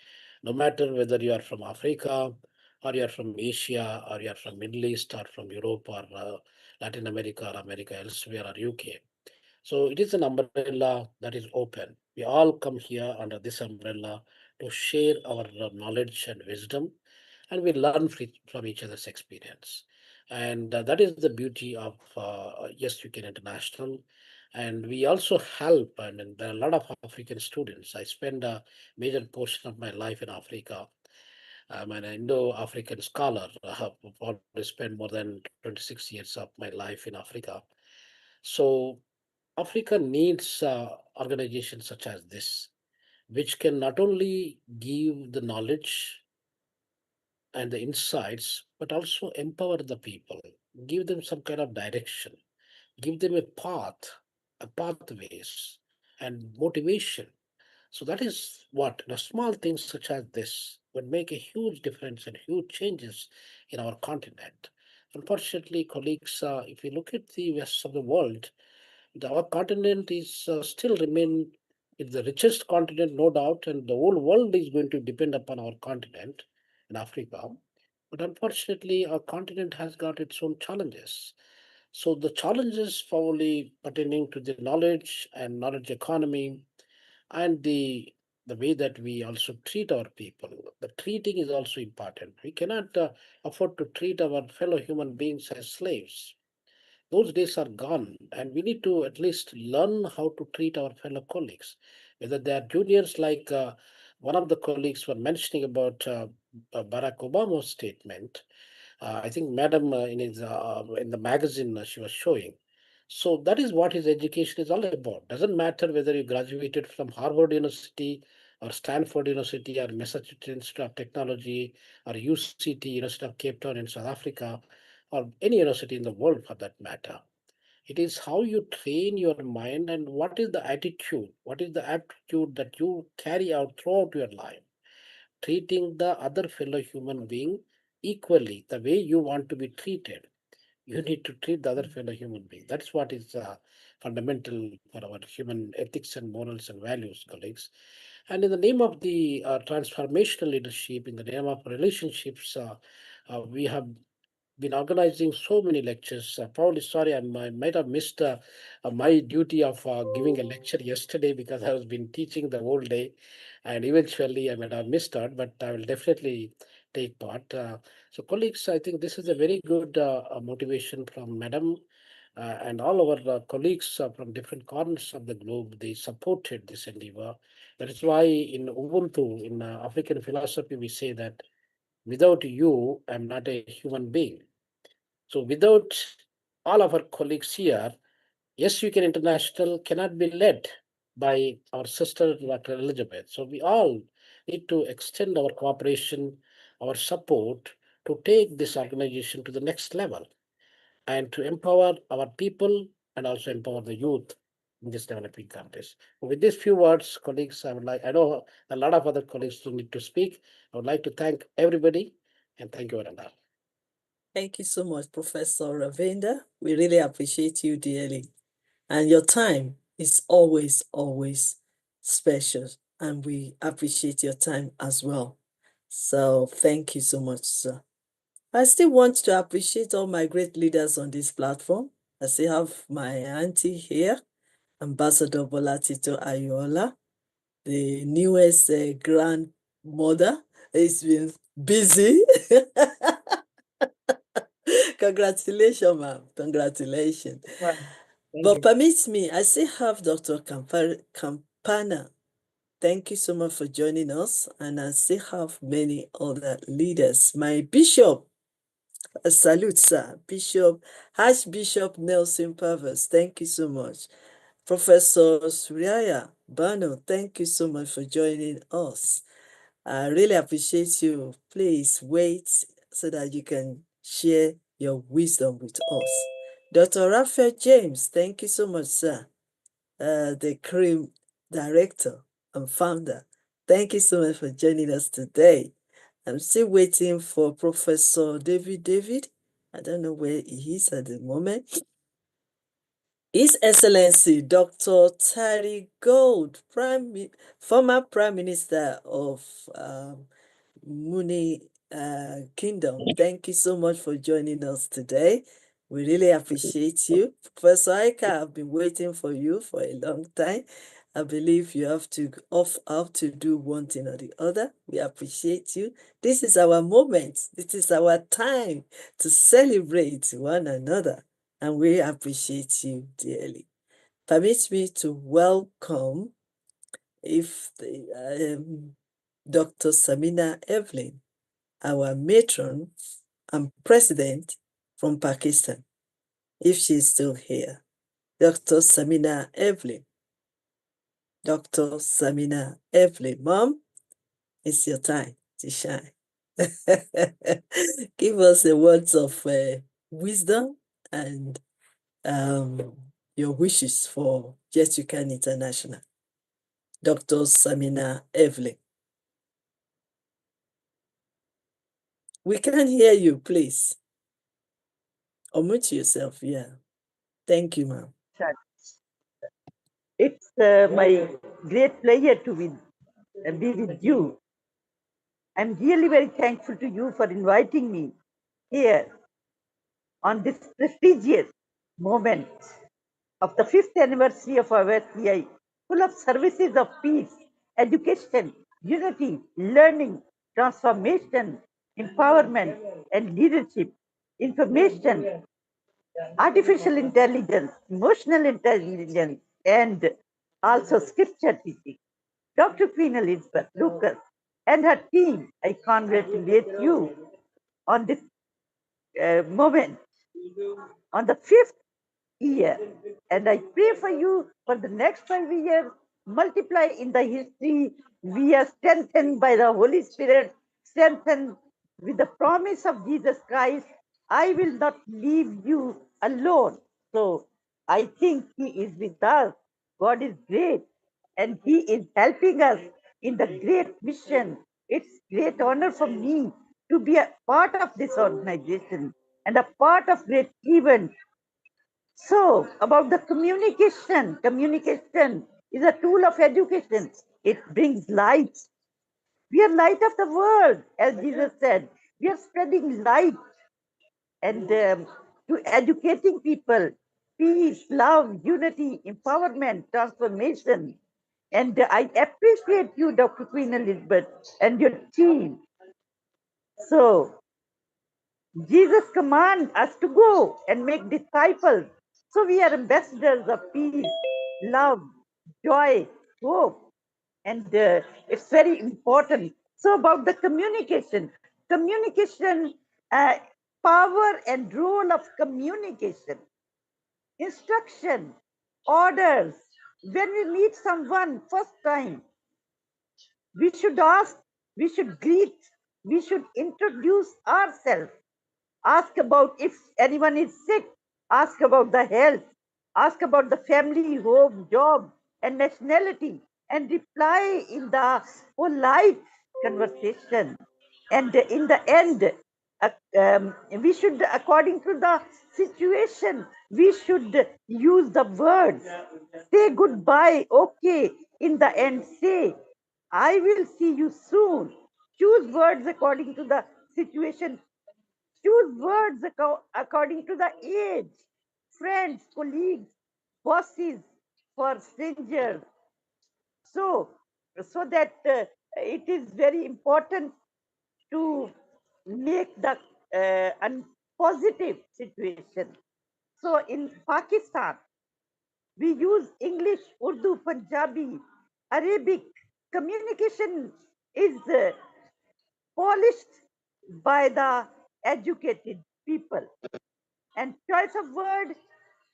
no matter whether you are from Africa or you are from Asia or you are from Middle East or from Europe or Latin America or America elsewhere or UK. So it is an umbrella that is open. We all come here under this umbrella to share our knowledge and wisdom, and we learn from each other's experience. And that is the beauty of Yes You Can International. And we also help, I mean, there are a lot of African students. I spend a major portion of my life in Africa. I'm an Indo-African scholar. I have probably spent more than 26 years of my life in Africa. So Africa needs organizations such as this, which can not only give the knowledge and the insights, but also empower the people, give them some kind of direction, give them a pathways, and motivation. So that is what the small things such as this would make a huge difference and huge changes in our continent. Unfortunately, colleagues, if you look at the rest of the world, our continent is still remain it's the richest continent, no doubt, and the whole world is going to depend upon our continent in Africa. But unfortunately, our continent has got its own challenges. So the challenges probably pertaining to the knowledge and knowledge economy and the way that we also treat our people. The treating is also important. We cannot afford to treat our fellow human beings as slaves. Those days are gone, and we need to at least learn how to treat our fellow colleagues, whether they are juniors, like one of the colleagues were mentioning about Barack Obama's statement. I think Madam in the magazine she was showing. So that is what his education is all about. Doesn't matter whether you graduated from Harvard University or Stanford University, or Massachusetts Institute of Technology, or UCT, University of Cape Town in South Africa, or any university in the world for that matter. It is how you train your mind and what is the attitude, what is the aptitude that you carry out throughout your life, treating the other fellow human being equally, the way you want to be treated. You need to treat the other fellow human being. That's what is fundamental for our human ethics and morals and values, colleagues. And in the name of the transformational leadership, in the name of relationships, we have been organizing so many lectures. Probably sorry, I might have missed my duty of giving a lecture yesterday because I was been teaching the whole day, and eventually I might have missed out, but I will definitely take part. So colleagues, I think this is a very good motivation from Madam and all our colleagues from different corners of the globe. They supported this endeavor. That is why in Ubuntu, in African philosophy, we say that without you, I'm not a human being. So without all of our colleagues here, YYCI International cannot be led by our sister, Dr. Elizabeth. So we all need to extend our cooperation, our support to take this organization to the next level and to empower our people and also empower the youth in these developing countries. With these few words, colleagues, I know a lot of other colleagues who need to speak. I would like to thank everybody and thank you, Aranda. Thank you so much, Professor Ravindra. We really appreciate you dearly. And your time is always, always special. And we appreciate your time as well. So thank you so much, sir. I still want to appreciate all my great leaders on this platform. I still have my auntie here, Ambassador Bolatito Ayola, the newest grandmother. It's been busy. Congratulations, ma'am. Congratulations. Wow. But permit me, I still have Dr. Campana. Thank you so much for joining us. And I still have many other leaders. My bishop, a salute, sir. Archbishop Nelson Pavers, thank you so much. Professor Suriaya Bano, thank you so much for joining us. I really appreciate you. Please wait so that you can share your wisdom with us. Dr. Raphael James, thank you so much, sir. The CREAM director and founder. Thank you so much for joining us today. I'm still waiting for Professor David. I don't know where he is at the moment. His Excellency Dr. Terry Gold, former Prime Minister of Muni Kingdom. Thank you so much for joining us today. We really appreciate you. Professor Aika, I've been waiting for you for a long time. I believe you have to do one thing or the other. We appreciate you. This is our moment. This is our time to celebrate one another. And we appreciate you dearly. Permit me to welcome Dr. Samina Evelyn, our matron and president from Pakistan, if she's still here. Dr. Samina Evelyn. Dr. Samina Evelyn. Mom, it's your time to shine. Give us the words of wisdom and your wishes for YYCI International. Dr. Samina Evelyn. We can hear you, please. Unmute yourself, yeah. Thank you, ma'am. It's my great pleasure to be with you. I'm really very thankful to you for inviting me here on this prestigious moment of the 5th anniversary of our YYCI, full of services of peace, education, unity, learning, transformation, empowerment, and leadership, information, artificial intelligence, emotional intelligence, and also scripture teaching. Dr. Queen Elizabeth Lucas and her team, I congratulate you on this moment, on the 5th year. And I pray for you for the next 5 years, multiply in the history We are strengthened by the Holy Spirit, strengthened with the promise of Jesus Christ. I will not leave you alone. So I think He is with us. God is great, and He is helping us in the great mission. It's great honor for me to be a part of this organization and a part of great event. So about the communication, communication is a tool of education. It brings light. We are light of the world, as Jesus said. We are spreading light and to educating people, peace, love, unity, empowerment, transformation. And I appreciate you, Dr. Queen Elizabeth, and your team. So Jesus commands us to go and make disciples. So we are ambassadors of peace, love, joy, hope. And it's very important. So about the communication, communication, power and role of communication, instruction, orders. When we meet someone first time, we should ask, we should greet, we should introduce ourselves, ask about if anyone is sick, ask about the health, ask about the family, home, job, and nationality, and reply in the polite conversation. And in the end, we should, according to the situation, we should use the words. Say goodbye, okay. In the end, say, I will see you soon. Choose words according to the situation. Choose words according to the age. Friends, colleagues, bosses, for strangers. So that it is very important to make the positive situation. So in Pakistan, we use English, Urdu, Punjabi, Arabic. Communication is polished by the educated people, and choice of word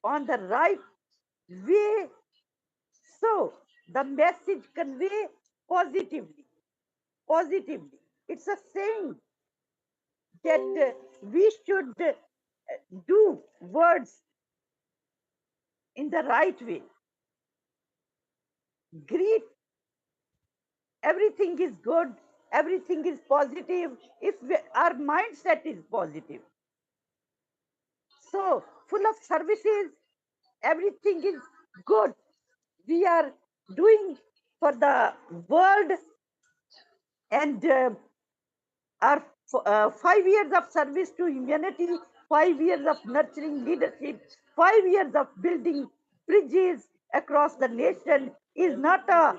on the right way, so the message convey positively. Positively, it's a saying that we should do words in the right way. Greet, everything is good, everything is positive if our mindset is positive. So full of services, everything is good. We are doing for the world, and our 5 years of service to humanity, 5 years of nurturing leadership, 5 years of building bridges across the nation is not a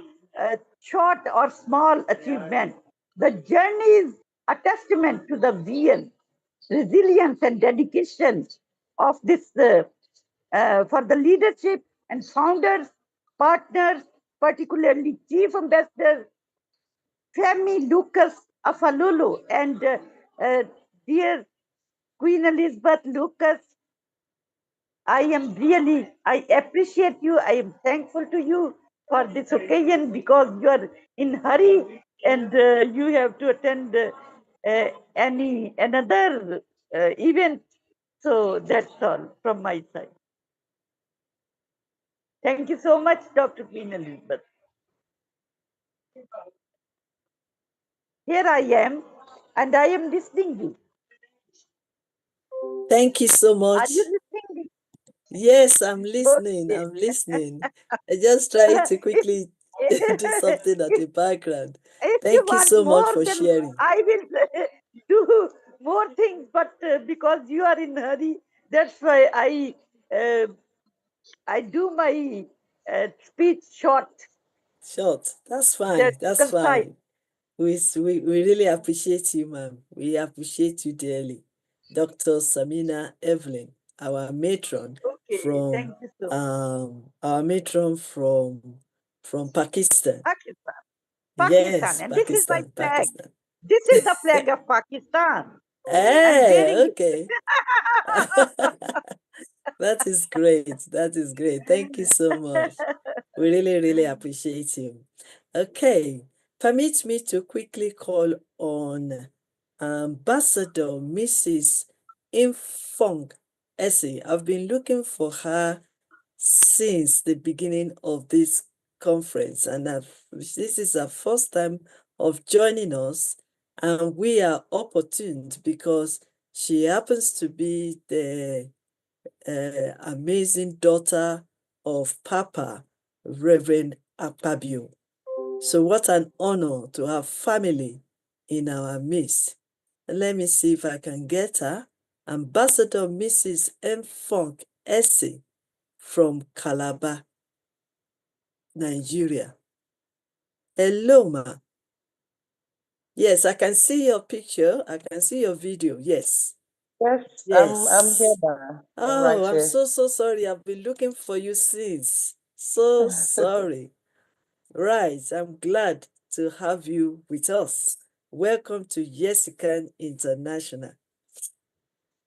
short or small achievement. The journey is a testament to the vision, resilience, and dedication of this for the leadership and founders, partners, particularly Chief Ambassador Femi Lucas Afalulu, and dear Queen Elizabeth Lucas. I appreciate you. I am thankful to you for this occasion because you are in hurry and you have to attend another event. So that's all from my side. Thank you so much, Dr. Queen Elizabeth. Here I am, and I am listening you. Thank you so much. Are you listening? Yes, I'm listening. I'm listening. I just try to quickly do something at the background. If you Thank you want so much more, for then sharing. I will do more things. But because you are in hurry, that's why I do my speech short. Short. That's fine. That's That's concise. fine. We really appreciate you, ma'am. We appreciate you dearly. Dr. Samina Evelyn, our matron Okay, thank you so much. our matron from Pakistan. Pakistan. Yes, And this is my Pakistan, flag. Pakistan. This is the flag of Pakistan. I'm Hey, wearing okay. That is great. That is great. Thank you so much. We really, really appreciate you. Okay. Permit me to quickly call on Ambassador Mrs. Infong Essie. I've been looking for her since the beginning of this conference, and this is her first time of joining us, and we are opportuned because she happens to be the amazing daughter of Papa, Reverend Akpabio. So what an honor to have family in our midst. And let me see if I can get her. Ambassador Mrs. M. Funk Essie from Calabar, Nigeria. Hello, ma. Yes, I can see your picture. I can see your video. Yes. Yes, Yes. I'm here now. I'm right Oh, I'm here. so sorry. I've been looking for you since. So sorry. Right. I'm glad to have you with us. Welcome to YYCI International.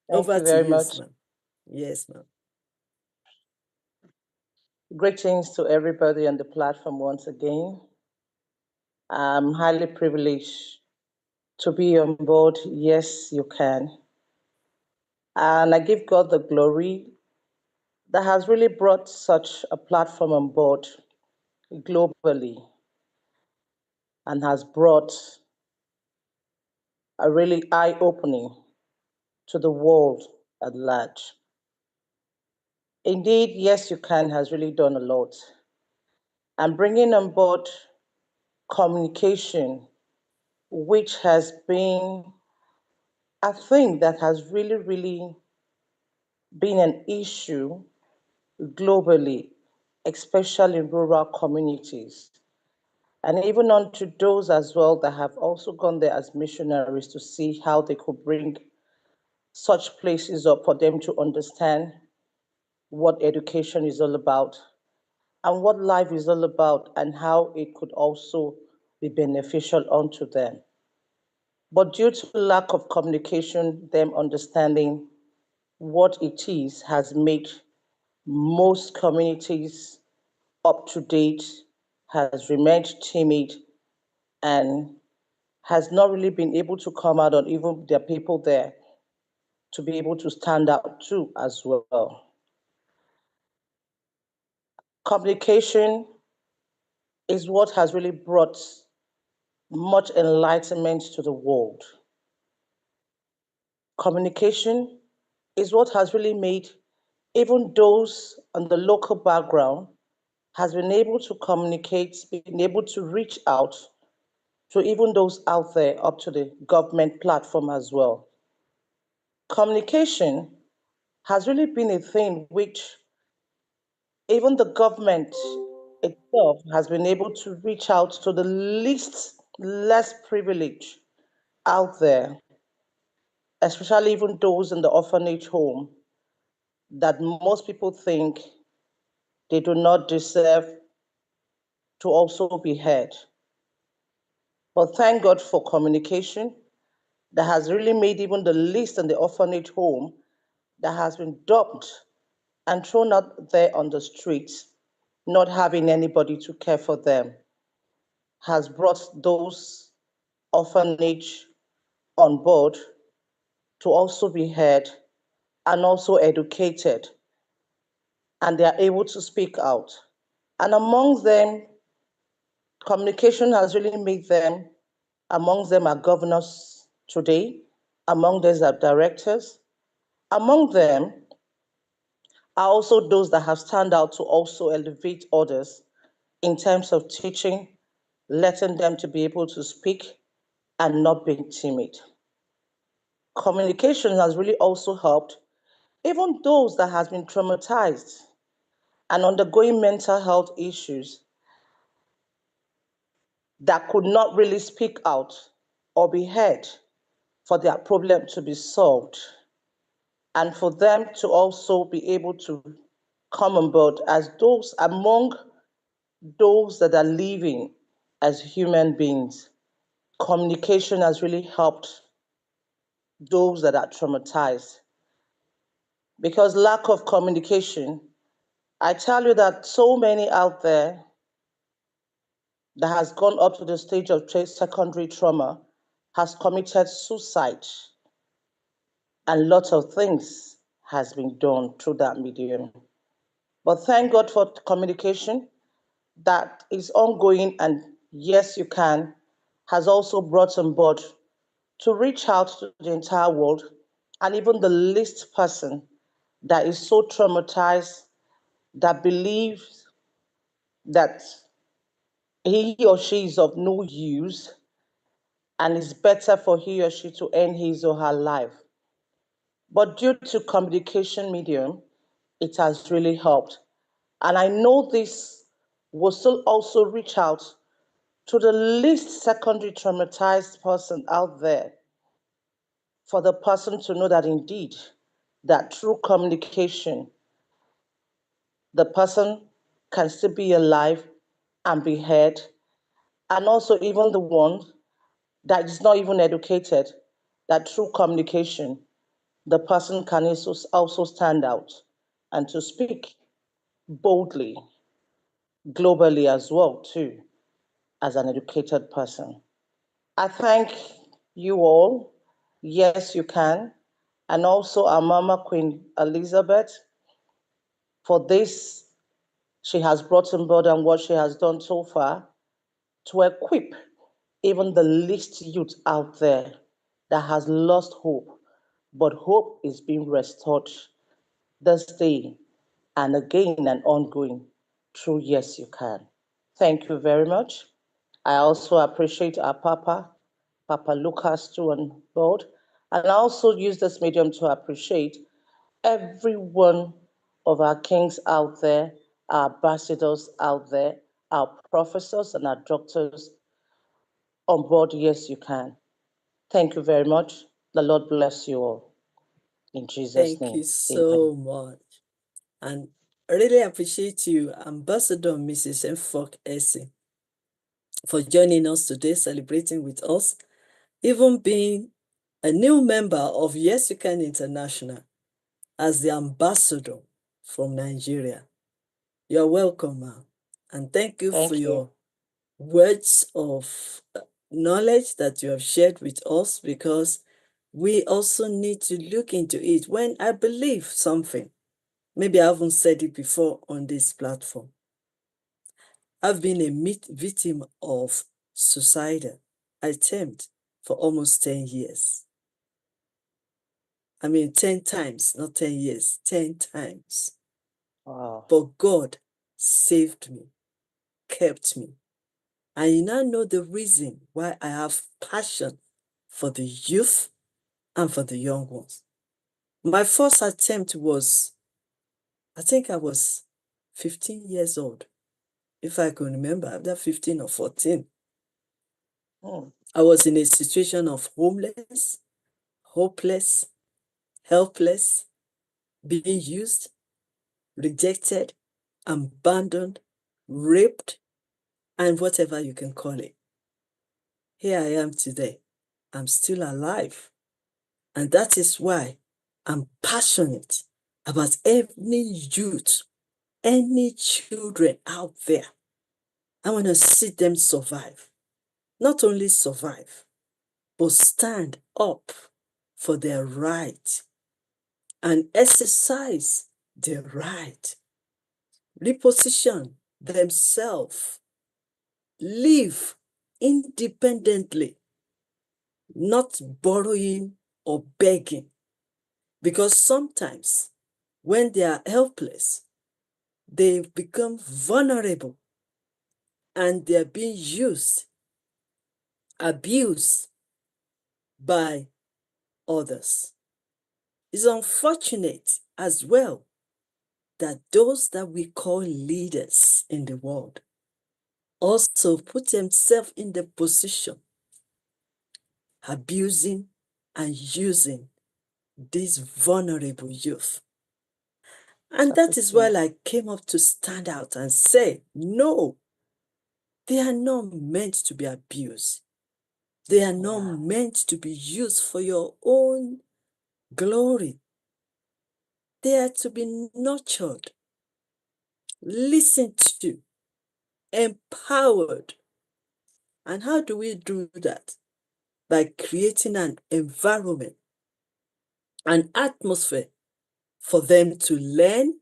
Thank Over you to very you, much. ma'am. Yes, ma'am. Greetings to everybody on the platform once again. I'm highly privileged to be on board. Yes, you can. And I give God the glory that has really brought such a platform on board globally and has brought a really eye-opening to the world at large. Indeed, Yes, You Can has really done a lot. And bringing on board communication, which has been a thing that has really been an issue globally, especially in rural communities. And even onto those as well that have also gone there as missionaries to see how they could bring such places up for them to understand what education is all about and what life is all about and how it could also be beneficial unto them. But due to lack of communication, them understanding what it is has made most communities up to date, has remained timid, and has not really been able to come out on even their people there to be able to stand out too as well. Communication is what has really brought much enlightenment to the world. Communication is what has really made even those on the local background has been able to communicate, been able to reach out to even those out there up to the government platform as well. Communication has really been a thing which even the government itself has been able to reach out to the less privileged out there, especially even those in the orphanage home that most people think they do not deserve to also be heard. But thank God for communication that has really made even the least in the orphanage home that has been dumped and thrown out there on the streets, not having anybody to care for them, has brought those orphanage on board to also be heard and also educated, and they are able to speak out. And among them, communication has really made them, among them are governors today, among them are directors, among them are also those that have stand out to also elevate others in terms of teaching, letting them to be able to speak and not being timid. Communication has really also helped even those that has been traumatized and undergoing mental health issues that could not really speak out or be heard for their problem to be solved and for them to also be able to come on board as those among those that are living as human beings. Communication has really helped those that are traumatized. Because lack of communication, I tell you that so many out there that has gone up to the stage of secondary trauma has committed suicide, and lots of things has been done through that medium. But thank God for communication that is ongoing, and Yes You Can has also brought on board to reach out to the entire world and even the least person that is so traumatized, that believes that he or she is of no use and it's better for he or she to end his or her life. But due to communication medium, it has really helped. And I know this will still also reach out to the least secondary traumatized person out there, for the person to know that indeed, that through communication, the person can still be alive and be heard, and also even the one that is not even educated, that through communication, the person can also stand out and to speak boldly, globally as well, too, as an educated person. I thank you all. Yes, you can. And also our Mama Queen Elizabeth for this she has brought on board and what she has done so far to equip even the least youth out there that has lost hope, but hope is being restored this day and again and ongoing through Yes You Can. Thank you very much. I also appreciate our Papa Lucas too on board, and I also use this medium to appreciate every one of our kings out there, our ambassadors out there, our professors and our doctors on board. Yes, you can. Thank you very much. The Lord bless you all. In Jesus' Thank name, you amen. so much. And I really appreciate you, Ambassador Mrs. Mfok Essie, for joining us today, celebrating with us, even being a new member of Yes You Can International as the ambassador from Nigeria. You're welcome, ma'am. And thank you for your words of knowledge that you have shared with us, because we also need to look into it. When I believe something, maybe I haven't said it before on this platform, I've been a victim of suicidal attempt for almost 10 years. I mean, 10 times, not 10 years, 10 times. Wow. But God saved me, kept me. And you now know the reason why I have passion for the youth and for the young ones. My first attempt was, I think I was 15 years old, if I can remember, either 15 or 14. I was in a situation of homeless, hopeless, helpless, being used, rejected, abandoned, raped, and whatever you can call it. Here I am today. I'm still alive. And that is why I'm passionate about any youth, any children out there. I want to see them survive. Not only survive, but stand up for their right and exercise their right. Reposition themselves. Live independently, not borrowing or begging. Because sometimes when they are helpless, they become vulnerable and they're being used, abused by others. It's unfortunate as well that those that we call leaders in the world also put themselves in the position abusing and using these vulnerable youth. And that is why I came up to stand out and say, no, they are not meant to be abused. They are not meant to be used for your own glory. They are to be nurtured, listened to, empowered, And how do we do that? By creating an environment, an atmosphere for them to learn,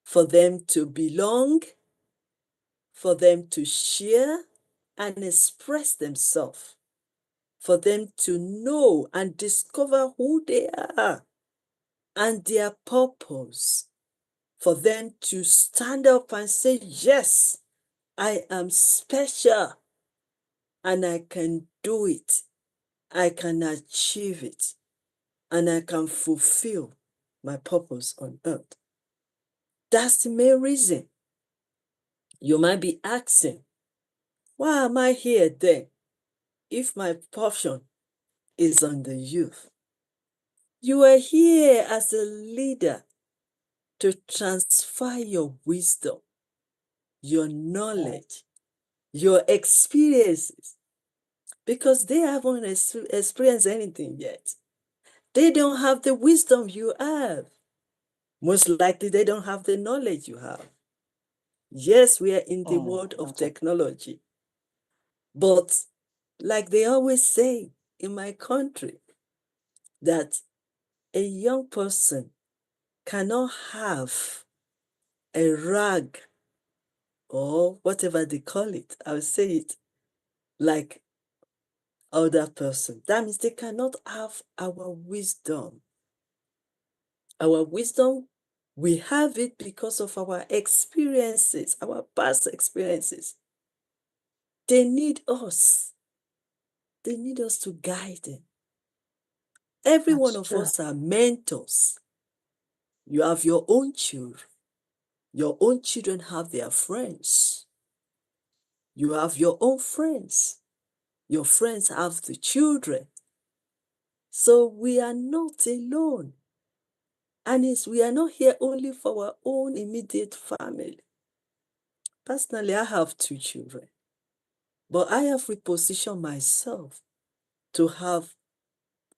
for them to belong, for them to share and express themselves, for them to know and discover who they are and their purpose, for them to stand up and say, yes, I am special and I can do it. I can achieve it and I can fulfill my purpose on earth. That's the main reason. You might be asking, why am I here then if my portion is on the youth? You are here as a leader to transfer your wisdom, your knowledge, your experiences, because they haven't experienced anything yet. They don't have the wisdom you have. Most likely, they don't have the knowledge you have. Yes, we are in the world of technology, but like they always say in my country, that a young person cannot have a rag or whatever they call it. I'll say it like other person. That means they cannot have our wisdom. Our wisdom, we have it because of our experiences, our past experiences. They need us. They need us to guide them. Every one of us are mentors. You have your own children. Your own children have their friends. You have your own friends. Your friends have the children. So we are not alone. And we are not here only for our own immediate family. Personally, I have 2 children, but I have repositioned myself to have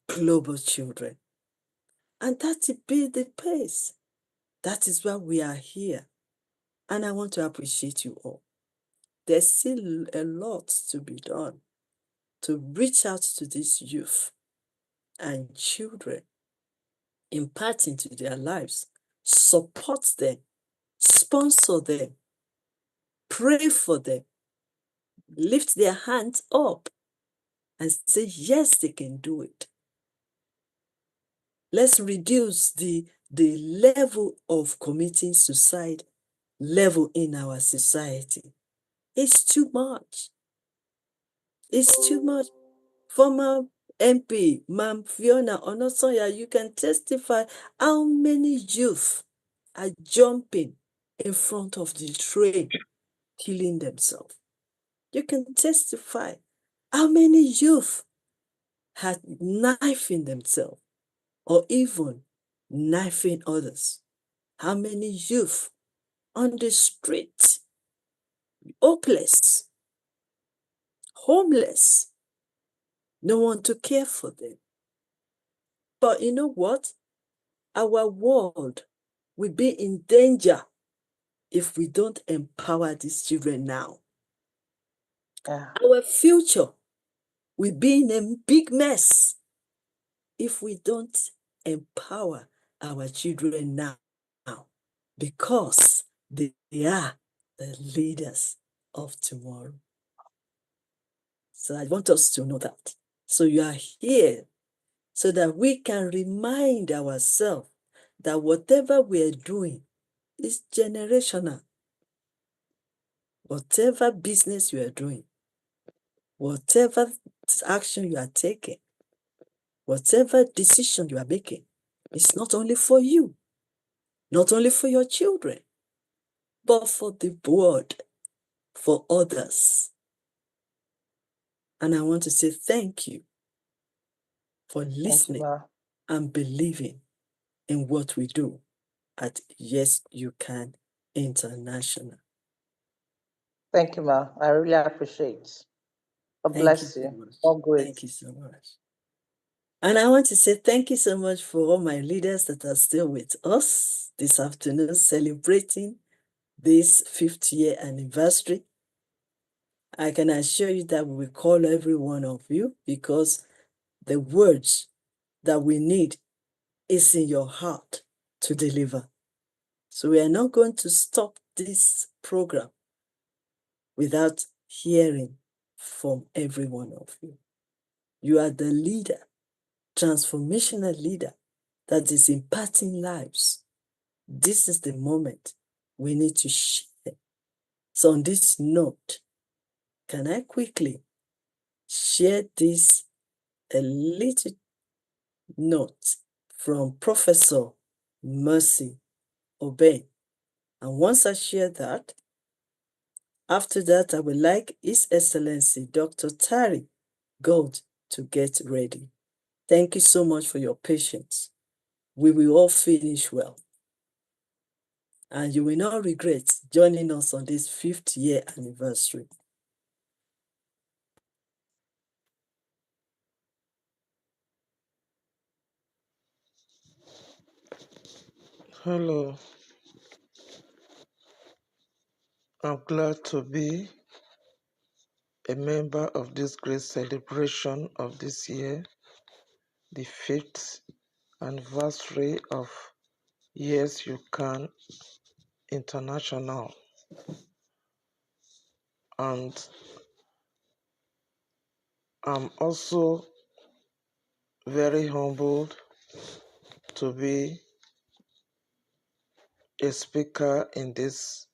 global children. And that's be the pace. That is why we are here. And I want to appreciate you all. There's still a lot to be done to reach out to these youth and children, impart into their lives, support them, sponsor them, pray for them, lift their hands up and say, yes, they can do it. Let's reduce the level of committing suicide level in our society. It's too much. It's too much. Former MP, Ma'am Fiona Onosoya, you can testify how many youth are jumping in front of the train, killing themselves. You can testify how many youth had knifing themselves or even knifing others. How many youth on the street, hopeless, homeless, no one to care for them. But you know what? Our world will be in danger if we don't empower these children now. Our future will be in a big mess if we don't empower our children now, because they are the leaders of tomorrow. So I want us to know that. So you are here so that we can remind ourselves that whatever we are doing is generational. Whatever business you are doing, whatever action you are taking, whatever decision you are making, it's not only for you, not only for your children, but for the world, for others. And I want to say thank you for listening and believing in what we do at Yes You Can International. Thank you, Ma. I really appreciate. God bless you. All great. Thank you so much. And I want to say thank you so much for all my leaders that are still with us this afternoon, celebrating this 5th year anniversary. I can assure you that we will call every one of you because the words that we need is in your heart to deliver. So we are not going to stop this program without hearing from every one of you. You are the leader, transformational leader that is impacting lives. This is the moment we need to share. So on this note, can I quickly share this a little note from Professor Mercy Obey? And once I share that, after that, I would like His Excellency Dr. Tari Gold to get ready. Thank you so much for your patience. We will all finish well. And you will not regret joining us on this 5th year anniversary. Hello, I'm glad to be a member of this great celebration of this year, the 5th anniversary of Yes You Can International. And I'm also very humbled to be a speaker in this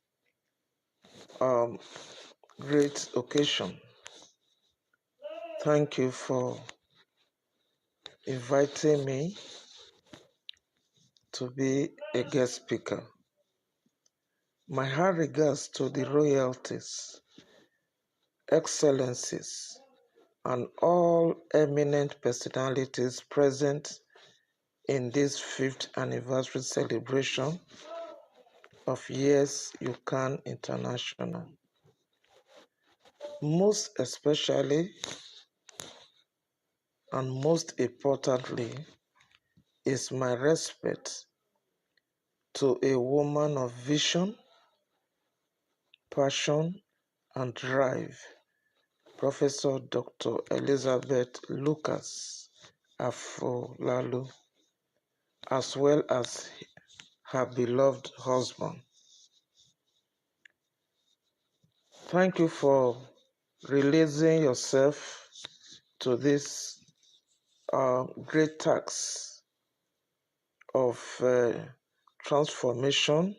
great occasion. Thank you for inviting me to be a guest speaker. My heart regards to the royalties, excellencies, and all eminent personalities present in this 5th anniversary celebration of Yes You Can International. Most especially and most importantly is my respect to a woman of vision, passion, and drive, Professor Dr. Elizabeth Lucas Afolalu, as well as her beloved husband. Thank you for releasing yourself to this great task of transformation,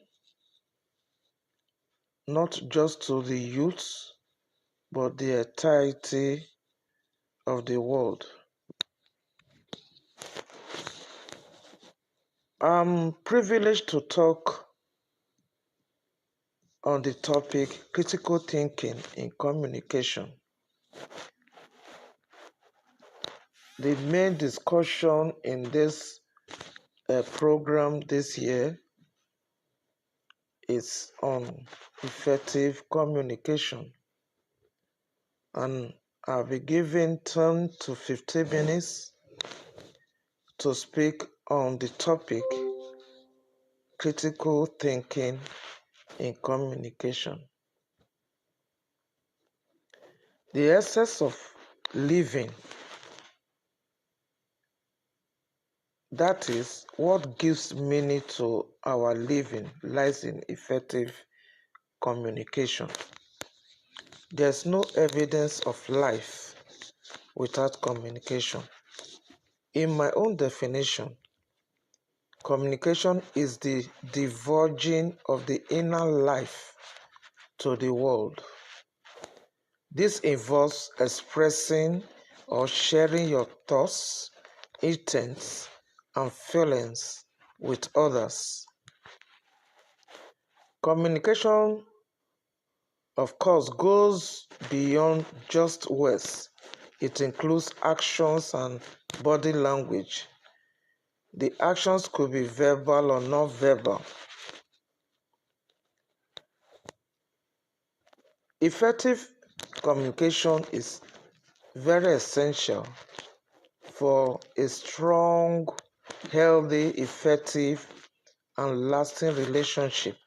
not just to the youth, but the entirety of the world. I'm privileged to talk on the topic critical thinking in communication. The main discussion in this program this year is on effective communication, and I'll be given 10 to 15 minutes to speak on the topic critical thinking in communication. The essence of living, that is, what gives meaning to our living, lies in effective communication. There's no evidence of life without communication. In my own definition, communication is the divulging of the inner life to the world. This involves expressing or sharing your thoughts, intents, and feelings with others. Communication, of course, goes beyond just words. It includes actions and body language. The actions could be verbal or non-verbal. Effective communication is very essential for a strong, healthy, effective, and lasting relationship.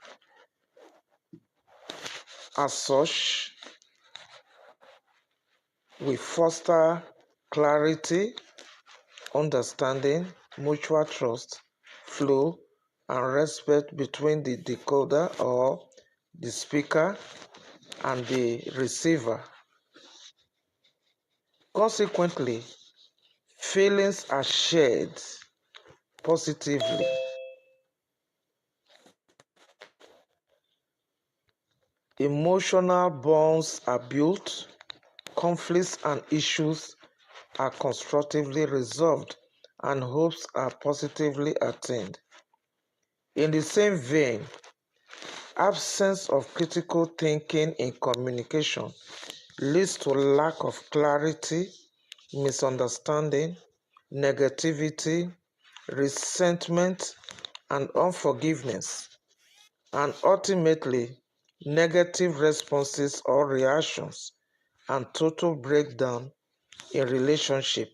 As such, We foster clarity, understanding, mutual trust, flow, and respect between the decoder or the speaker and the receiver. Consequently, feelings are shared positively. Emotional bonds are built, conflicts and issues are constructively resolved, and hopes are positively attained. In the same vein, absence of critical thinking in communication leads to lack of clarity, misunderstanding, negativity, resentment, and unforgiveness, and ultimately negative responses or reactions and total breakdown in relationship.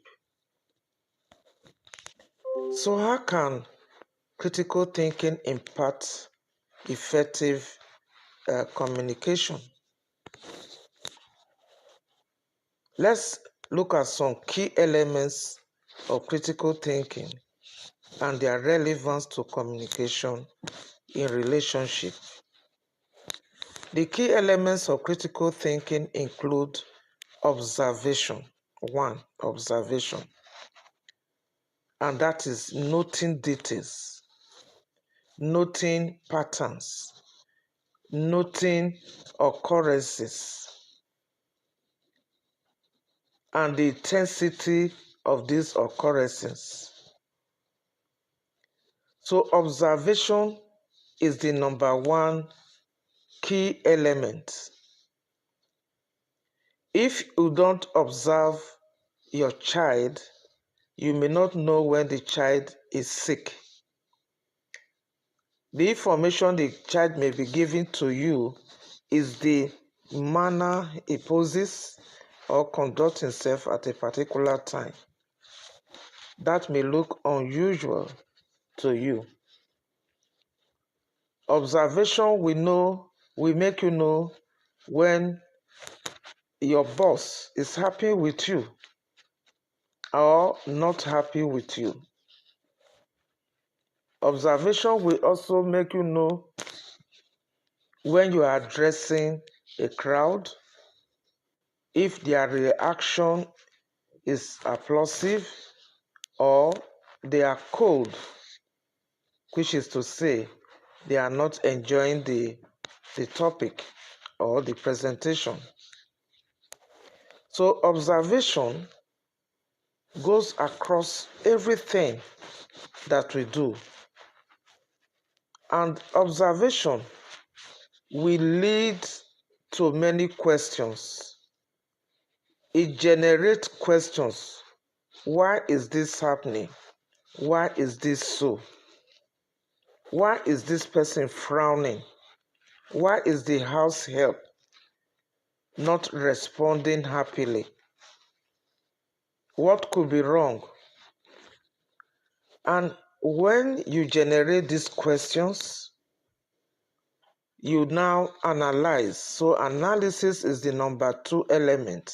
So how can critical thinking impact effective communication? Let's look at some key elements of critical thinking and their relevance to communication in relationship. The key elements of critical thinking include observation. One, observation, and that is noting details, noting patterns, noting occurrences, and the intensity of these occurrences. So observation is the number one key element. If you don't observe your child, you may not know when the child is sick. The information the child may be giving to you is the manner he poses or conducts himself at a particular time. That may look unusual to you. Observation will make you know when your boss is happy with you or not happy with you. Observation will also make you know when you are addressing a crowd, if their reaction is applausive or they are cold, which is to say they are not enjoying the topic or the presentation. So observation goes across everything that we do. And observation will lead to many questions. It generates questions. Why is this happening? Why is this so? Why is this person frowning? Why is the house help not responding happily? What could be wrong? And when you generate these questions, you now analyze. So analysis is the number two element.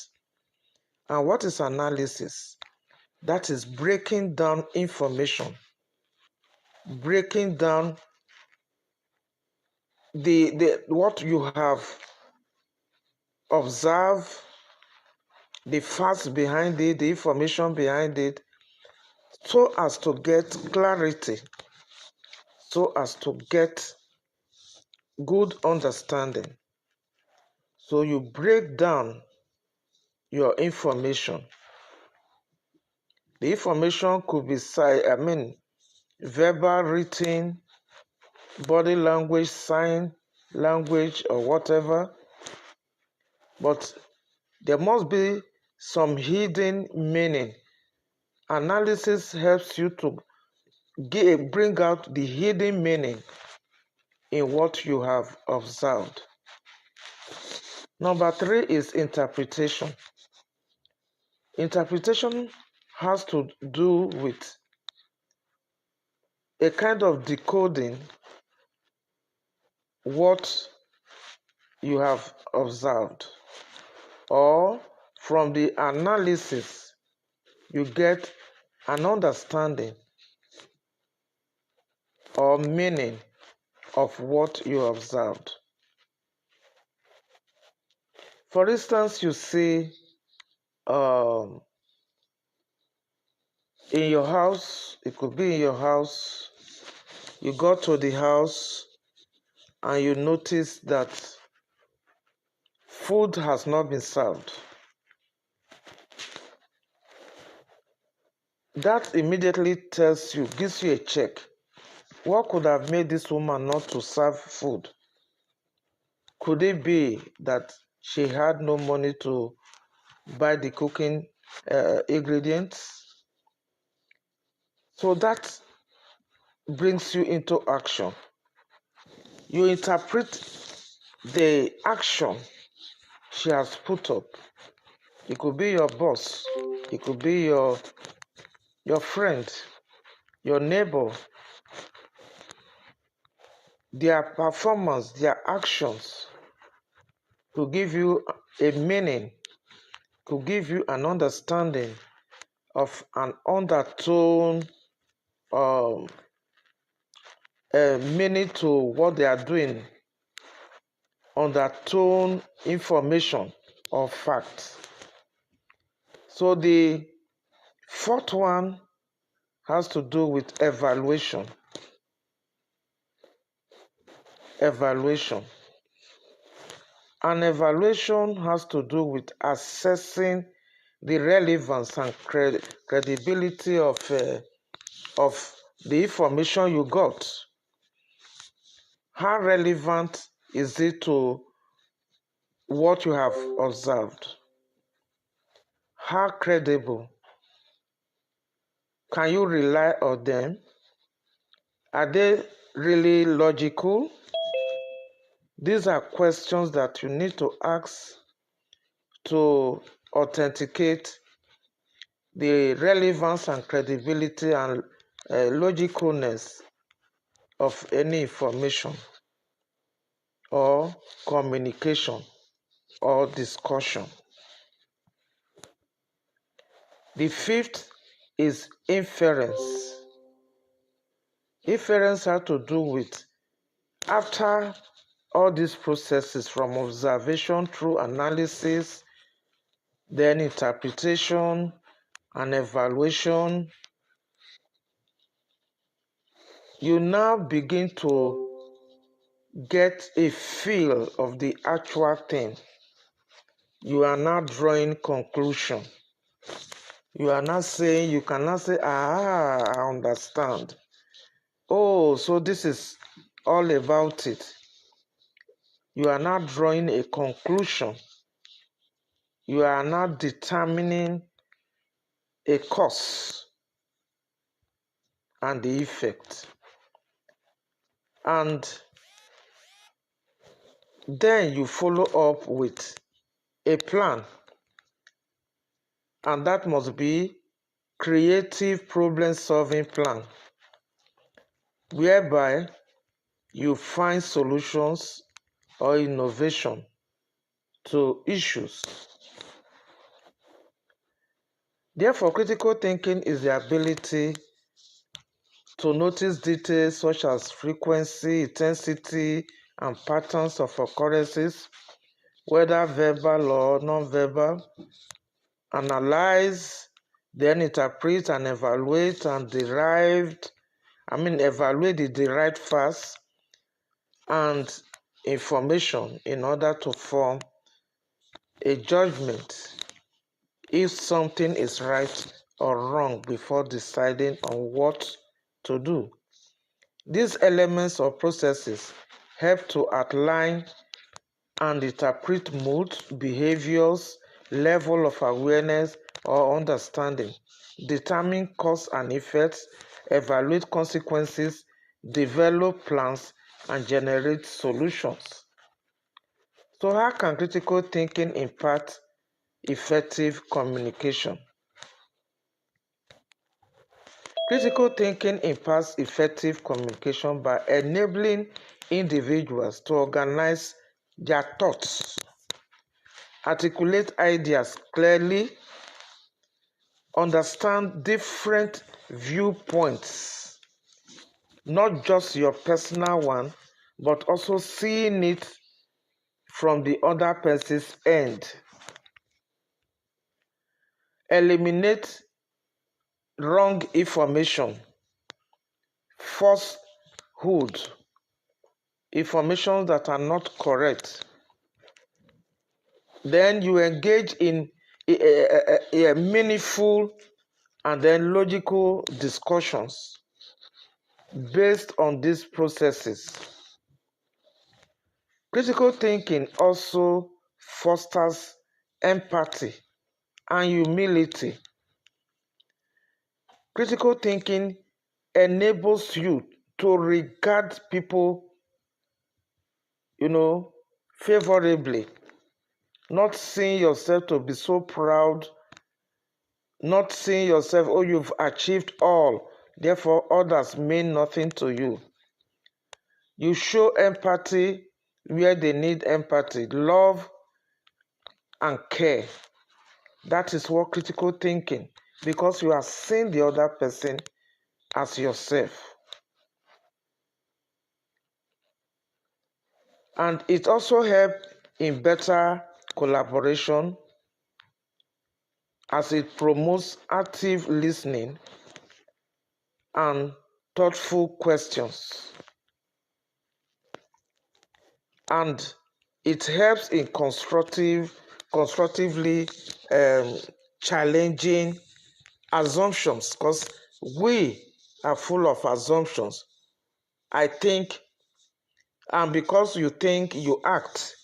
And what is analysis? That is breaking down information, breaking down the what you have observed, the facts behind it, the information behind it, so as to get clarity, so as to get good understanding. So you break down your information. The information could be verbal, written, body language, sign language, or whatever. But there must be some hidden meaning. Analysis helps you to bring out the hidden meaning in what you have observed. Number three is interpretation. Interpretation has to do with a kind of decoding what you have observed or From the analysis, you get an understanding or meaning of what you observed. For instance, you see in your house, it could be in your house, you got to the house and you notice that food has not been served. That immediately tells you, gives you a check. What could have made this woman not to serve food? Could it be that she had no money to buy the cooking ingredients? So that brings you into action. You interpret the action she has put up. It could be your boss, it could be your friend, your neighbor. Their performance, their actions to give you a meaning, to give you an understanding of an undertone meaning to what they are doing, undertone information or facts. So the fourth one has to do with evaluation. Evaluation. An evaluation has to do with assessing the relevance and credibility of the information you got. How relevant is it to what you have observed? How credible? Can you rely on them? Are they really logical? These are questions that you need to ask to authenticate the relevance and credibility and logicalness of any information or communication or discussion. The fifth is inference. Inference has to do with after all these processes from observation through analysis, then interpretation and evaluation, you now begin to get a feel of the actual thing. You are now drawing conclusion. You are not saying, you cannot say, I understand. Oh, so this is all about it. You are not drawing a conclusion. You are not determining a cause and the effect. And then you follow up with a plan. And that must be creative problem-solving plan, whereby you find solutions or innovation to issues. Therefore, critical thinking is the ability to notice details such as frequency, intensity, and patterns of occurrences, whether verbal or non-verbal, analyze, then interpret and evaluate evaluate the derived facts and information in order to form a judgment if something is right or wrong before deciding on what to do. These elements or processes help to outline and interpret moods, behaviors, level of awareness or understanding, determine cause and effects, evaluate consequences, develop plans, and generate solutions. So how can critical thinking impact effective communication? Critical thinking imparts effective communication by enabling individuals to organize their thoughts articulate ideas clearly, understand different viewpoints, not just your personal one, but also seeing it from the other person's end. Eliminate wrong information, falsehood, information that are not correct. Then you engage in a meaningful and then logical discussions based on these processes. Critical thinking also fosters empathy and humility. Critical thinking enables you to regard people, favorably, not seeing yourself to be so proud, not seeing yourself, oh, you've achieved all, therefore others mean nothing to you. You show empathy where they need empathy, love and care. That is what critical thinking, because you are seeing the other person as yourself. And it also helps in better collaboration as it promotes active listening and thoughtful questions. And it helps in constructively challenging assumptions, because we are full of assumptions. I think, and because you think, you act,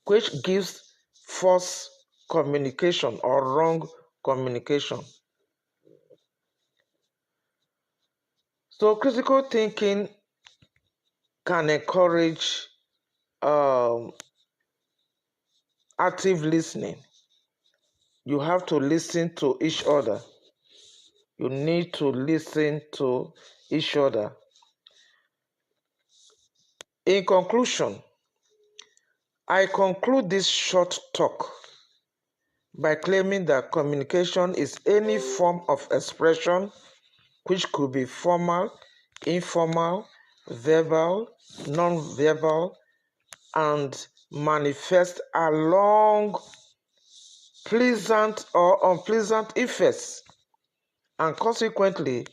which gives false communication or wrong communication. So critical thinking can encourage active listening. You have to listen to each other. You need to listen to each other. In conclusion, I conclude this short talk by claiming that communication is any form of expression which could be formal, informal, verbal, non-verbal, and manifest along pleasant or unpleasant effects, and consequently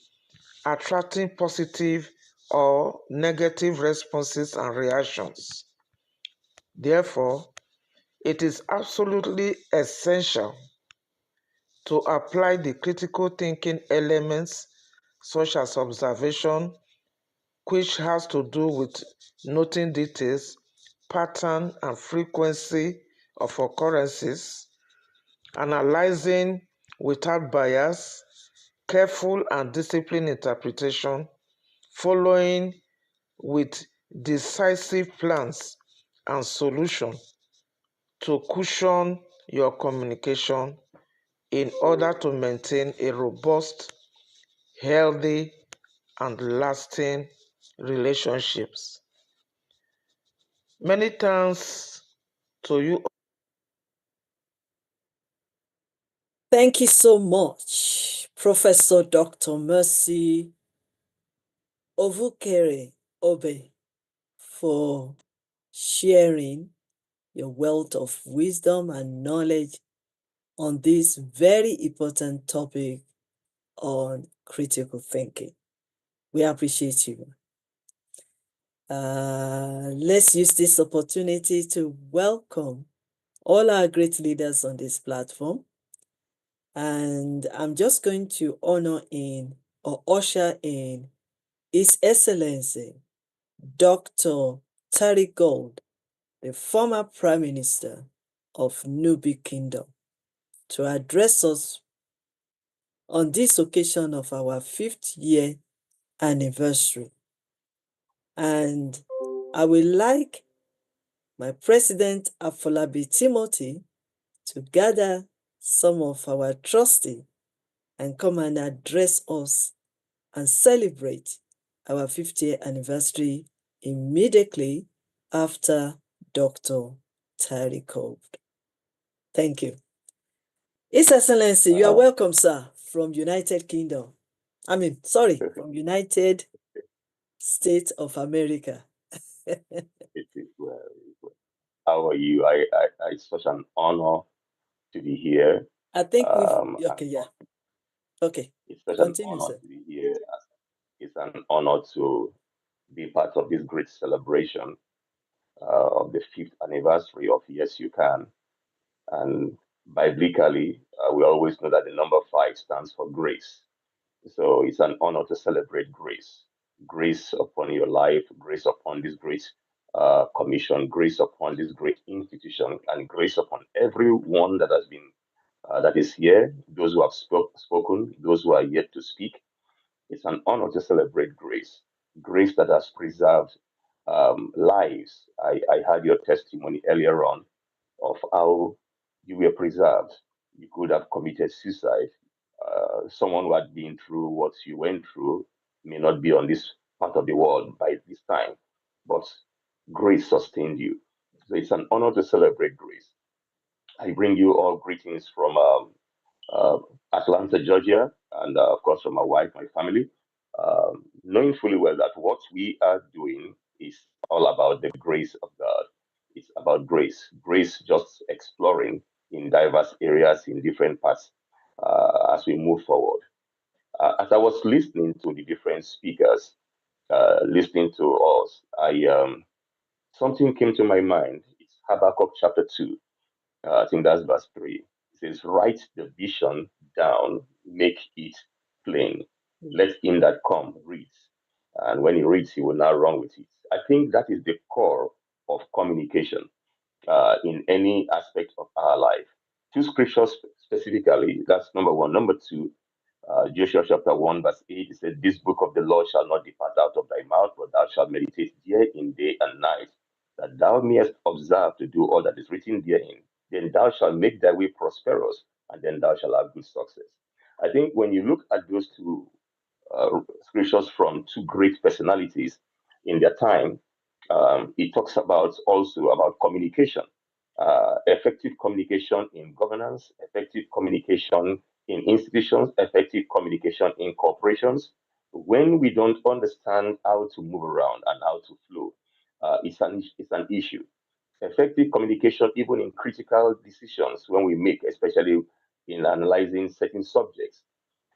attracting positive or negative responses and reactions. Therefore, it is absolutely essential to apply the critical thinking elements such as observation, which has to do with noting details, pattern and frequency of occurrences, analyzing without bias, careful and disciplined interpretation, following with decisive plans and solutions to cushion your communication in order to maintain a robust, healthy, and lasting relationships. Many thanks to you. Thank you so much, Professor Dr. Mercy Ovukere Obe, for sharing your wealth of wisdom and knowledge on this very important topic on critical thinking. We appreciate you. Let's use this opportunity to welcome all our great leaders on this platform. And I'm just going to honor in or usher in His Excellency Dr. Tariq Gold, the former Prime Minister of Nubi Kingdom, to address us on this occasion of our 5th year anniversary. And I would like my President Afolabi Timothy to gather some of our trustees and come and address us and celebrate our 50th anniversary immediately after Dr. Tarikov. Thank you. His Excellency, you are welcome, sir, from United Kingdom. From United States of America. It is well. How are you? It's such an honor to be here. I think okay, yeah. Okay. It's such Continue, an honor sir. to be here. It's an honor to be part of this great celebration of the 5th anniversary of Yes You Can. And biblically, we always know that the number 5 stands for grace. So it's an honor to celebrate grace. Grace upon your life, grace upon this great commission, grace upon this great institution, and grace upon everyone that has been that is here, those who have spoken, those who are yet to speak. It's an honor to celebrate grace, grace that has preserved lives. I heard your testimony earlier on of how you were preserved. You could have committed suicide. Someone who had been through what you went through may not be on this part of the world by this time, but grace sustained you. So it's an honor to celebrate grace. I bring you all greetings from uh, Atlanta, Georgia, and of course from my wife, my family, knowing fully well that what we are doing is all about the grace of God. It's about grace, grace just exploring in diverse areas in different parts as we move forward. As I was listening to the different speakers, listening to us, something came to my mind. It's Habakkuk chapter 2. I think that's verse 3. It says, write the vision down, make it plain. Let him that come read. And when he reads, he will not run with it. I think that is the core of communication in any aspect of our life. Two scriptures specifically, that's number one. Number two, Joshua chapter 1, verse 8, it said, this book of the law shall not depart out of thy mouth, but thou shalt meditate therein day and night, that thou mayest observe to do all that is written therein. Then thou shalt make thy way prosperous, and then thou shalt have good success. I think when you look at those two scriptures from two great personalities in their time, it talks about also about communication, effective communication in governance, effective communication in institutions, effective communication in corporations. When we don't understand how to move around and how to flow, it's an issue. Effective communication, even in critical decisions when we make, especially in analyzing certain subjects.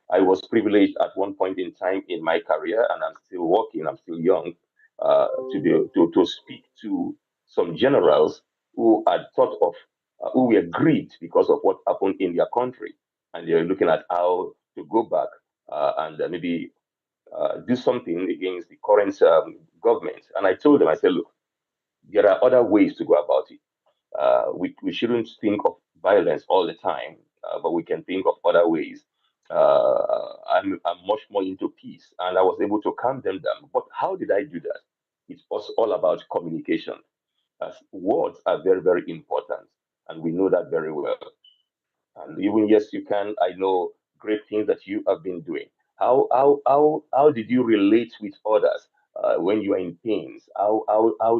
I was privileged at one point in time in my career, and I'm still working, I'm still young, to speak to some generals who had thought of, who were grieved because of what happened in their country. And they're looking at how to go back and maybe do something against the current government. And I told them, I said, look, there are other ways to go about it. We shouldn't think of violence all the time, but we can think of other ways. I'm much more into peace, and I was able to calm them down. But how did I do that? It was all about communication. As words are very, very important, and we know that very well. And even yes, you can. I know great things that you have been doing. How did you relate with others when you are in pains? How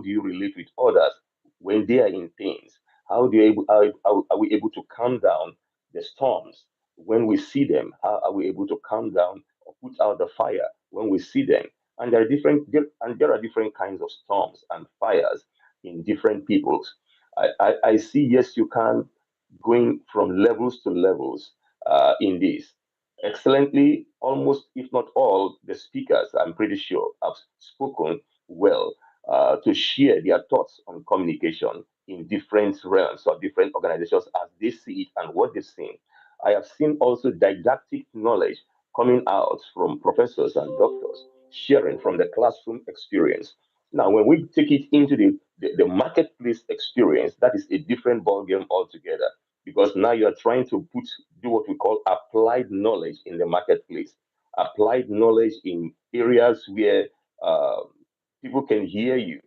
do you relate with others when they are in pains? How do you how are we able to calm down the storms when we see them? How are we able to calm down or put out the fire when we see them? And there are different kinds of storms and fires in different peoples. I see yes, you can going from levels to levels in this. Excellently, almost, if not all, the speakers, I'm pretty sure, have spoken well to share their thoughts on communication in different realms or different organizations as they see it and what they've seen. I have seen also didactic knowledge coming out from professors and doctors sharing from the classroom experience. Now, when we take it into the marketplace experience, that is a different ballgame altogether because now you are trying to do what we call applied knowledge in the marketplace, applied knowledge in areas where uh, people can hear you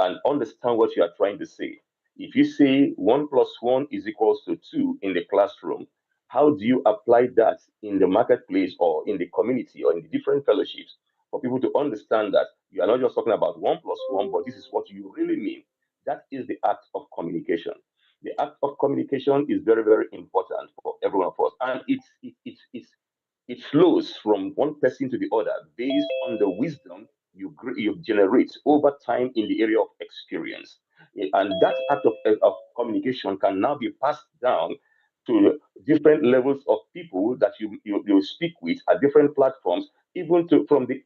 and understand what you are trying to say. If you say 1 + 1 is equals to 2 in the classroom, how do you apply that in the marketplace or in the community or in the different fellowships for people to understand that you are not just talking about 1 + 1, but this is what you really mean? That is the act of communication. The act of communication is very, very important for every one of us, and it flows from one person to the other based on the wisdom you generate over time in the area of experience. And that act of communication can now be passed down to different levels of people that you speak with at different platforms, even to from the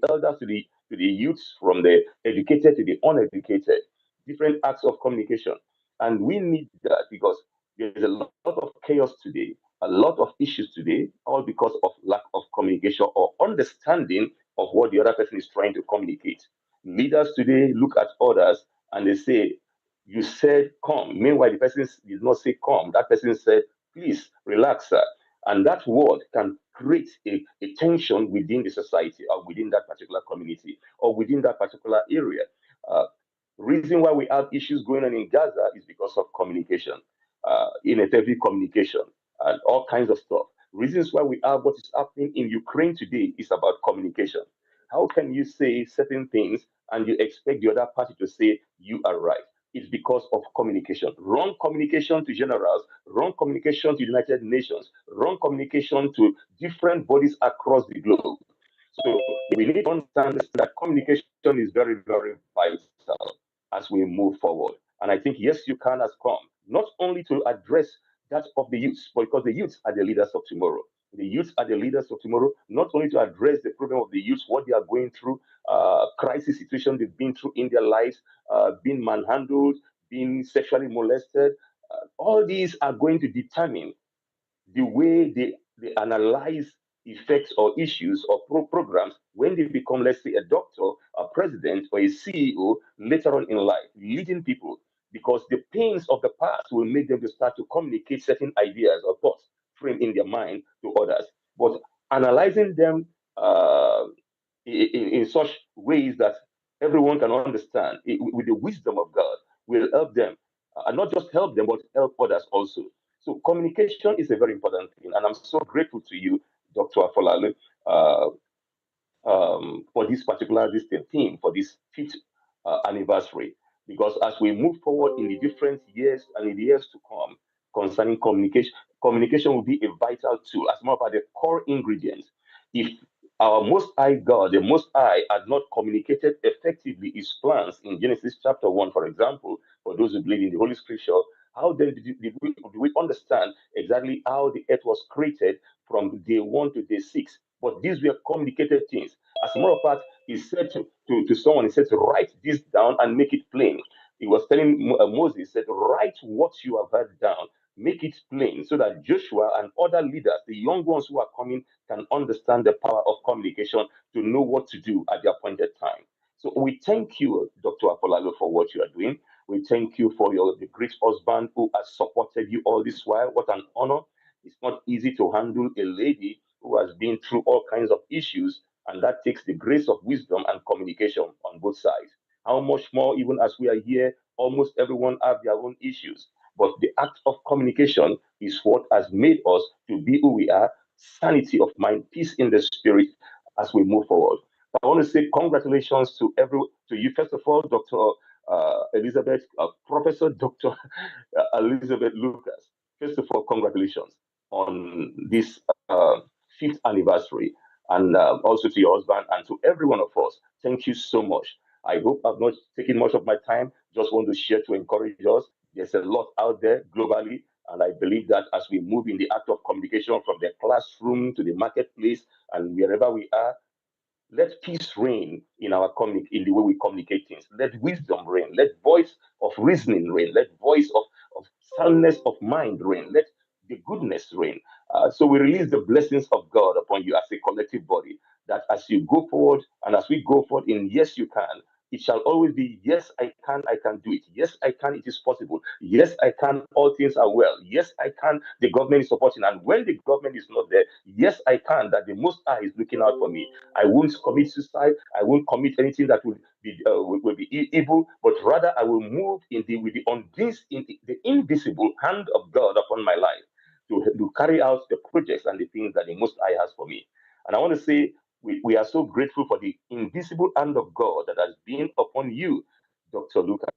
elders to the youths, from the educated to the uneducated, different acts of communication. And we need that because there's a lot of chaos today, a lot of issues today, all because of lack of communication or understanding of what the other person is trying to communicate. Leaders today look at others and they say, "You said come." Meanwhile, the person did not say come. That person said, "Please relax, sir." And that word can create a tension within the society or within that particular community or within that particular area. Uh, Reason why we have issues going on in Gaza is because of communication, ineffective communication, and all kinds of stuff. Reasons why we have what is happening in Ukraine today is about communication. How can you say certain things and you expect the other party to say you are right? It's because of communication. Wrong communication to generals, wrong communication to United Nations, wrong communication to different bodies across the globe. So we need to understand that communication is very, very vital as we move forward. And I think, yes, you can has come, not only to address that of the youth, but because the youth are the leaders of tomorrow. The youth are the leaders of tomorrow, not only to address the problem of the youth, what they are going through, crisis situation they've been through in their lives, being manhandled, being sexually molested. All these are going to determine the way they analyze effects or issues or programs when they become, let's say, a doctor, a president, or a CEO later on in life, leading people, because the pains of the past will make them to start to communicate certain ideas or thoughts framed in their mind to others. But analyzing them in such ways that everyone can understand with the wisdom of God will help them, and not just help them, but help others also. So communication is a very important thing, and I'm so grateful to you, Dr. Afolale, uh, for this particular theme for this fifth anniversary. Because as we move forward in the different years and in the years to come concerning communication, communication will be a vital tool as more about the core ingredients. If our Most High God, the Most High, had not communicated effectively His plans in Genesis chapter 1, for example, for those who believe in the Holy Scripture, how then did we understand exactly how the earth was created from day 1 to day 6? But these were communicated things. As a matter of fact, he said to someone, he said to write this down and make it plain. He was telling Moses, he said, write what you have heard down, make it plain, so that Joshua and other leaders, the young ones who are coming, can understand the power of communication to know what to do at the appointed time. So we thank you, Dr. Apolalo, for what you are doing. We thank you for the great husband who has supported you all this while. What an honor. It's not easy to handle a lady who has been through all kinds of issues, and that takes the grace of wisdom and communication on both sides. How much more, even as we are here, almost everyone have their own issues. But the act of communication is what has made us to be who we are, sanity of mind, peace in the spirit as we move forward. I want to say congratulations to you, first of all, Dr. Elizabeth, Professor Dr. Elizabeth Lucas. First of all, congratulations on this fifth anniversary, and also to your husband and to every one of us. Thank you so much. I hope I've not taken much of my time. Just want to share to encourage us. There's a lot out there globally, and I believe that as we move in the act of communication from the classroom to the marketplace and wherever we are, let peace reign in in the way we communicate things. Let wisdom reign. Let voice of reasoning reign. Let voice of soundness of mind reign. Let the goodness reign. So we release the blessings of God upon you as a collective body. That as you go forward and as we go forward in yes, you can, it shall always be yes, I can do it. Yes, I can, it is possible. Yes, I can, all things are well. Yes, I can, the government is supporting. And when the government is not there, yes, I can, that the Most High is looking out for me. I won't commit suicide. I won't commit anything that will be evil, but rather I will move with the invisible hand of God upon my life to carry out the projects and the things that the Most High has for me. And I want to say we are so grateful for the invisible hand of God that has been upon you, Dr. Lucas.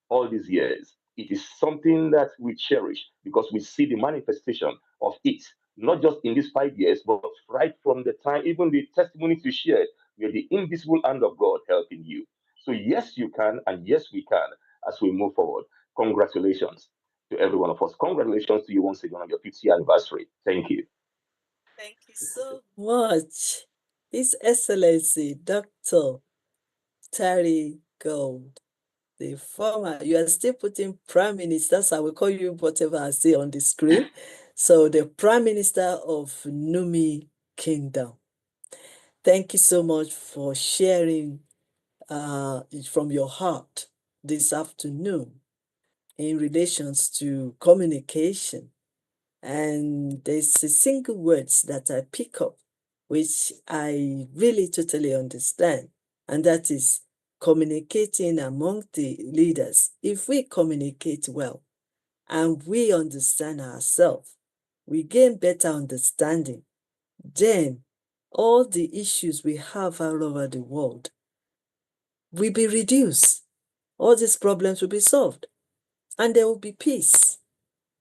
all these years. It is something that we cherish because we see the manifestation of it, not just in these 5 years, but right from the time, even the testimonies you shared, where the invisible hand of God helping you. So, yes, you can, and yes, we can as we move forward. Congratulations to every one of us. Congratulations to you once again on your 50th anniversary. Thank you. Thank you so much. His Excellency Dr. Terry Gold, the former, you are still putting Prime Minister, so I will call you whatever I see on the screen. So the Prime Minister of Numi Kingdom. Thank you so much for sharing from your heart this afternoon in relations to communication. And there's a single words that I pick up, which I really totally understand, and that is communicating among the leaders. If we communicate well and we understand ourselves, we gain better understanding, then all the issues we have all over the world will be reduced. All these problems will be solved, and there will be peace.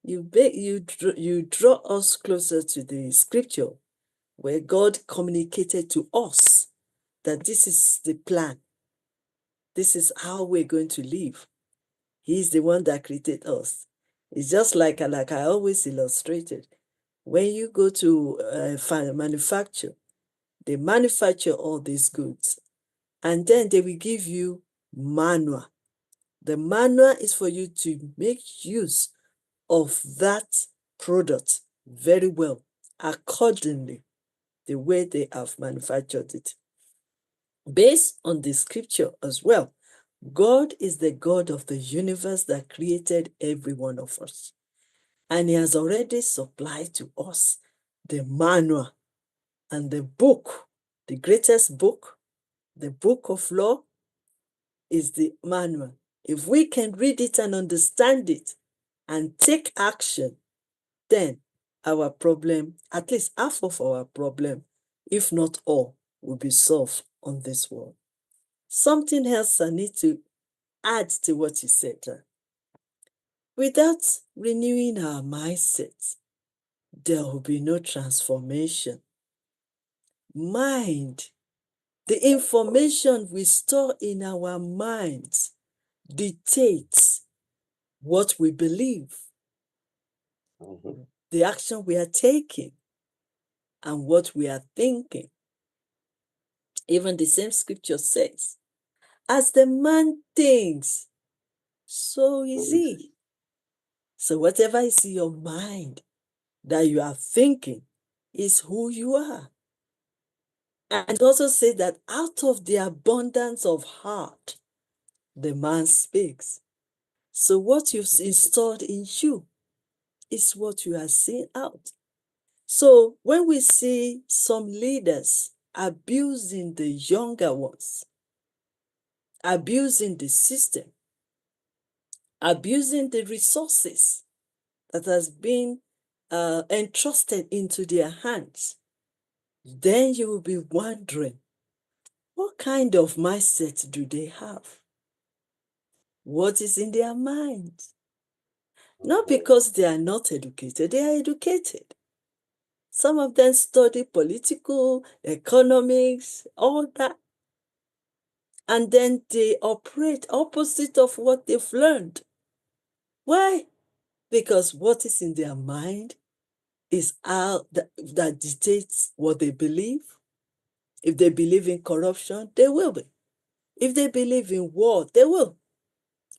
You draw us closer to the scripture where God communicated to us that this is the plan. This is how we're going to live. He's the one that created us. It's just like I always illustrated. When you go to manufacture, they manufacture all these goods, and then they will give you manual. The manual is for you to make use of that product very well, accordingly, the way they have manufactured it. Based on the scripture as well, God is the God of the universe that created every one of us. And He has already supplied to us the manual and the book, the greatest book, the book of law is the manual. If we can read it and understand it and take action, then our problem, at least half of our problem, if not all, will be solved on this world. Something else I need to add to what you said. Without renewing our mindset, there will be no transformation. Mind, the information we store in our minds dictates what we believe, the action we are taking, and what we are thinking. Even the same scripture says, as the man thinks, so is he. So whatever is in your mind that you are thinking is who you are. And also say that out of the abundance of heart, the man speaks. So what you've installed in you is what you are seeing out. So when we see some leaders abusing the younger ones, abusing the system, abusing the resources that has been entrusted into their hands, then you will be wondering, what kind of mindset do they have? What is in their minds? Not because they are not educated, they are educated. Some of them study political, economics, all that. And then they operate opposite of what they've learned. Why? Because what is in their mind is how that dictates what they believe. If they believe in corruption, they will be. If they believe in war, they will.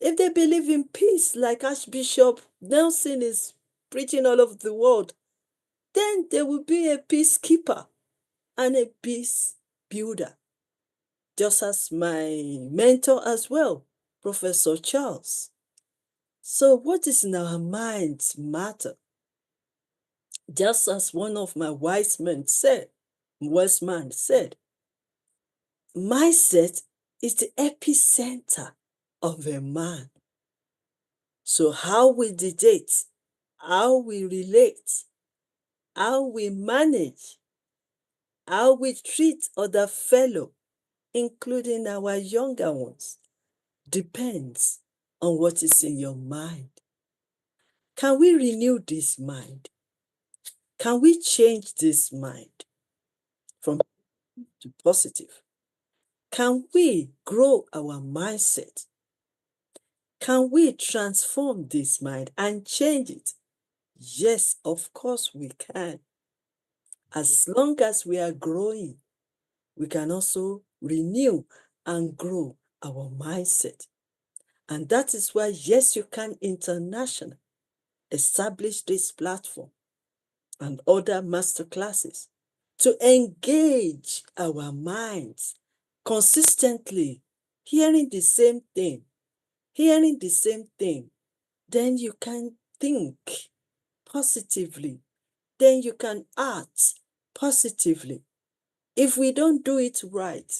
If they believe in peace, like Archbishop Nelson is preaching all over the world, then there will be a peacekeeper and a peace builder. Just as my mentor as well, Professor Charles. So what is in our minds matter. Just as one of my wise man said, mindset is the epicenter of a man. So how we dictate, how we relate, how we manage, how we treat other fellow, including our younger ones, depends on what is in your mind. Can we renew this mind? Can we change this mind from to positive? Can we grow our mindset? Can we transform this mind and change it? Yes, of course we can. As long as we are growing, we can also renew and grow our mindset. And that is why Yes You Can International established this platform and other masterclasses to engage our minds consistently, hearing the same thing, then you can think positively, then you can act positively. If we don't do it right,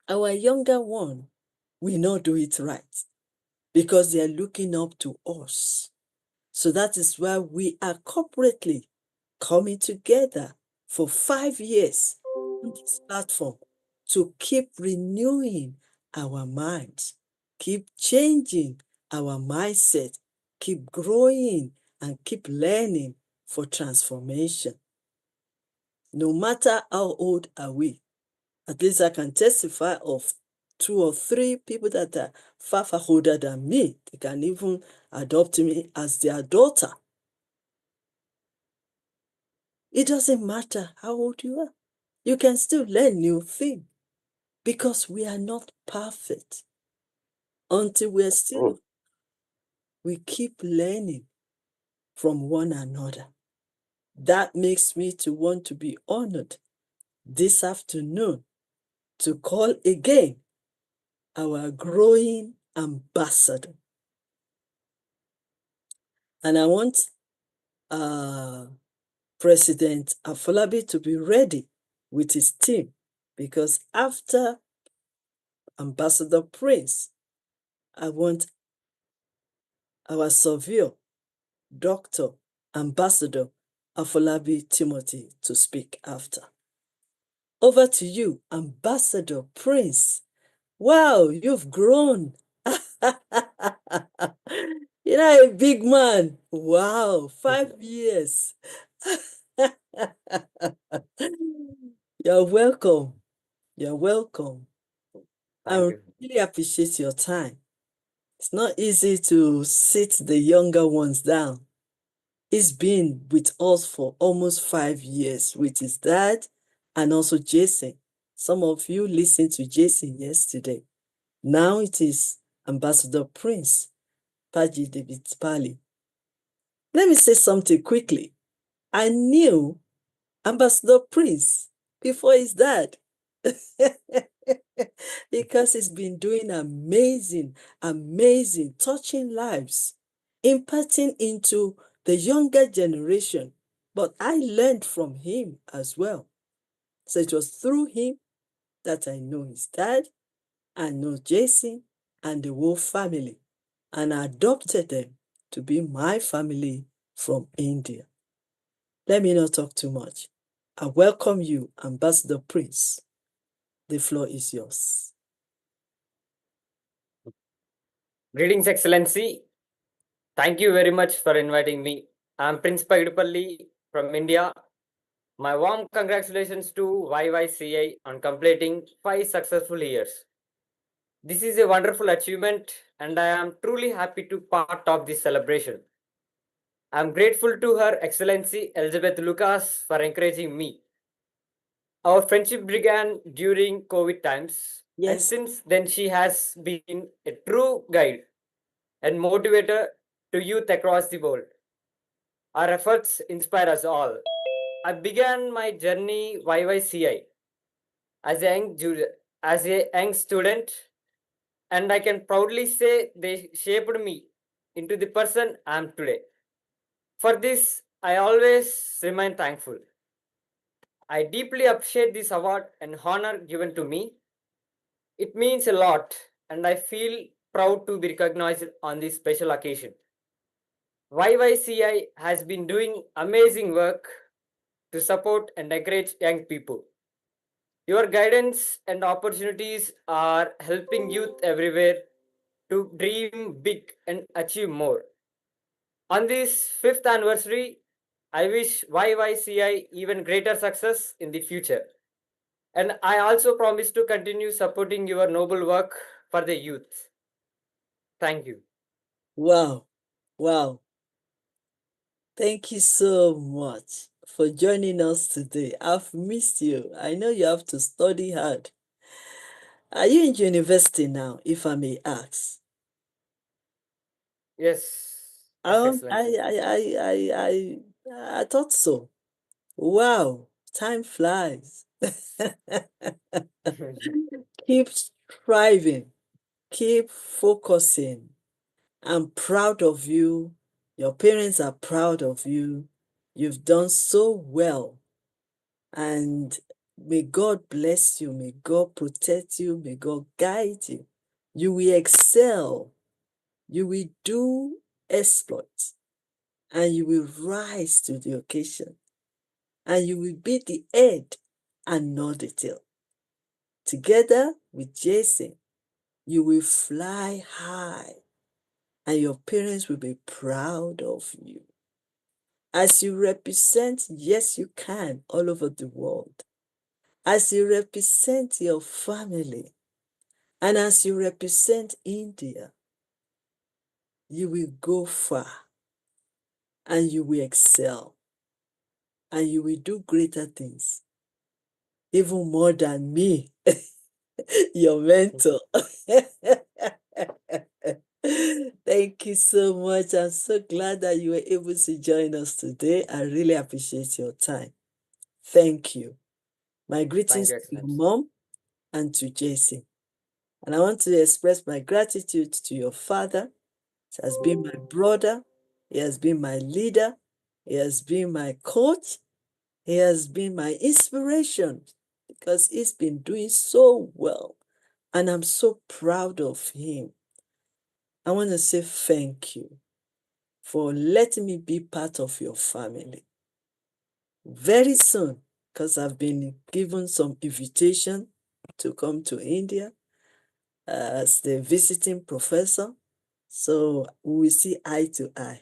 our younger one will not do it right because they are looking up to us. So that is why we are corporately coming together for 5 years on this platform to keep renewing our minds, keep changing our mindset, keep growing and keep learning for transformation. No matter how old are we, at least I can testify of 2 or 3 people that are far, far older than me. They can even adopt me as their daughter. It doesn't matter how old you are. You can still learn new things because we are not perfect. Until we're still, we keep learning from one another. That makes me to want to be honored this afternoon to call again our growing ambassador. And I want President Afolabi to be ready with his team because after Ambassador Prince, I want our surveyor, Dr. Ambassador Afolabi Timothy, to speak after. Over to you, Ambassador Prince. Wow, you've grown. You're a big man. Wow, 5 years. You're welcome. You're welcome. I really appreciate your time. It's not easy to sit the younger ones down. He's been with us for almost 5 years with his dad and also Jason. Some of you listened to Jason yesterday. Now it is Ambassador Prince, Paji David Pali. Let me say something quickly. I knew Ambassador Prince before his dad because he's been doing amazing, touching lives, imparting into the younger generation. But I learned from him as well. So it was through him that I know his dad, I know Jason and the whole family, and I adopted them to be my family from India. Let me not talk too much. I welcome you, Ambassador Prince. The floor is yours. Greetings, Excellency. Thank you very much for inviting me. I'm Prince Paidupalli from India. My warm congratulations to YYCI on completing 5 successful years. This is a wonderful achievement and I am truly happy to be part of this celebration. I'm grateful to Her Excellency Elizabeth Lucas for encouraging me. Our friendship began during COVID times, and since then she has been a true guide and motivator to youth across the world. Our efforts inspire us all. I began my journey YYCI as a young student, and I can proudly say they shaped me into the person I am today. For this, I always remain thankful. I deeply appreciate this award and honor given to me. It means a lot, and I feel proud to be recognized on this special occasion. YYCI has been doing amazing work to support and encourage young people. Your guidance and opportunities are helping youth everywhere, to dream big and achieve more. On this 5th anniversary, I wish YYCI even greater success in the future. And I also promise to continue supporting your noble work for the youth. Thank you. Wow. Wow. Thank you so much for joining us today. I've missed you. I know you have to study hard. Are you in university now, if I may ask? Yes, Excellency. I thought so. Wow, time flies. Keep striving, keep focusing. I'm proud of you. Your parents are proud of you. You've done so well. And may God bless you. May God protect you. May God guide you. You will excel. You will do exploits. And you will rise to the occasion. And you will be the head and not the tail. Together with Jason, you will fly high. And your parents will be proud of you. As you represent Yes You Can all over the world, as you represent your family, and as you represent India, you will go far, and you will excel, and you will do greater things, even more than me, your mentor. Thank you so much. I'm so glad that you were able to join us today. I really appreciate your time. Thank you. My greetings to your mom and to Jason. And I want to express my gratitude to your father. He has been my brother. He has been my leader. He has been my coach. He has been my inspiration because he's been doing so well. And I'm so proud of him. I want to say thank you for letting me be part of your family. Very soon, because I've been given some invitation to come to India as the visiting professor. So we will see eye to eye.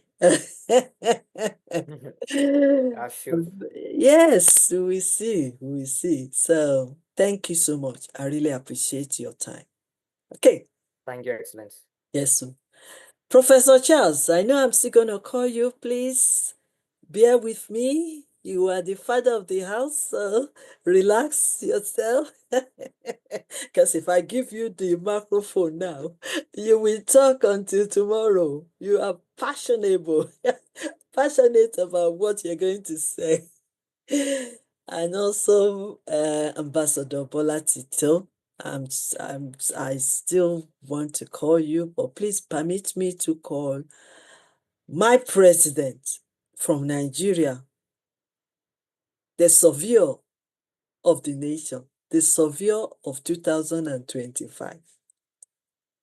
Sure. Yes, we will see. We will see. So thank you so much. I really appreciate your time. Okay. Thank you, Excellency. Yes, sir. Professor Charles, I know I'm still going to call you. Please bear with me. You are the father of the house, so relax yourself. Because if I give you the microphone now, you will talk until tomorrow. You are passionate about what you're going to say. And also, Ambassador Bola Tito, I still want to call you, but please permit me to call my president from Nigeria, the surveyor of the nation, the surveyor of 2025,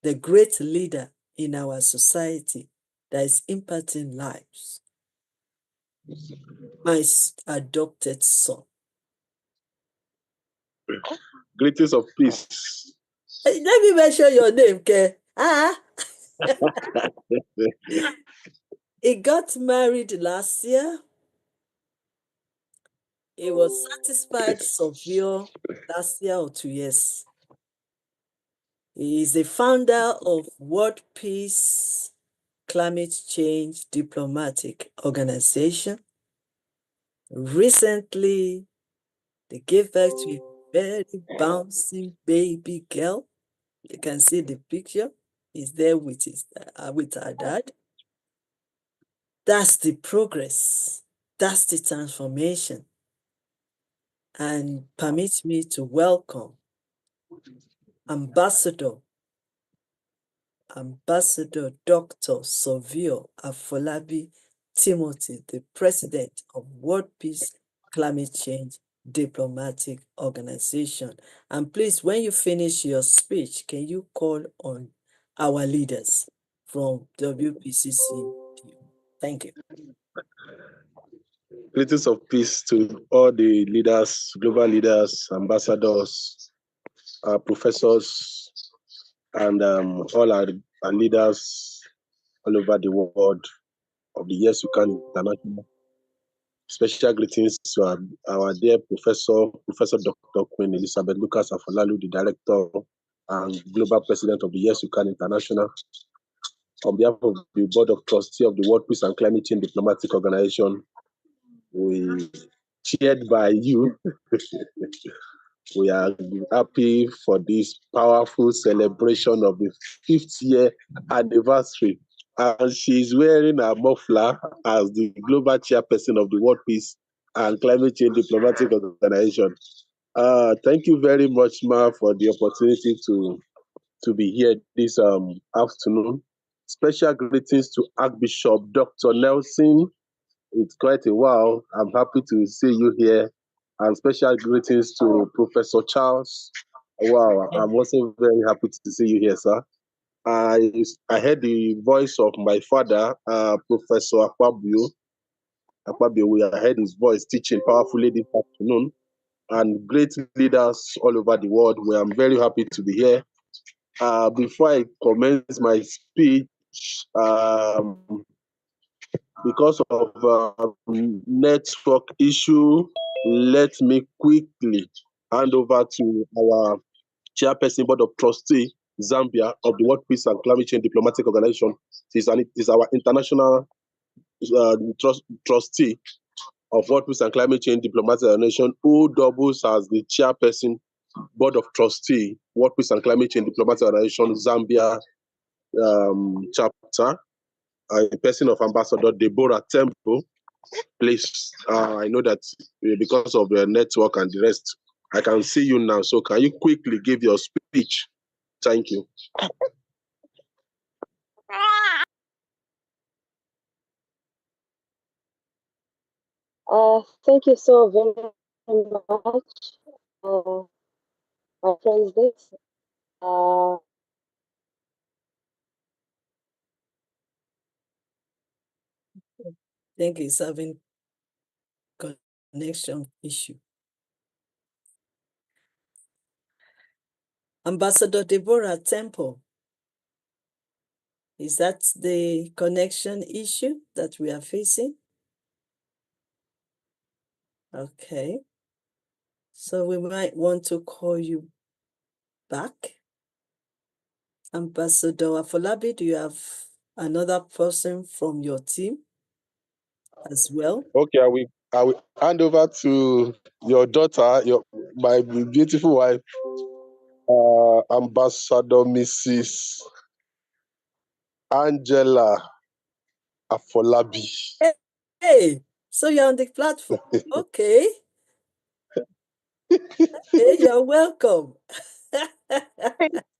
the great leader in our society that is impacting lives, my adopted son. Greetings of peace. Let me mention your name, okay? He got married last year. He was satisfied surveyor last year or 2 years. He is the founder of World Peace Climate Change Diplomatic Organization. Recently, they gave birth to a very bouncing baby girl. You can see the picture. He's there with her dad. That's the progress. That's the transformation. And permit me to welcome Ambassador Dr. Savio Afolabi Timothy, the president of World Peace Climate Change Diplomatic Organization. And please, when you finish your speech, can you call on our leaders from WPCC? Thank you. Greetings of peace to all the leaders, global leaders, ambassadors, professors, and all our and leaders all over the world of the Yes You Can International. Special greetings to our dear Professor Dr. Queen Elizabeth Lucas Afolalu, the Director and Global President of the Yes You Can International. On behalf of the Board of Trustees of the World Peace and Climate Change Diplomatic Organization, we cheered by you. We are happy for this powerful celebration of the 5th year anniversary. And she's wearing a muffler as the global chairperson of the World Peace and Climate Change Diplomatic Organization. Thank you very much, Ma, for the opportunity to be here this afternoon. Special greetings to Archbishop Dr. Nelson. It's quite a while. I'm happy to see you here. And special greetings to Professor Charles. Wow, I'm also very happy to see you here, sir. I heard the voice of my father, Professor Akpabio. We heard his voice teaching powerfully this afternoon, and great leaders all over the world. Where I'm very happy to be here. Before I commence my speech, because of network issue, let me quickly hand over to our chairperson, Board of Trustee, Zambia, of the World Peace and Climate Change Diplomatic Organization. It is our international trustee of World Peace and Climate Change Diplomatic Organization, who doubles as the chairperson, Board of Trustee, World Peace and Climate Change Diplomatic Organization, Zambia chapter, a person of Ambassador Deborah Temple. Please, I know that because of the network and the rest, I can see you now. So can you quickly give your speech? Thank you. Thank you so very much, my president. Think he's having connection issue. Ambassador Deborah Temple, is that the connection issue that we are facing? Okay. So we might want to call you back. Ambassador Afolabi, do you have another person from your team as well? Okay, I will hand over to your daughter, my beautiful wife, Ambassador Mrs. Angela Afolabi. Hey, so you're on the platform. Okay. Hey, you're welcome.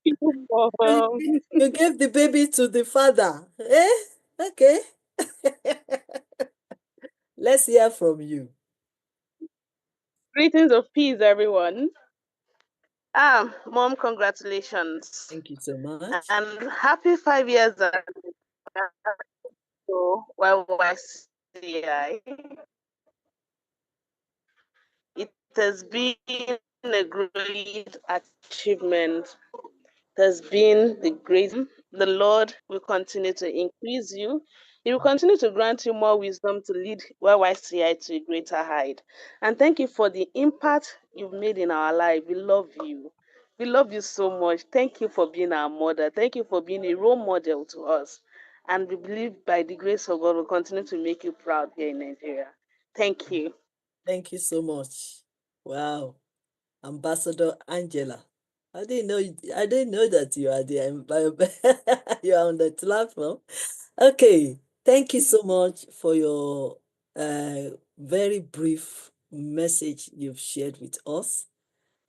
You gave the baby to the father. Eh? Okay. Let's hear from you. Greetings of peace, everyone. Mom, congratulations. Thank you so much. And happy 5 years at YYCI. It has been a great achievement. It has been the grace. The Lord will continue to increase you. He will continue to grant you more wisdom to lead YYCI to a greater height. And thank you for the impact you've made in our life. We love you. We love you so much. Thank you for being our mother. Thank you for being a role model to us. And we believe by the grace of God, we'll continue to make you proud here in Nigeria. Thank you. Thank you so much. Wow. Ambassador Angela. I didn't know that you are there. You are on the platform. Okay. Thank you so much for your very brief message you've shared with us.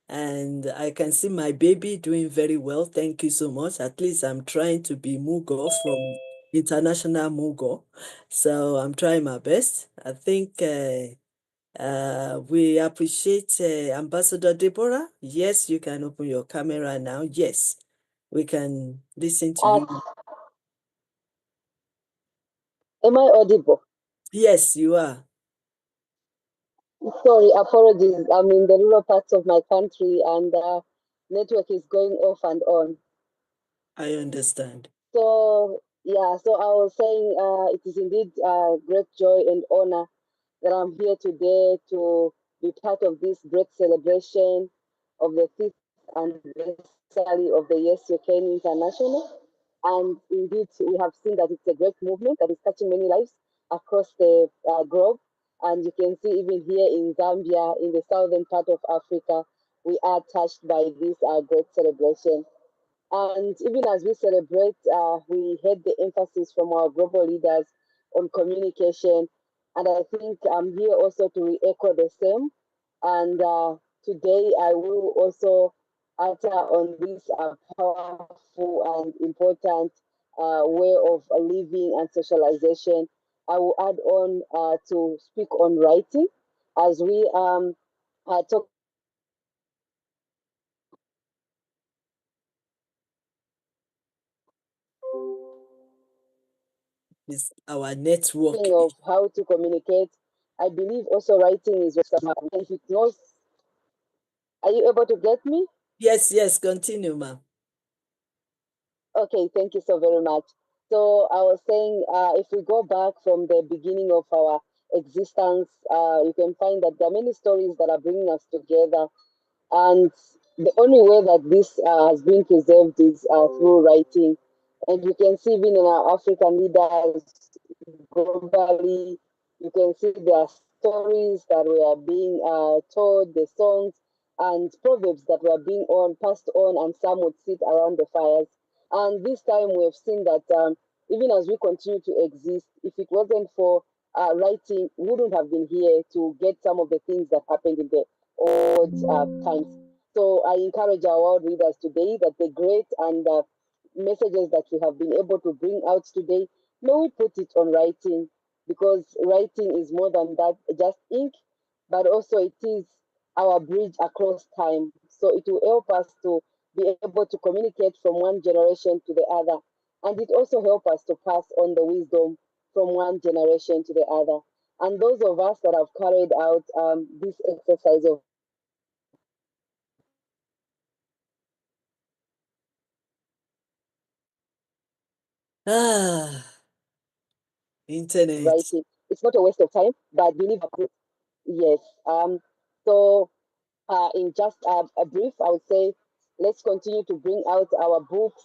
And I can see my baby doing very well. Thank you so much. At least I'm trying to be Mugo from International Mugo. So I'm trying my best. I think we appreciate Ambassador Deborah. Yes, you can open your camera now. Yes, we can listen to you. Am I audible? Yes, you are. Sorry, apologies. I'm in the rural parts of my country and network is going off and on. I understand. So yeah, so I was saying it is indeed great joy and honor that I'm here today to be part of this great celebration of the 5th anniversary of the Yes You Can International. And indeed, we have seen that it's a great movement that is touching many lives across the globe. And you can see even here in Zambia, in the southern part of Africa, we are touched by this great celebration. And even as we celebrate, we had the emphasis from our global leaders on communication. And I think I'm here also to re-echo the same. And today I will also utter on this powerful and important way of living and socialization. I will add on to speak on writing as we talk It's our network. of how to communicate. I believe also writing is if it knows. Are you able to get me? Yes, yes, continue, ma'am. Okay, thank you so very much. So I was saying, if we go back from the beginning of our existence, you can find that there are many stories that are bringing us together. And the only way that this has been preserved is through writing. And you can see even in our African leaders globally, you can see their stories that were being told, the songs and proverbs that were being passed on, and some would sit around the fires. And this time we have seen that even as we continue to exist, if it wasn't for writing, we wouldn't have been here to get some of the things that happened in the old times. So I encourage our world leaders today that the great and messages that we have been able to bring out today, may we put it on writing, because writing is more than that, just ink, but also it is our bridge across time. So it will help us to be able to communicate from one generation to the other. And it also helps us to pass on the wisdom from one generation to the other. And those of us that have carried out this exercise of Internet. writing, it's not a waste of time, but believe me, yes. So in just a brief, I would say, let's continue to bring out our books,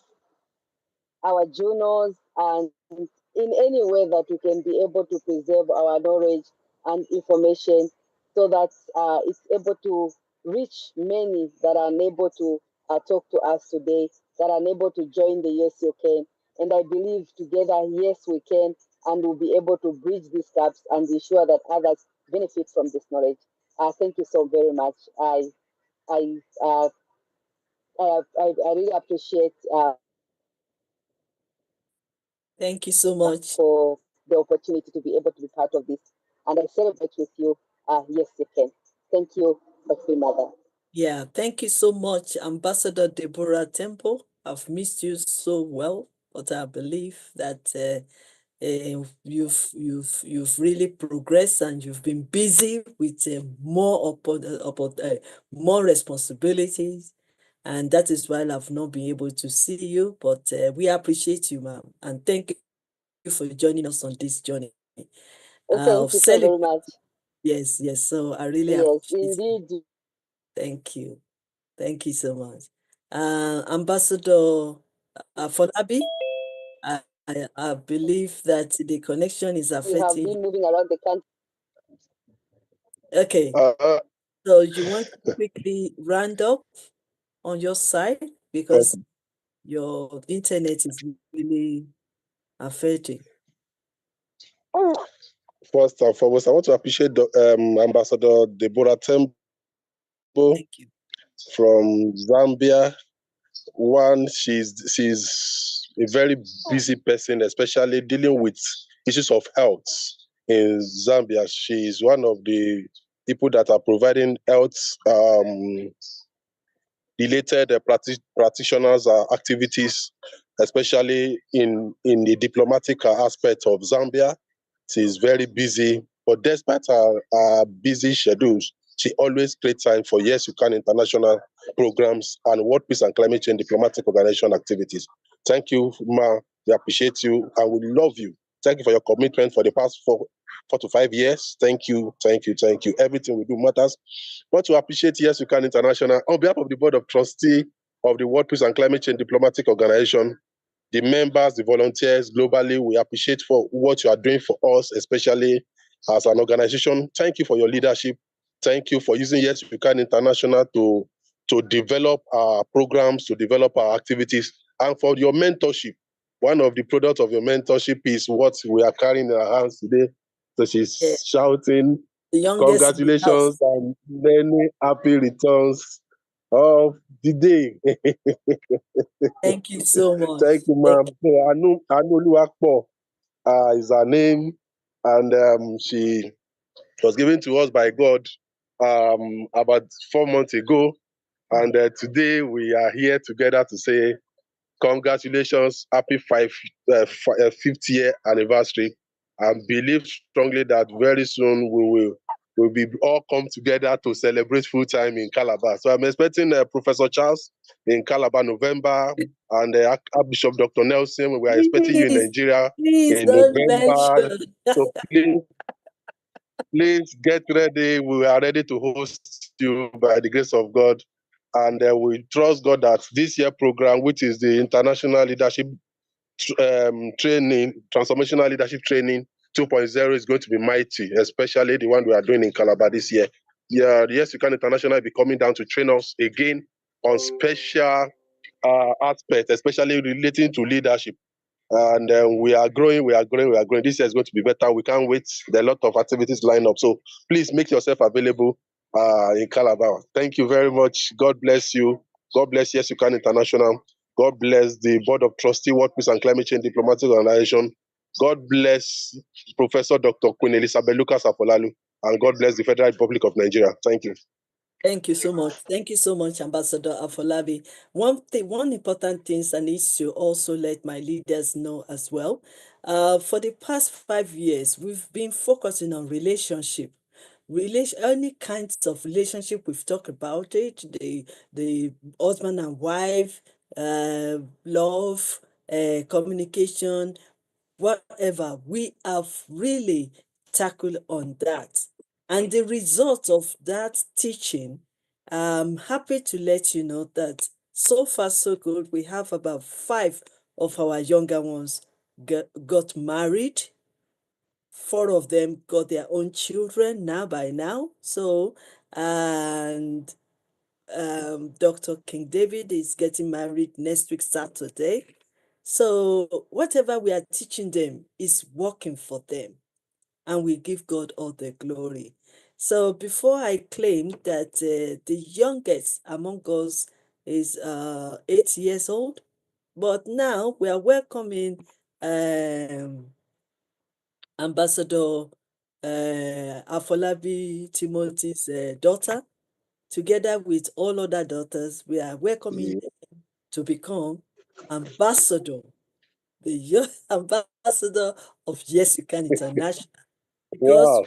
our journals, and in any way that we can be able to preserve our knowledge and information so that it's able to reach many that are unable to talk to us today, that are unable to join the Yes You Can. And I believe together, yes, we can, and we'll be able to bridge these gaps and ensure that others benefit from this knowledge. Thank you so very much. I, uh, I really appreciate Thank you so much for the opportunity to be able to be part of this. And I celebrate with you. Yes, you can. Thank you, Dr. Mother. Yeah, thank you so much, Ambassador Deborah Temple. I've missed you so well, but I believe that you've really progressed and you've been busy with more responsibilities, and that is why I've not been able to see you. But we appreciate you, ma'am, and thank you for joining us on this journey Thank of you so very celebrating. much. Yes, yes. So I really Yes, appreciate indeed. it. Thank you. Thank you so much. Ambassador Folabi, I believe that the connection is We have affecting. been moving around the country. Okay. So you want to quickly round up on your side because your internet is really affecting. First and foremost, I want to appreciate Ambassador Deborah Temple from Zambia. One, she's a very busy person, especially dealing with issues of health in Zambia. She's one of the people that are providing health related practitioners activities, especially in the diplomatic aspect of Zambia. She's very busy, but despite her busy schedules, she always creates time for Yes You Can international programs and World Peace and Climate Change diplomatic organization activities. Thank you, Ma, We appreciate you and we love you. Thank you for your commitment for the past 4 to 5 years. Thank you, thank you, thank you. Everything we do matters. Want to appreciate Yes You Can International on behalf of the Board of Trustees of the World Peace and Climate Change Diplomatic Organization, the members, the volunteers globally. We appreciate for what you are doing for us, especially as an organization. Thank you for your leadership. Thank you for using Yes You Can International to develop our programs, to develop our activities, and for your mentorship. One of the products of your mentorship is what we are carrying in our hands today. So she's shouting, the youngest congratulations and many happy returns of the day. Thank you so much. Thank you, ma'am. So Anu Oluwapo is her name, and she was given to us by God about 4 months ago. And today we are here together to say congratulations, happy 5th year anniversary, and believe strongly that very soon we'll be all come together to celebrate full time in Calabar. So I'm expecting Professor Charles in Calabar November, and Archbishop Dr. Nelson. We are expecting you in Nigeria Please in don't November. mention. So please get ready. We are ready to host you by the grace of God. And we trust God that this year program, which is the International Leadership Training, Transformational Leadership Training 2.0, is going to be mighty, especially the one we are doing in Calabar this year. Yeah, Yes You Can International will be coming down to train us again on special aspects, especially relating to leadership. And we are growing. This year is going to be better. We can't wait. There are a lot of activities lined up. So please make yourself available in Calabar. Thank you very much. God bless you. God bless Yes You Can International. God bless the Board of Trustees, World Peace and Climate Change Diplomatic Organization. God bless Professor Dr. Queen Elizabeth Lucas Afolalu. And God bless the Federal Republic of Nigeria. Thank you. Thank you so much. Thank you so much, Ambassador Afolabi. One important thing I need to also let my leaders know as well. For the past 5 years, we've been focusing on relationship. Any kinds of relationship, we've talked about it, the husband and wife, love, communication, whatever. We have really tackled on that. And the result of that teaching, I'm happy to let you know that so far so good. We have about 5 of our younger ones got married. 4 of them got their own children by now. So, and Dr. King David is getting married next week, Saturday. So whatever we are teaching them is working for them, and we give God all the glory. So before I claim that the youngest among us is 8 years old, but now we are welcoming Ambassador Afolabi Timothy's daughter. Together with all other daughters, we are welcoming them to become ambassador, the young ambassador of Yes You Can International. Because Wow.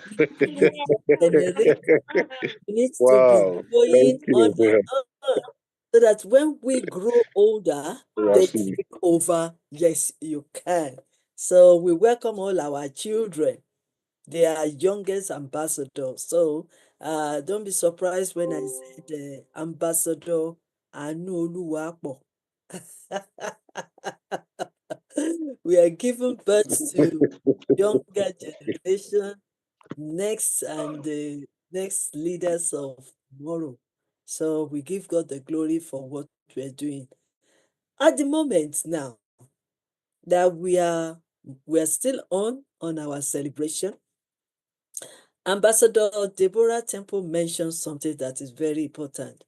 generation needs to be Wow. going Thank on you. and on, so that when we grow older, they take over. Yes, you can. So we welcome all our children. They are youngest ambassadors. So don't be surprised when I said Ambassador Anu Oluwapo. We are giving birth to younger generation, next and the next leaders of tomorrow. So we give God the glory for what we're doing. At the moment now that we are still on our celebration, Ambassador Deborah Temple mentioned something that is very important.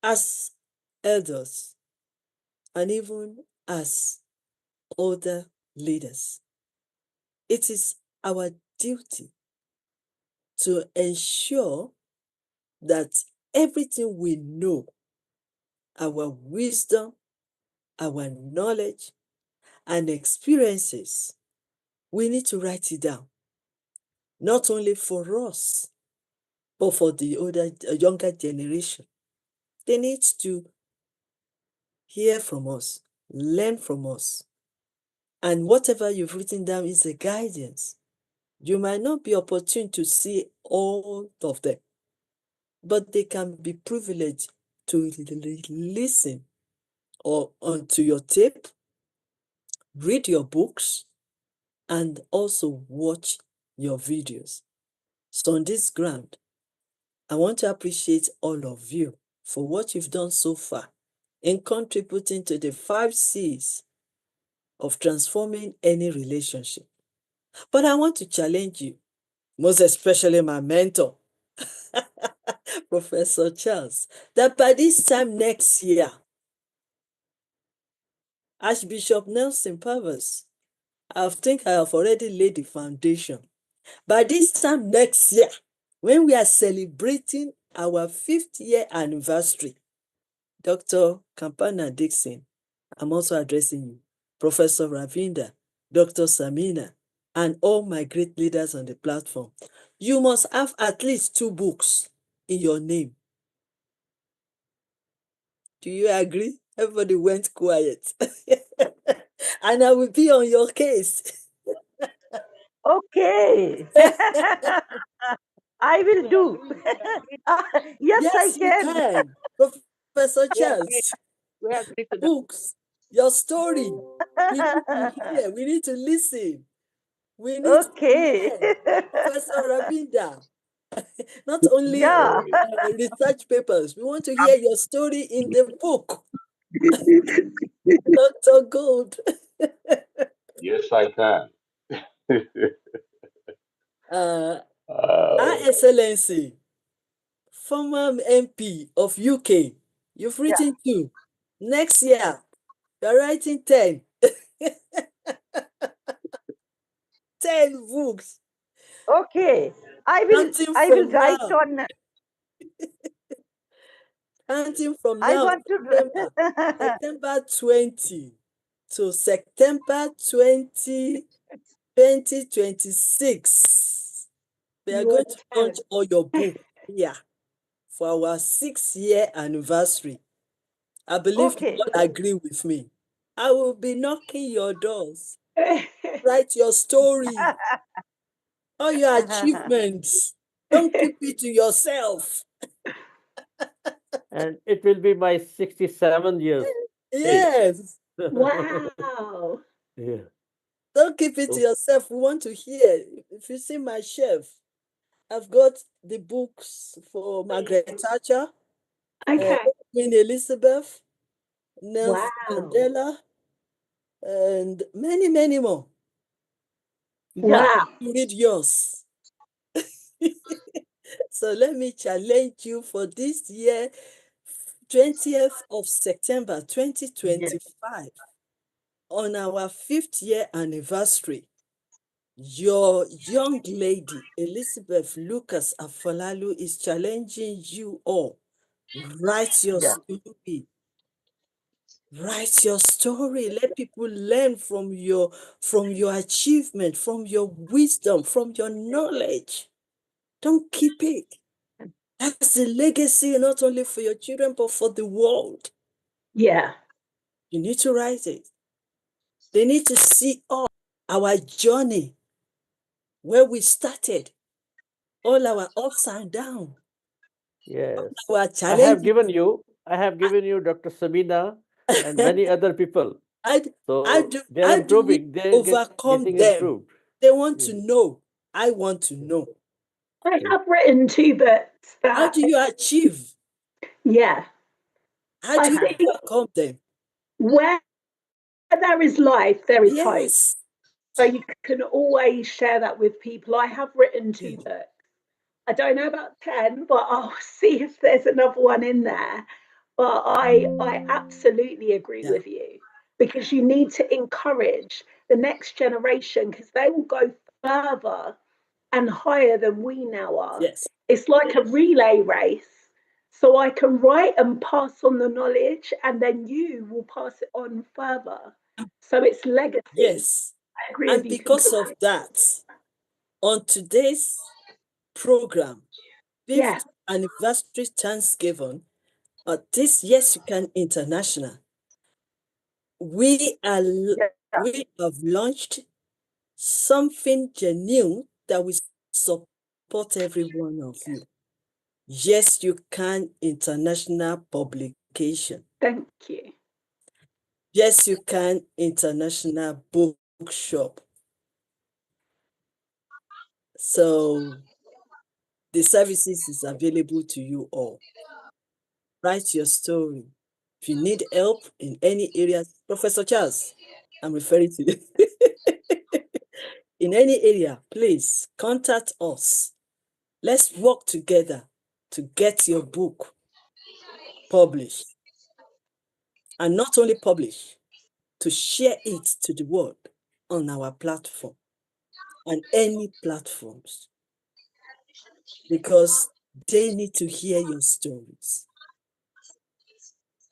As elders and even as older leaders, it is our duty to ensure that everything we know, our wisdom, our knowledge, and experiences, we need to write it down. Not only for us, but for the younger generation. They need to hear from us. learn from us. And whatever you've written down is a guidance. You might not be opportune to see all of them, but they can be privileged to listen or onto your tape, read your books, and also watch your videos. So on this ground, I want to appreciate all of you for what you've done so far in contributing to the 5 C's of transforming any relationship. But I want to challenge you, most especially my mentor, Professor Charles, that by this time next year, Archbishop Nelson Pavas, I think I have already laid the foundation. By this time next year, when we are celebrating our 5th year anniversary, Dr. Kampana Dixon, I'm also addressing you, Professor Ravinda, Dr. Samina, and all my great leaders on the platform. You must have at least 2 books in your name. Do you agree? Everybody went quiet. And I will be on your case. Okay. I will do. Yes, I can. You can. Professor Charles. We agree to that. Books, your story. We need to hear. We need to listen. We need Okay. to learn. Professor Ravinda. Not only Yeah. research papers. We want to hear your story in the book. Dr. Gold. Yes, I can. Our Excellency, former MP of UK, you've written 2. Next year, you're writing 10. 10 books. Okay. I will write now. on. Counting from I now, want to. September 20 to September 2026. We are going to launch all your books here for our 6th year anniversary. I believe you all agree with me. I will be knocking your doors. Write your story, all your achievements. Don't keep it to yourself. And it will be my 67 years. Yes. Wow. Yeah. Don't keep it to yourself. We want to hear. If you see my shelf, I've got the books for Margaret Thatcher, Queen Elizabeth, Nelson Mandela, and many, many more. Wow. You read yours. So let me challenge you for this year, 20th of September 2025, on our 5th year anniversary. Your young lady, Elizabeth Lucas Afolalu, is challenging you all. Write your story. Write your story. Let people learn from your achievement, from your wisdom, from your knowledge. Don't keep it. That's a legacy not only for your children, but for the world. Yeah. You need to write it. They need to see our journey, where we started, all our ups and downs. Yes. Our I challenges. have given you Dr. Sabina and many other people. They're improving. They're overcome getting them. improved. They want to know. I want to know. I have written 2 books. How do you achieve? Yeah. How do you overcome them? Where there is life, there is hope. Yes. So you can always share that with people. I have written 2 books. I don't know about 10, but I'll see if there's another one in there. But I absolutely agree with you, because you need to encourage the next generation, because they will go further and higher than we now are. Yes. It's like a relay race. So I can write and pass on the knowledge, and then you will pass it on further. So it's legacy. Yes. I agree And with you because completely. of that, on today's program, 5th anniversary Thanksgiving, this Yes You Can International, we have launched something genuine that will support every one of you. Yes, You Can International Publication. Thank you. Yes, You Can International Bookshop. So the services is available to you all. Write your story. If you need help in any area, Professor Charles, I'm referring to you. In any area, please contact us. Let's work together to get your book published. And not only published, to share it to the world on our platform and any platforms, because they need to hear your stories.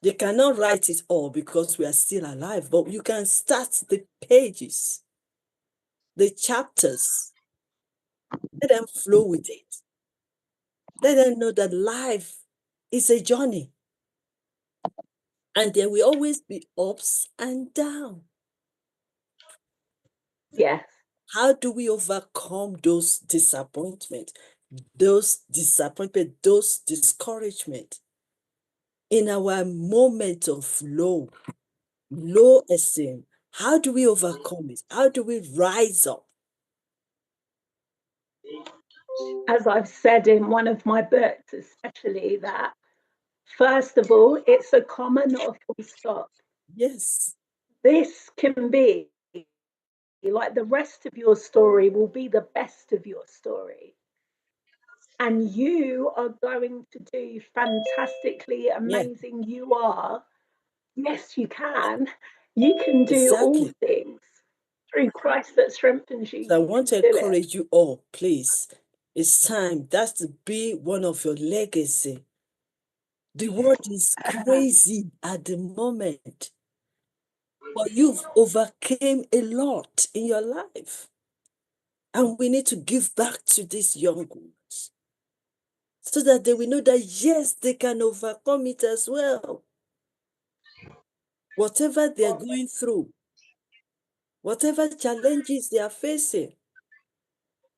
They cannot write it all because we are still alive, but you can start the pages, the chapters. Let them flow with it. Let them know that life is a journey. And there will always be ups and downs. Yes. How do we overcome those disappointments, those discouragement in our moment of low esteem? How do we overcome it? How do we rise up? As I've said in one of my books, especially, that first of all, it's a comma, not a full stop. Yes. This can be like the rest of your story will be the best of your story. And you are going to do fantastically amazing. Yeah. You are. Yes, you can. You can do all things through Christ that strengthens you. So I want to encourage you all, please. It's time. That's to be one of your legacy. The world is crazy at the moment, but you've overcame a lot in your life. And we need to give back to these young ones so that they will know that, yes, they can overcome it as well. Whatever they're going through, whatever challenges they are facing.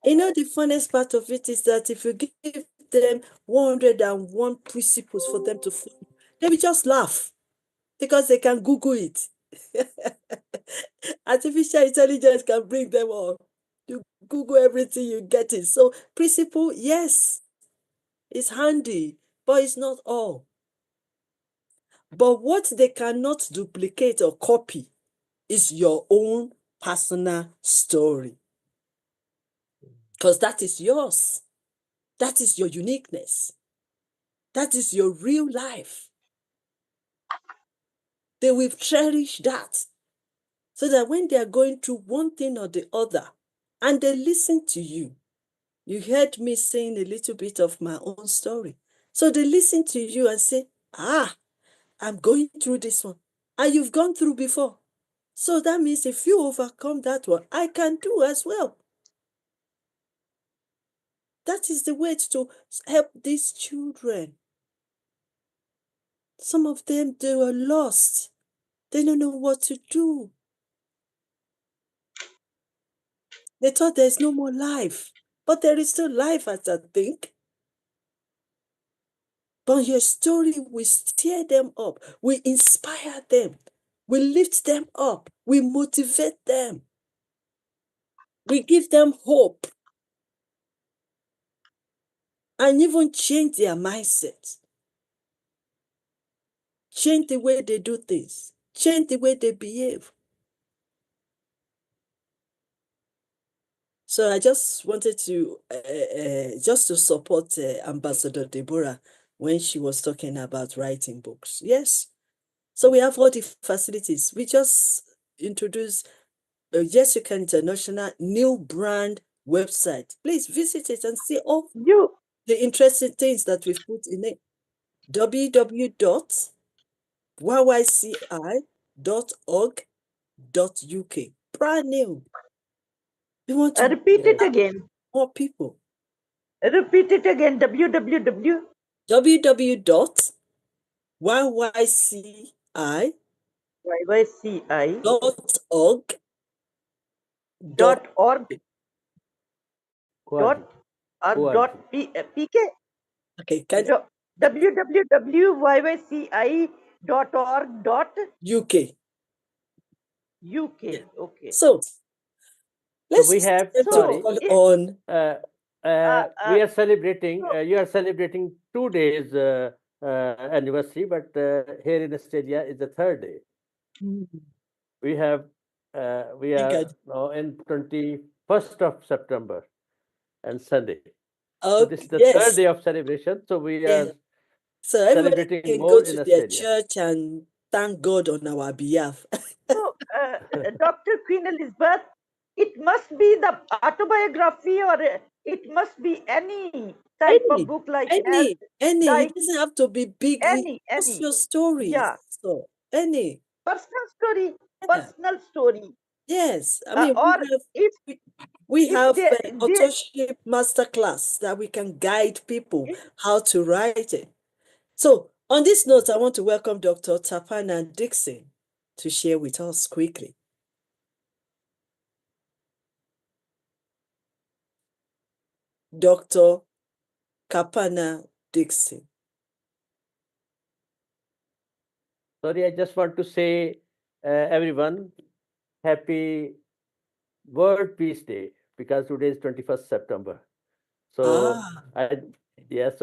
You know, the funniest part of it is that if you give them 101 principles for them to follow, they will just laugh because they can Google it. Artificial intelligence can bring them all. You Google everything, you get it. So principle, yes, it's handy, but it's not all. But what they cannot duplicate or copy is your own personal story. Because that is yours. That is your uniqueness. That is your real life. They will cherish that. So that when they are going through one thing or the other, and they listen to you, you heard me saying a little bit of my own story. So they listen to you and say, I'm going through this one. And you've gone through before. So that means if you overcome that one, I can do as well. That is the way to help these children. Some of them, they were lost. They don't know what to do. They thought there's no more life. But there is still life, as I think. But your story will stir them up. We inspire them. We lift them up. We motivate them. We give them hope. And even change their mindset. Change the way they do things. Change the way they behave. So I just wanted to, just to support Ambassador Deborah when she was talking about writing books. Yes. So we have all the facilities. We just introduced Yes, You Can International new brand website. Please visit it and see all the interesting things that we've put in it. www.yyci.org.uk. Brand new. We want to repeat it again. More people. Repeat it again. www. www.yyci.org.uk. YYCI.org. PK. Okay, www.yyci.org.uk. UK. Okay. So let's we have call on. we are celebrating. You are celebrating 2 days anniversary, but here in Australia is the 3rd day. We have we are now in 21st of September and Sunday. So this is the 3rd day of celebration. So we are so everybody celebrating can more go in to their Australia. church and thank God on our behalf. So, Dr. Queen Elizabeth, it must be the autobiography or it must be any type of book like any. Like, It doesn't have to be big. What's your story? Yeah. So any. Personal story. Personal story. Yes. I mean, we have authorship masterclass that we can guide people how to write it. So on this note, I want to welcome Dr. Tapana Dixon to share with us quickly. Dr. Kapana Dixon. Sorry, I just want to say, everyone, happy World Peace Day, because today is 21st September. So I just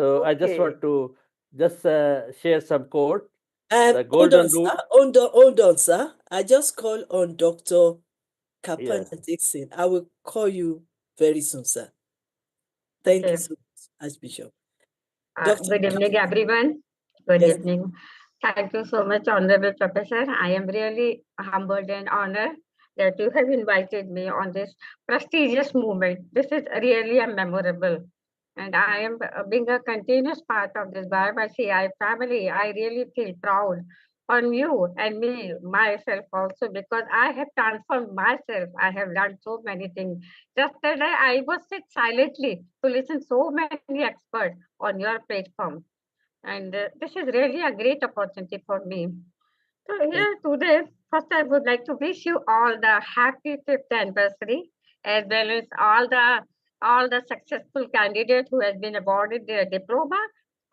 want to just share some quote. The golden rule. Hold on, sir. I just call on Dr. Kapana Dixon. I will call you very soon, sir. Thank you so much, Archbishop. Good evening, everyone. Good evening. Thank you so much, Honorable Professor. I am really humbled and honored that you have invited me on this prestigious movement. This is really a memorable. And I am being a continuous part of this YYCI family. I really feel proud on you and me, myself also, because I have transformed myself. I have learned so many things. Yesterday, I was sit silently to listen so many experts on your platform. And this is really a great opportunity for me. So here today, first I would like to wish you all the happy 5th anniversary, as well as all the successful candidates who has been awarded their diploma.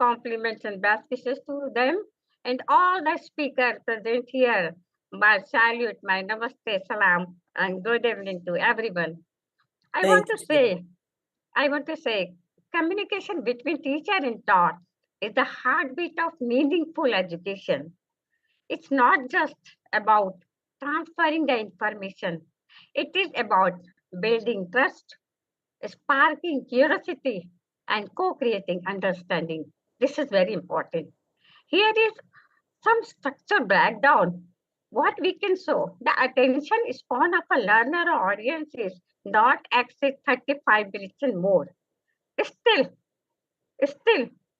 Compliments and best wishes to them, and all the speakers present here. My salute, my namaste, salam, and good evening to everyone. I want to say, communication between teacher and taught is the heartbeat of meaningful education. It's not just about transferring the information. It is about building trust, sparking curiosity, and co-creating understanding. This is very important. Here is some structure breakdown. What we can show, the attention span of a learner or audience is not exceed 35 minutes and more. Still,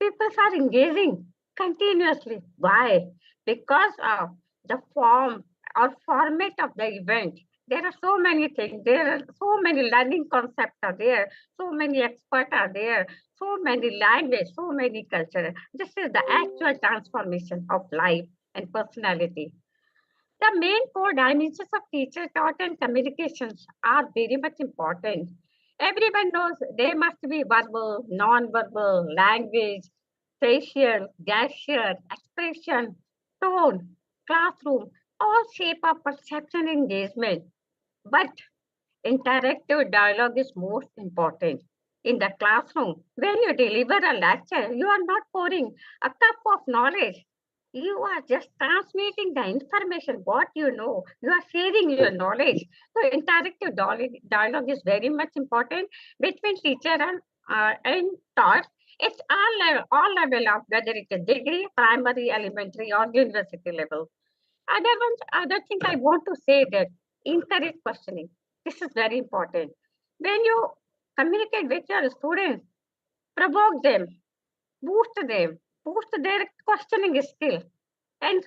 people are engaging continuously. Why? Because of the form or format of the event. There are so many things. There are so many learning concepts are there. So many experts are there. So many language, so many culture. This is the actual transformation of life and personality. The main core dimensions of teacher taught and communications are very much important. Everyone knows they must be verbal, non-verbal, language, facial, gesture, expression, tone, classroom, all shape of perception engagement. But interactive dialogue is most important. In the classroom, when you deliver a lecture, you are not pouring a cup of knowledge. You are just transmitting the information, what you know. You are sharing your knowledge. So interactive dialogue is very much important between teacher and taught. It's all level of whether it's a degree, primary, elementary, or university level. Other thing I want to say that encourage questioning. This is very important. When you communicate with your students, provoke them, boost them, boost their questioning skill, and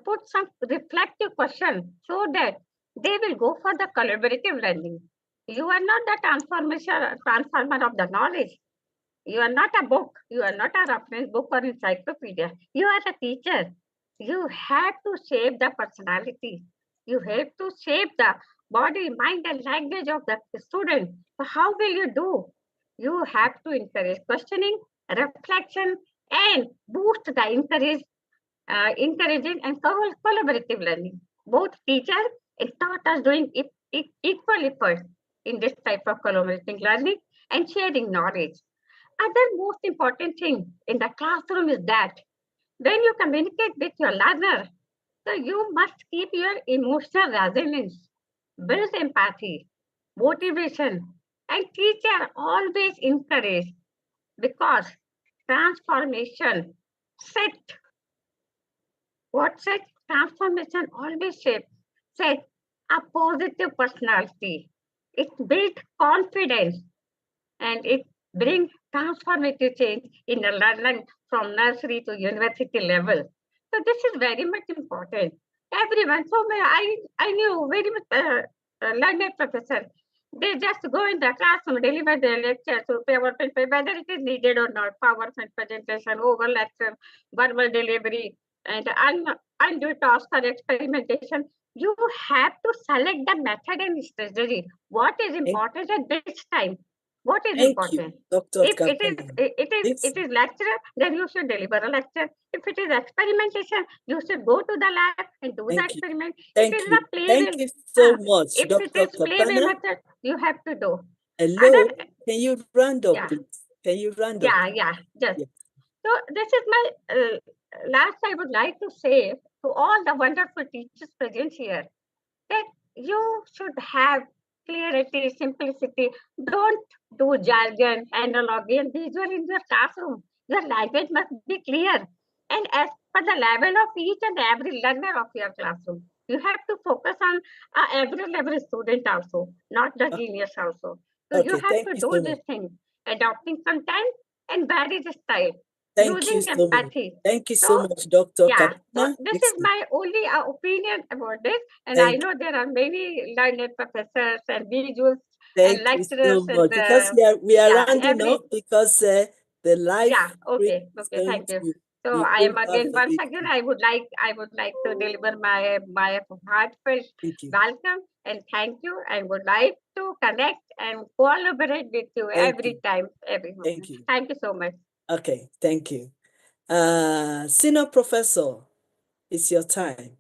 put some reflective question so that they will go for the collaborative learning. You are not the transformer of the knowledge. You are not a book. You are not a reference book or encyclopedia. You are a teacher. You have to shape the personality. You have to shape the body, mind, and language of the student. So how will you do? You have to encourage questioning, reflection, and boost the encouraging and collaborative learning. Both teachers and taught us doing equal efforts in this type of collaborative learning and sharing knowledge. Other most important thing in the classroom is that when you communicate with your learner, so you must keep your emotional resilience, build empathy, motivation, and teacher always encourage because transformation set what set transformation always set a positive personality. It builds confidence and it brings transformative change in the learning from nursery to university level. So this is very much important. Everyone, I knew very much learned professor. They just go in the classroom, deliver their lecture through PowerPoint, whether it is needed or not, PowerPoint presentation, over lecture, verbal delivery, and undue task or experimentation. You have to select the method and strategy. What is important at this time? What is Thank important? you, Dr. If This- it is lecture, then you should deliver a lecture. If it is experimentation, you should go to the lab and do the Thank you. experiment. Thank It is you. the play Thank way. you so much, If it Dr. is play way Kapana. method, you have to do. Hello, Other, can you round up, yeah, please? Can you round up? yeah, just. Yes. So this is my last I would like to say to all the wonderful teachers present here that you should have clarity, simplicity. Don't do jargon, analogy, and visual in your classroom. Your language must be clear and as per the level of each and every learner of your classroom. You have to focus on every level student also, not the genius also. So you Okay, have thank to you do so this much. thing, adopting content and varied style, Thank you using so much. empathy. Thank you so So much, Dr. yeah, so Kapana. this is my only opinion about this, and I Thank know there are many learned professors and visuals and Thank you lecturers so and much. Because we are yeah, rounding every up because the live yeah, stream okay, is okay, going thank you. to So be I am over again once very again soon. I would like to deliver my heartfelt Thank you. welcome and thank you. I would like to connect and collaborate with you Thank every you. time, every moment. Thank you. Thank you so much. Okay, thank you. Senior Professor, it's your time.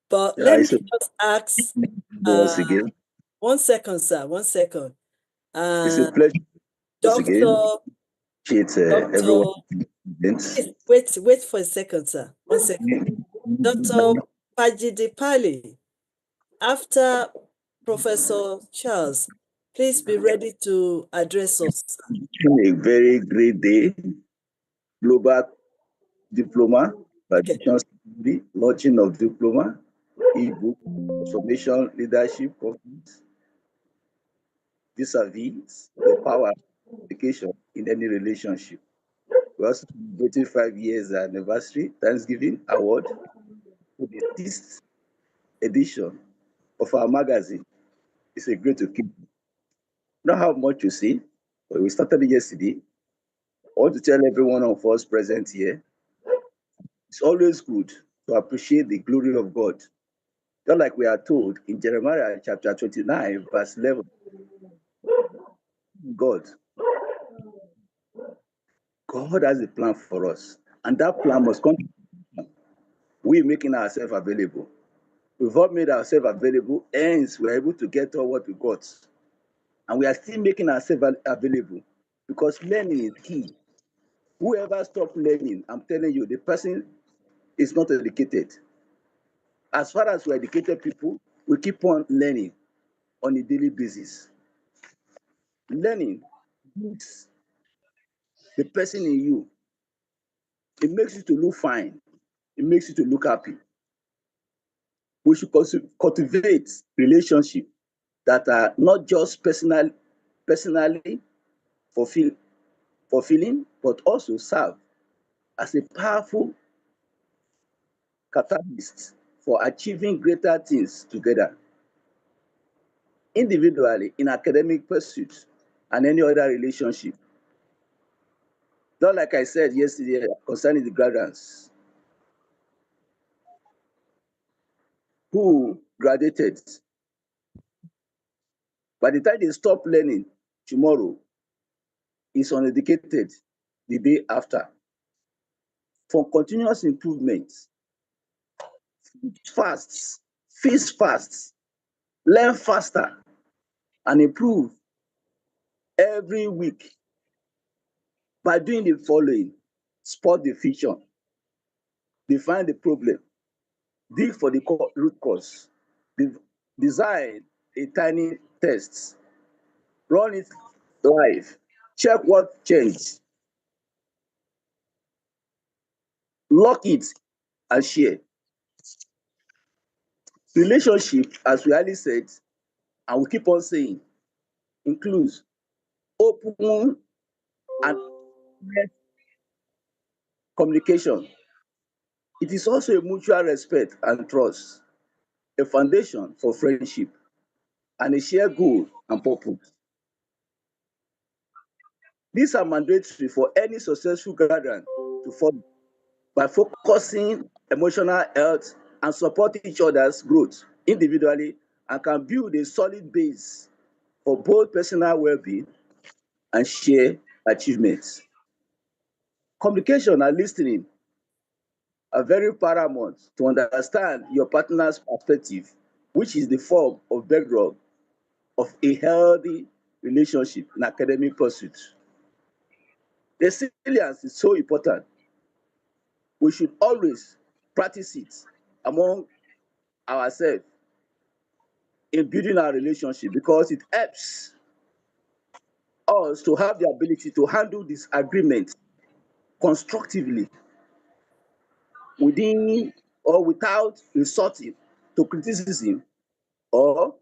But let me just ask, once again. 1 second, sir, 1 second. It's a pleasure once again. Everyone. Please, wait for a second, sir. 1 second. Dr. Pajidipali, after Professor Charles, please be ready to address us. A very great day. Global Diploma Graduation Ceremony, launching of Diploma, ebook, Transformational Leadership Conference, vis-a-vis the power of education in any relationship. We also celebrating 5 years anniversary Thanksgiving Award for the 6th edition of our magazine. It's a great occasion. Not how much to say, but we started yesterday. I want to tell every one of us present here, it's always good to appreciate the glory of God. Just like we are told in Jeremiah chapter 29, verse 11, God has a plan for us, and that plan must come. We making ourselves available. We've all made ourselves available, hence we're able to get all what we got. And we are still making ourselves available because learning is key. Whoever stops learning, I'm telling you, the person is not educated. As far as we're educated people, we keep on learning on a daily basis. Learning builds the person in you. It makes you to look fine. It makes you to look happy. We should cultivate relationships that are not just personally fulfilling, but also serve as a powerful catalyst for achieving greater things together, individually, in academic pursuits, and any other relationship. Not like I said yesterday concerning the graduates who graduated. By the time they stop learning tomorrow, is uneducated the day after. For continuous improvement, feast fast, learn faster, and improve every week by doing the following: spot the feature, define the problem, dig for the root cause, design a tiny test, run it live, check what changed, lock it, and share. Relationship, as we already said, and we keep on saying, includes open and honest communication. It is also a mutual respect and trust, a foundation for friendship, and a shared goal and purpose. These are mandatory for any successful gathering to follow by focusing emotional health and supporting each other's growth individually, and can build a solid base for both personal well-being and shared achievements. Communication and listening are very paramount to understand your partner's perspective, which is the form of bedrock of a healthy relationship in academic pursuits. Resilience is so important. We should always practice it among ourselves in building our relationship, because it helps us to have the ability to handle disagreement constructively within or without resorting to criticism or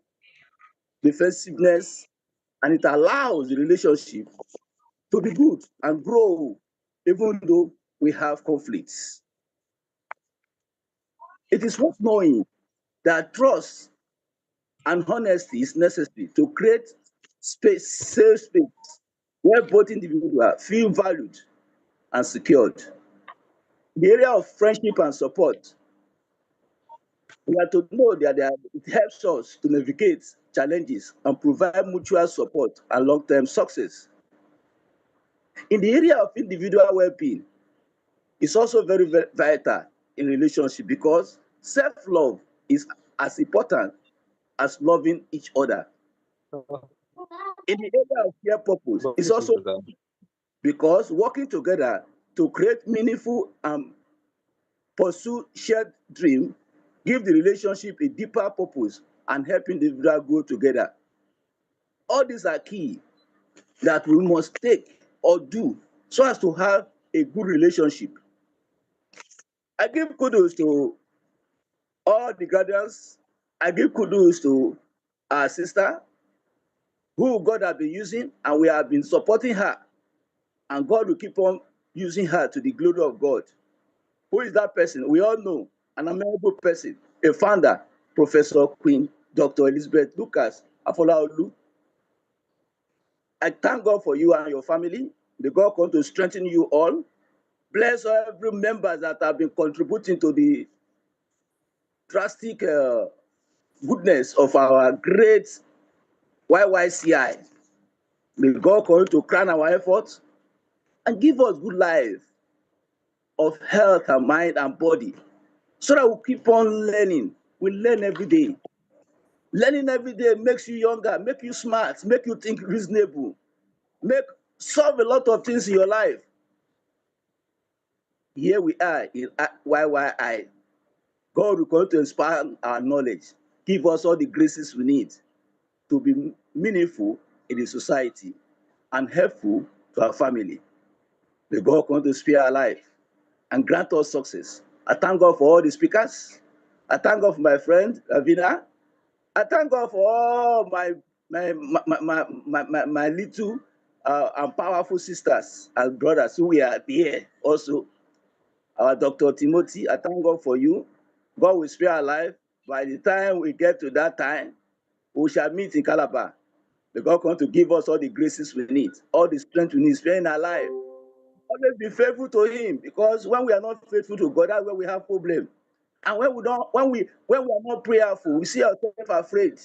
defensiveness, and it allows the relationship to be good and grow even though we have conflicts. It is worth knowing that trust and honesty is necessary to create safe space where both individuals feel valued and secured. In the area of friendship and support, we are to know that it helps us to navigate challenges and provide mutual support and long-term success. In the area of individual well-being, it's also very vital in relationship, because self-love is as important as loving each other. In the area of care purpose, it's also because working together to create meaningful and pursue shared dream give the relationship a deeper purpose and help individuals grow together. All these are key that we must take or do so as to have a good relationship. I give kudos to all the guardians. I give kudos to our sister who God has been using, and we have been supporting her, and God will keep on using her to the glory of God. Who is that person? We all know, an amiable person, a founder, Professor Queen Dr. Elizabeth Lucas Afolaolu. I thank God for you and your family. May God come to strengthen you all. Bless every member that have been contributing to the drastic goodness of our great YYCI. May God continue to crown our efforts and give us good life of health and mind and body, so that we keep on learning. We learn every day. Learning every day makes you younger, make you smart, make you think reasonable, solve a lot of things in your life. Here we are in YYI. God will continue to inspire our knowledge, give us all the graces we need to be meaningful in the society and helpful to our family. May God continue to spare our life and grant us success. I thank God for all the speakers. I thank God for my friend Ravina. I thank God for all my little and powerful sisters and brothers who are here also. Our Dr. Timothy, I thank God for you. God will spare our life. By the time we get to that time, we shall meet in Calabar. May God come to give us all the graces we need, all the strength we need, sparing our life. Always be faithful to Him, because when we are not faithful to God, that's where we have problem. And when we are not prayerful, we see ourselves afraid.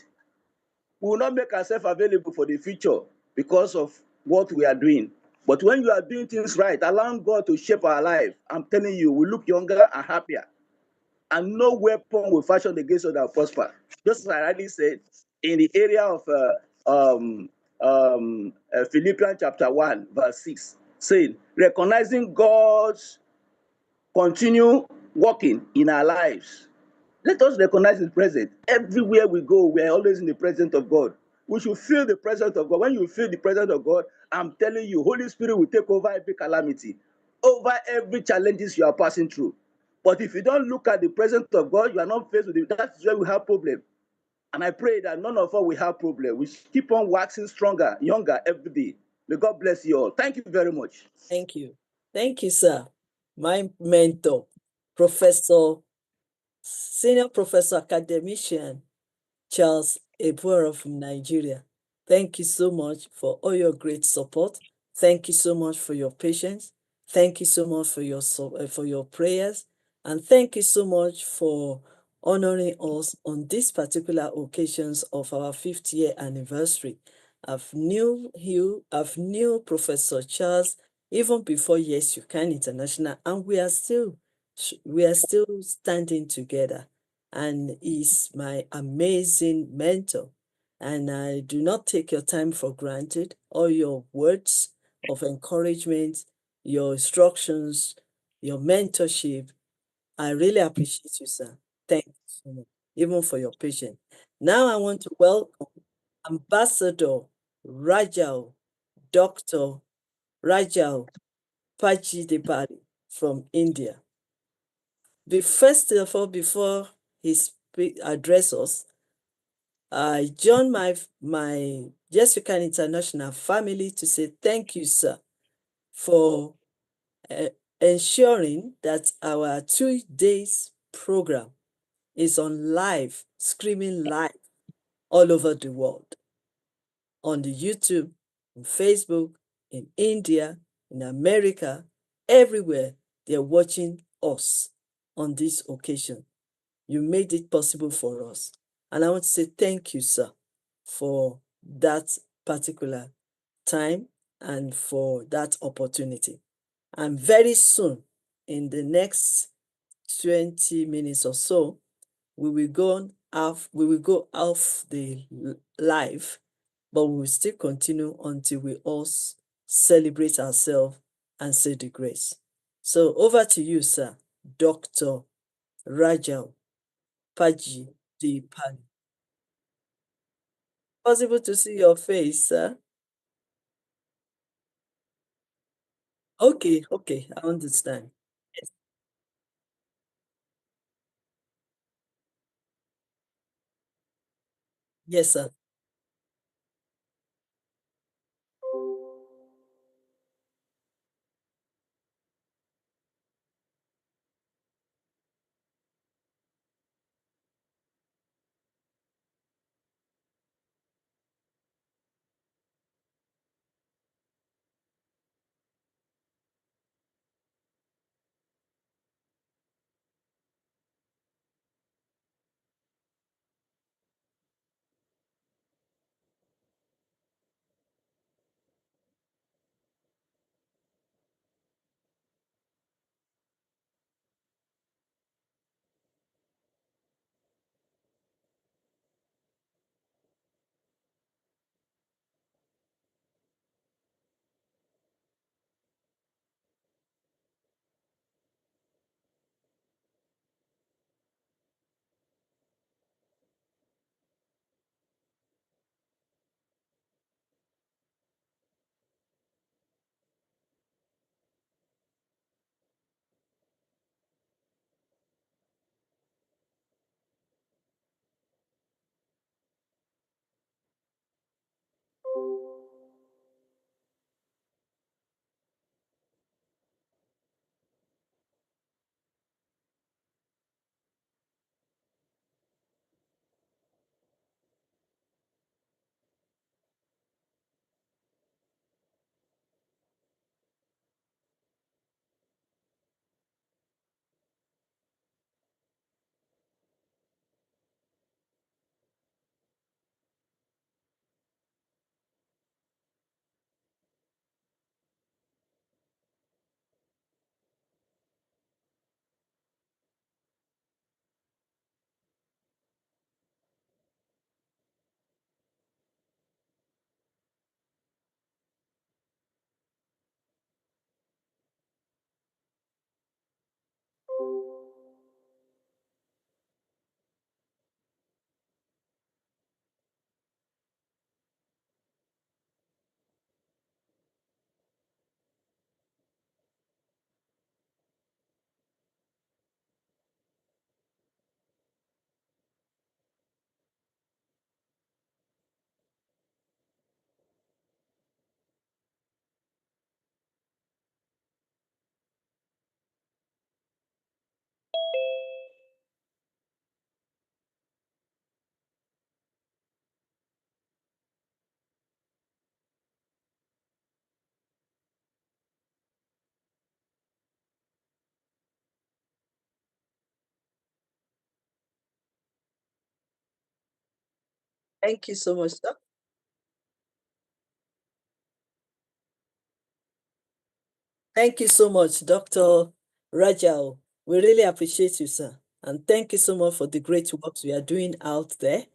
We will not make ourselves available for the future because of what we are doing. But when you are doing things right, allowing God to shape our life, I'm telling you, we look younger and happier. And no weapon will fashion against us that prosper. Just as I rightly said, in the area of Philippians chapter 1, verse 6, saying, recognizing God's continue working in our lives. Let us recognize His presence. Everywhere we go, we are always in the presence of God. We should feel the presence of God. When you feel the presence of God, I'm telling you, Holy Spirit will take over every calamity, over every challenges you are passing through. But if you don't look at the presence of God, you are not faced with it. That's where we have problem. And I pray that none of us will have problem. We keep on waxing stronger, younger every day. May God bless you all. Thank you very much. Thank you. Thank you, sir. My mentor, Professor, Senior Professor Academician, Charles Ebuara from Nigeria. Thank you so much for all your great support. Thank you so much for your patience. Thank you so much for your prayers. And thank you so much for honoring us on these particular occasions of our 5th year anniversary. I've knew Professor Charles even before Yes You Can International, and we are still standing together. And he's my amazing mentor. And I do not take your time for granted. All your words of encouragement, your instructions, your mentorship. I really appreciate you, sir. Thank you so much, even for your patience. Now I want to welcome Ambassador Rajal, Dr. Rajal Pachidipadi from India. First of all, before he address us, I join my Yes You Can International family to say thank you, sir, for ensuring that our 2 days program is on live, screaming live all over the world, on the YouTube, on Facebook, in India, in America, everywhere they're watching us on this occasion. You made it possible for us. And I want to say thank you, sir, for that particular time and for that opportunity. And very soon, in the next 20 minutes or so, we will go off the live, but we will still continue until we all celebrate ourselves and say the grace. So over to you, sir, Dr. Rajal Pachidipadi. Possible to see your face, sir? Okay, I understand. Yes, yes, sir. Thank you so much, sir. Thank you so much, Dr. Rajao. We really appreciate you, sir. And thank you so much for the great work we are doing out there.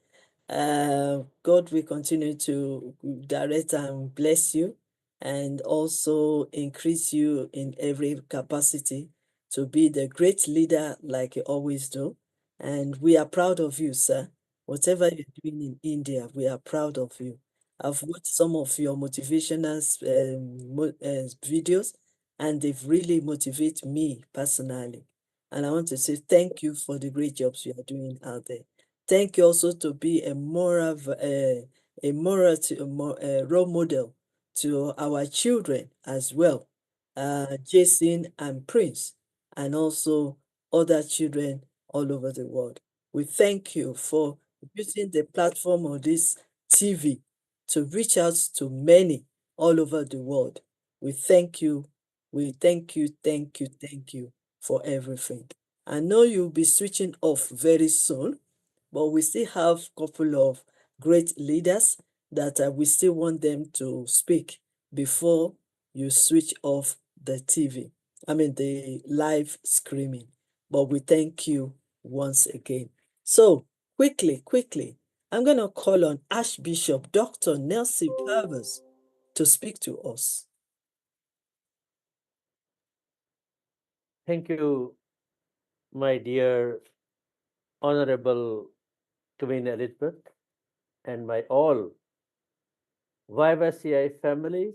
God will continue to direct and bless you and also increase you in every capacity to be the great leader like you always do. And we are proud of you, sir. Whatever you're doing in India, we are proud of you. I've watched some of your motivational videos, and they've really motivated me personally. And I want to say thank you for the great jobs you are doing out there. Thank you also to be a moral role model to our children as well, Jason and Prince, and also other children all over the world. We thank you for using the platform of this TV to reach out to many all over the world. We thank you. We thank you for everything. I know you'll be switching off very soon, but we still have a couple of great leaders that we still want them to speak before you switch off the TV. I mean, the live streaming. But we thank you once again. So, quickly, I'm going to call on Archbishop Dr. Nelson Purvis to speak to us. Thank you, my dear Honorable Queen Elizabeth, and my all YYCI families,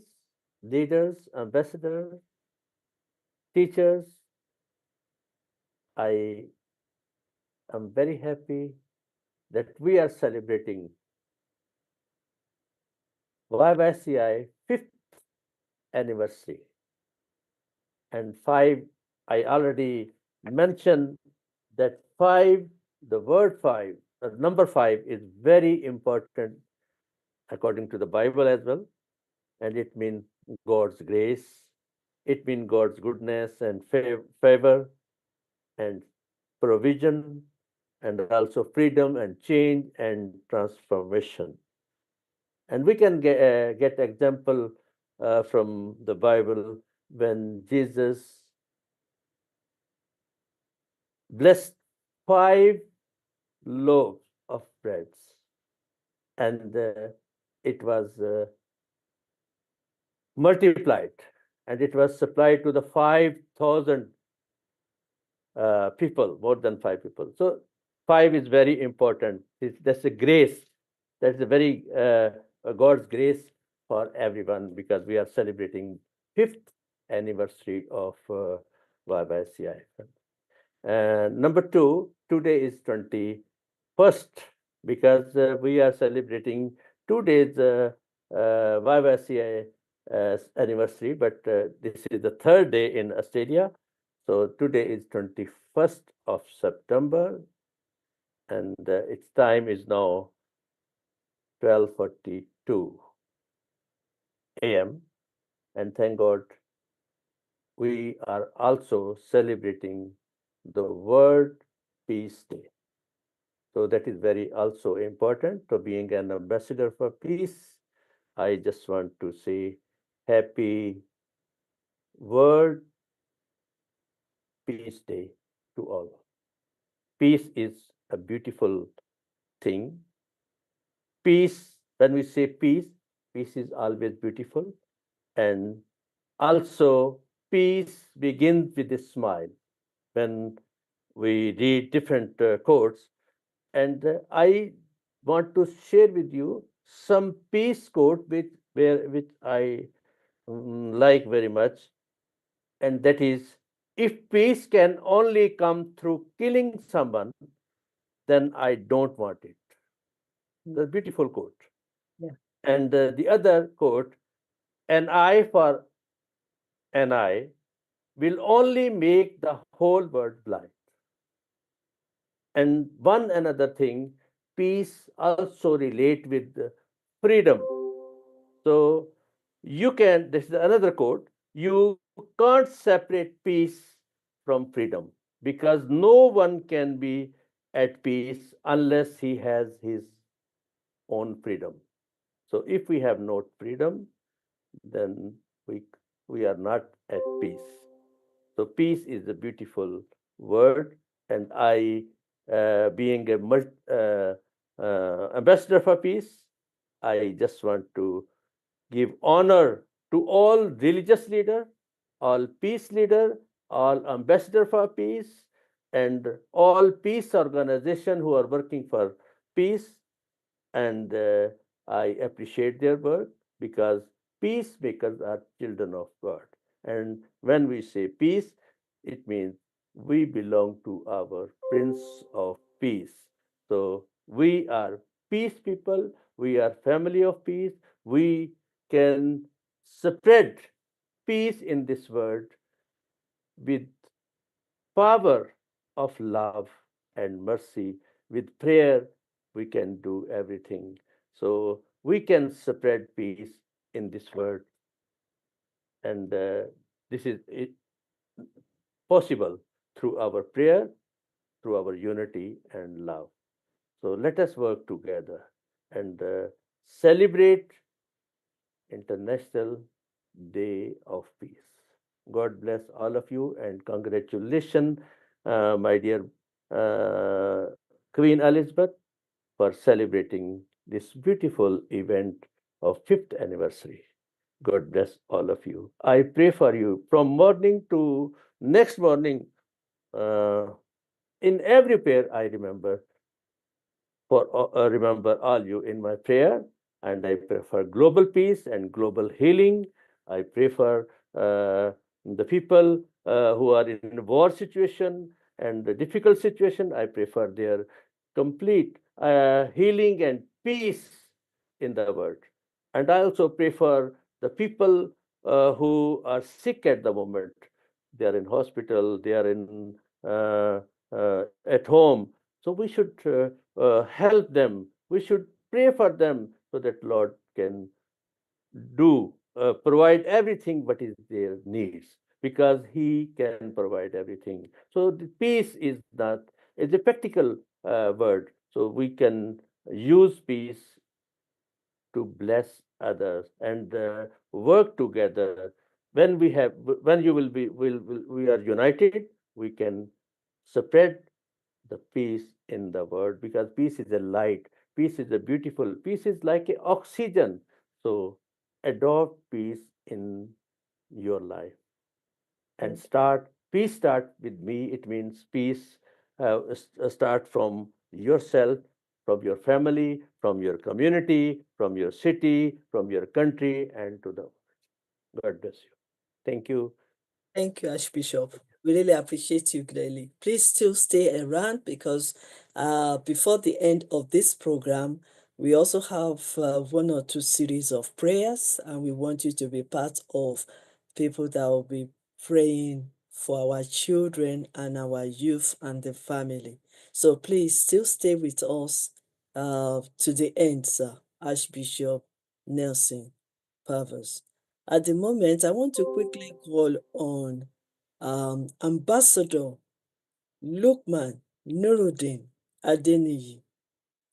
leaders, ambassadors, teachers. I am very happy that we are celebrating YYCI 5th anniversary. And 5, I already mentioned that 5, the word 5, the number 5 is very important according to the Bible as well. And it means God's grace. It means God's goodness and favor and provision, and also freedom and change and transformation. And we can get example from the Bible when Jesus blessed 5 loaves of breads, and it was multiplied, and it was supplied to the 5,000 people, more than 5 people. So 5 is very important. That's a grace. That's a very God's grace for everyone, because we are celebrating 5th anniversary of YYCI. Number 2, today is 21st, because we are celebrating 2 days YYCI anniversary, but this is the 3rd day in Australia. So today is 21st of September, and its time is now 12:42 a.m. And thank God, we are also celebrating the World Peace Day. So that is very also important. So being an ambassador for peace, I just want to say happy World Peace Day to all. Peace is a beautiful thing. Peace, when we say peace, peace is always beautiful. And also, peace begins with a smile. When we read different quotes, and I want to share with you some peace quote which I like very much, and that is, if peace can only come through killing someone, then I don't want it. The beautiful quote. Yeah. And the other quote, an eye for an eye will only make the whole world blind. And one another thing, peace also relate with freedom. So you can, this is another quote, you can't separate peace from freedom, because no one can be at peace unless he has his own freedom. So if we have no freedom, then we are not at peace. So peace is a beautiful word, and I, being a ambassador for peace, I just want to give honor to all religious leader, all peace leader, all ambassador for peace, and all peace organization who are working for peace. And I appreciate their work because peacemakers are children of God. And when we say peace, it means we belong to our Prince of Peace. So we are peace people, we are family of peace, we can spread peace in this world with power of love and mercy. With prayer, we can do everything. So we can spread peace in this world. And this is possible through our prayer, through our unity and love. So let us work together and celebrate International Day of Peace. God bless all of you and congratulations, my dear Queen Elizabeth, for celebrating this beautiful event of 5th anniversary. God bless all of you. I pray for you from morning to next morning. In every prayer, I remember all you in my prayer, and I pray for global peace and global healing. I pray for the people who are in war situation and the difficult situation. I pray for their complete healing and peace in the world. And I also pray for the people who are sick at the moment. They are in hospital, they are in at home. So we should help them. We should pray for them so that Lord can provide everything what is their needs, because He can provide everything. So the peace is a practical word. So we can use peace to bless others and work together. When we are united, we can spread the peace in the world, because peace is a light, peace is a beautiful, peace is like a oxygen. So adopt peace in your life and peace start with me. It means peace start from yourself, from your family, from your community, from your city, from your country, and to the world. God bless you. Thank you. Thank you, Archbishop. We really appreciate you greatly. Please still stay around, because before the end of this program, we also have 1 or 2 series of prayers, and we want you to be part of people that will be praying for our children and our youth and the family. So please still stay with us to the end, sir. Archbishop Nelson Purvis. At the moment, I want to quickly call on Ambassador Lukman Nuruddin Adeniyi.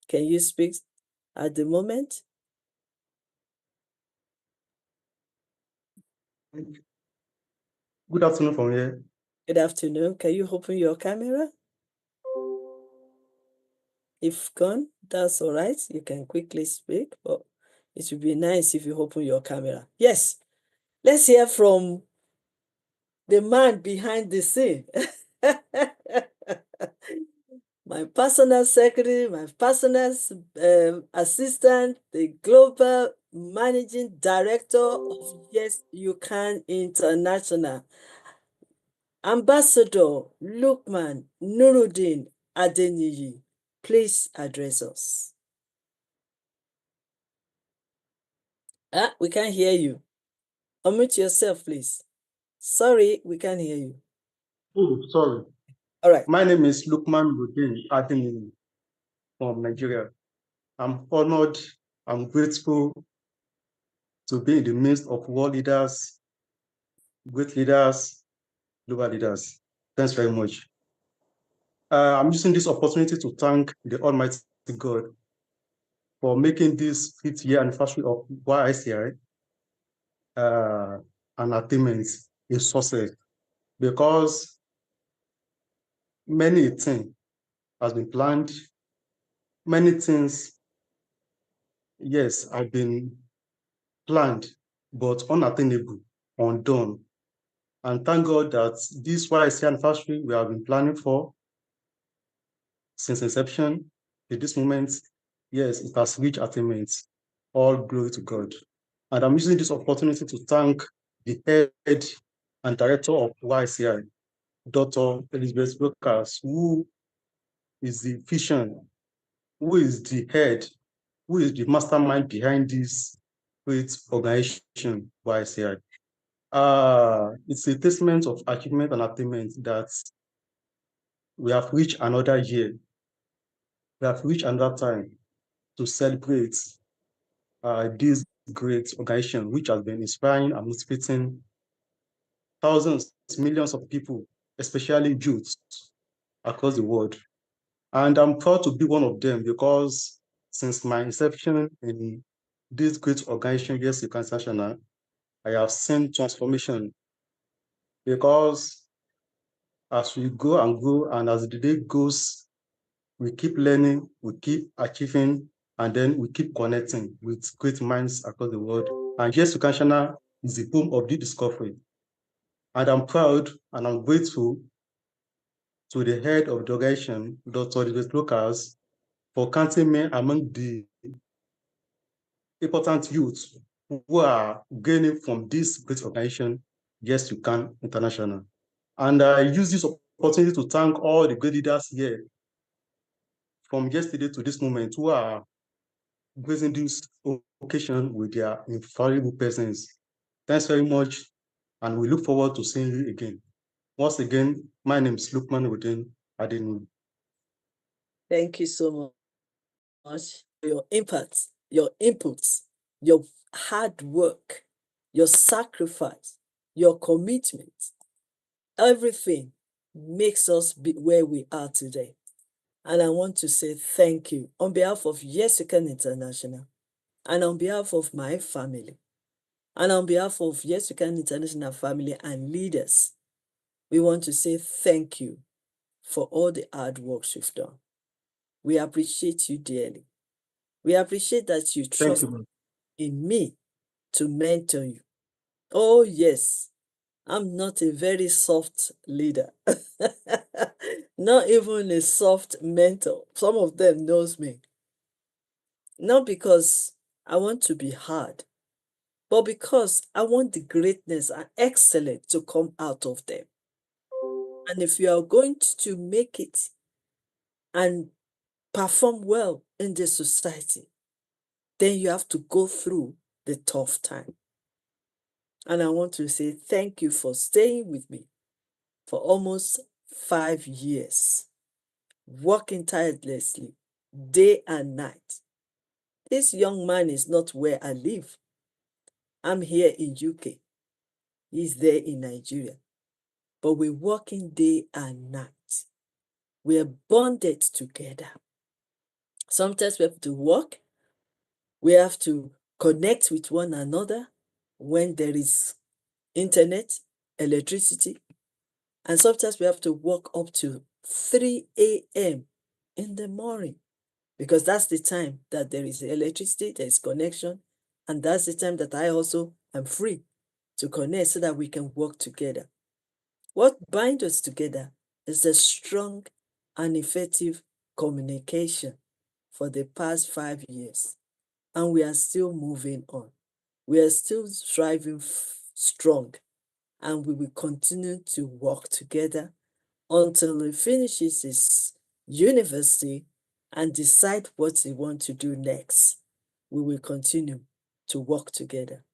Can you speak at the moment? Good afternoon from here. Good afternoon. Can you open your camera? If gone, that's all right. You can quickly speak, but it would be nice if you open your camera. Yes, let's hear from the man behind the scene. My personal secretary, my personal assistant, the global managing director of Yes You Can International, Ambassador Lukman Nuruddin Adeniyi. Please address us. We can't hear you. Unmute yourself, please. Sorry, we can't hear you. Oh, sorry. All right. My name is Lukman Nuruddin Adeniyi from Nigeria. I'm honored, I'm grateful to be in the midst of world leaders, great leaders, global leaders. Thanks very much. I'm using this opportunity to thank the Almighty God for making this 5th year anniversary of YYCI an attainment, a success, because many things has been planned, many things, yes, have been planned, but unattainable, undone. And thank God that this YYCI anniversary we have been planning for since inception to this moment, yes, it has reached attainment. All glory to God. And I'm using this opportunity to thank the head and director of YYCI, Dr. Elizabeth Brokers, who is the vision, who is the head, who is the mastermind behind this great organization, YYCI. It's a testament of achievement and attainment that we have reached another year. We have reached another time to celebrate this great organization, which has been inspiring and motivating thousands, millions of people, especially youths across the world. And I'm proud to be one of them because since my inception in this great organization, YYCI International, I have seen transformation, because as we go and grow and as the day goes, we keep learning, we keep achieving, and then we keep connecting with great minds across the world. And YYCI International is the home of the discovery. And I'm proud and I'm grateful to the head of the organization, Dr. Elizabeth Brokers, for counting me among the important youths who are gaining from this great organization, YYCI International. And I use this opportunity to thank all the great leaders here from yesterday to this moment who are gracing this occasion with their infallible presence. Thanks very much, and we look forward to seeing you again. Once again, my name is Lukman Udin Adenu. Thank you so much for your impact, your inputs, your hard work, your sacrifice, your commitment. Everything makes us be where we are today. And I want to say thank you on behalf of YYCI International, and on behalf of my family, and on behalf of YYCI International family and leaders. We want to say thank you for all the hard work you've done. We appreciate you dearly. We appreciate that you trust in me to mentor you. Oh, yes, I'm not a very soft leader. Not even a soft mentor. Some of them knows me. Not because I want to be hard, but because I want the greatness and excellence to come out of them. And if you are going to make it and perform well in the society, then you have to go through the tough time. And I want to say thank you for staying with me for almost 5 years, working tirelessly, day and night. This young man is not where I live. I'm here in UK. He's there in Nigeria. But we're working day and night. We're bonded together. Sometimes we have to work. We have to connect with one another when there is internet, electricity. And sometimes we have to work up to 3 a.m. in the morning, because that's the time that there is electricity, there is connection, and that's the time that I also am free to connect so that we can work together. What binds us together is the strong and effective communication for the past 5 years. And we are still moving on. We are still striving strong, and we will continue to work together until he finishes his university and decide what he wants to do next. We will continue to work together.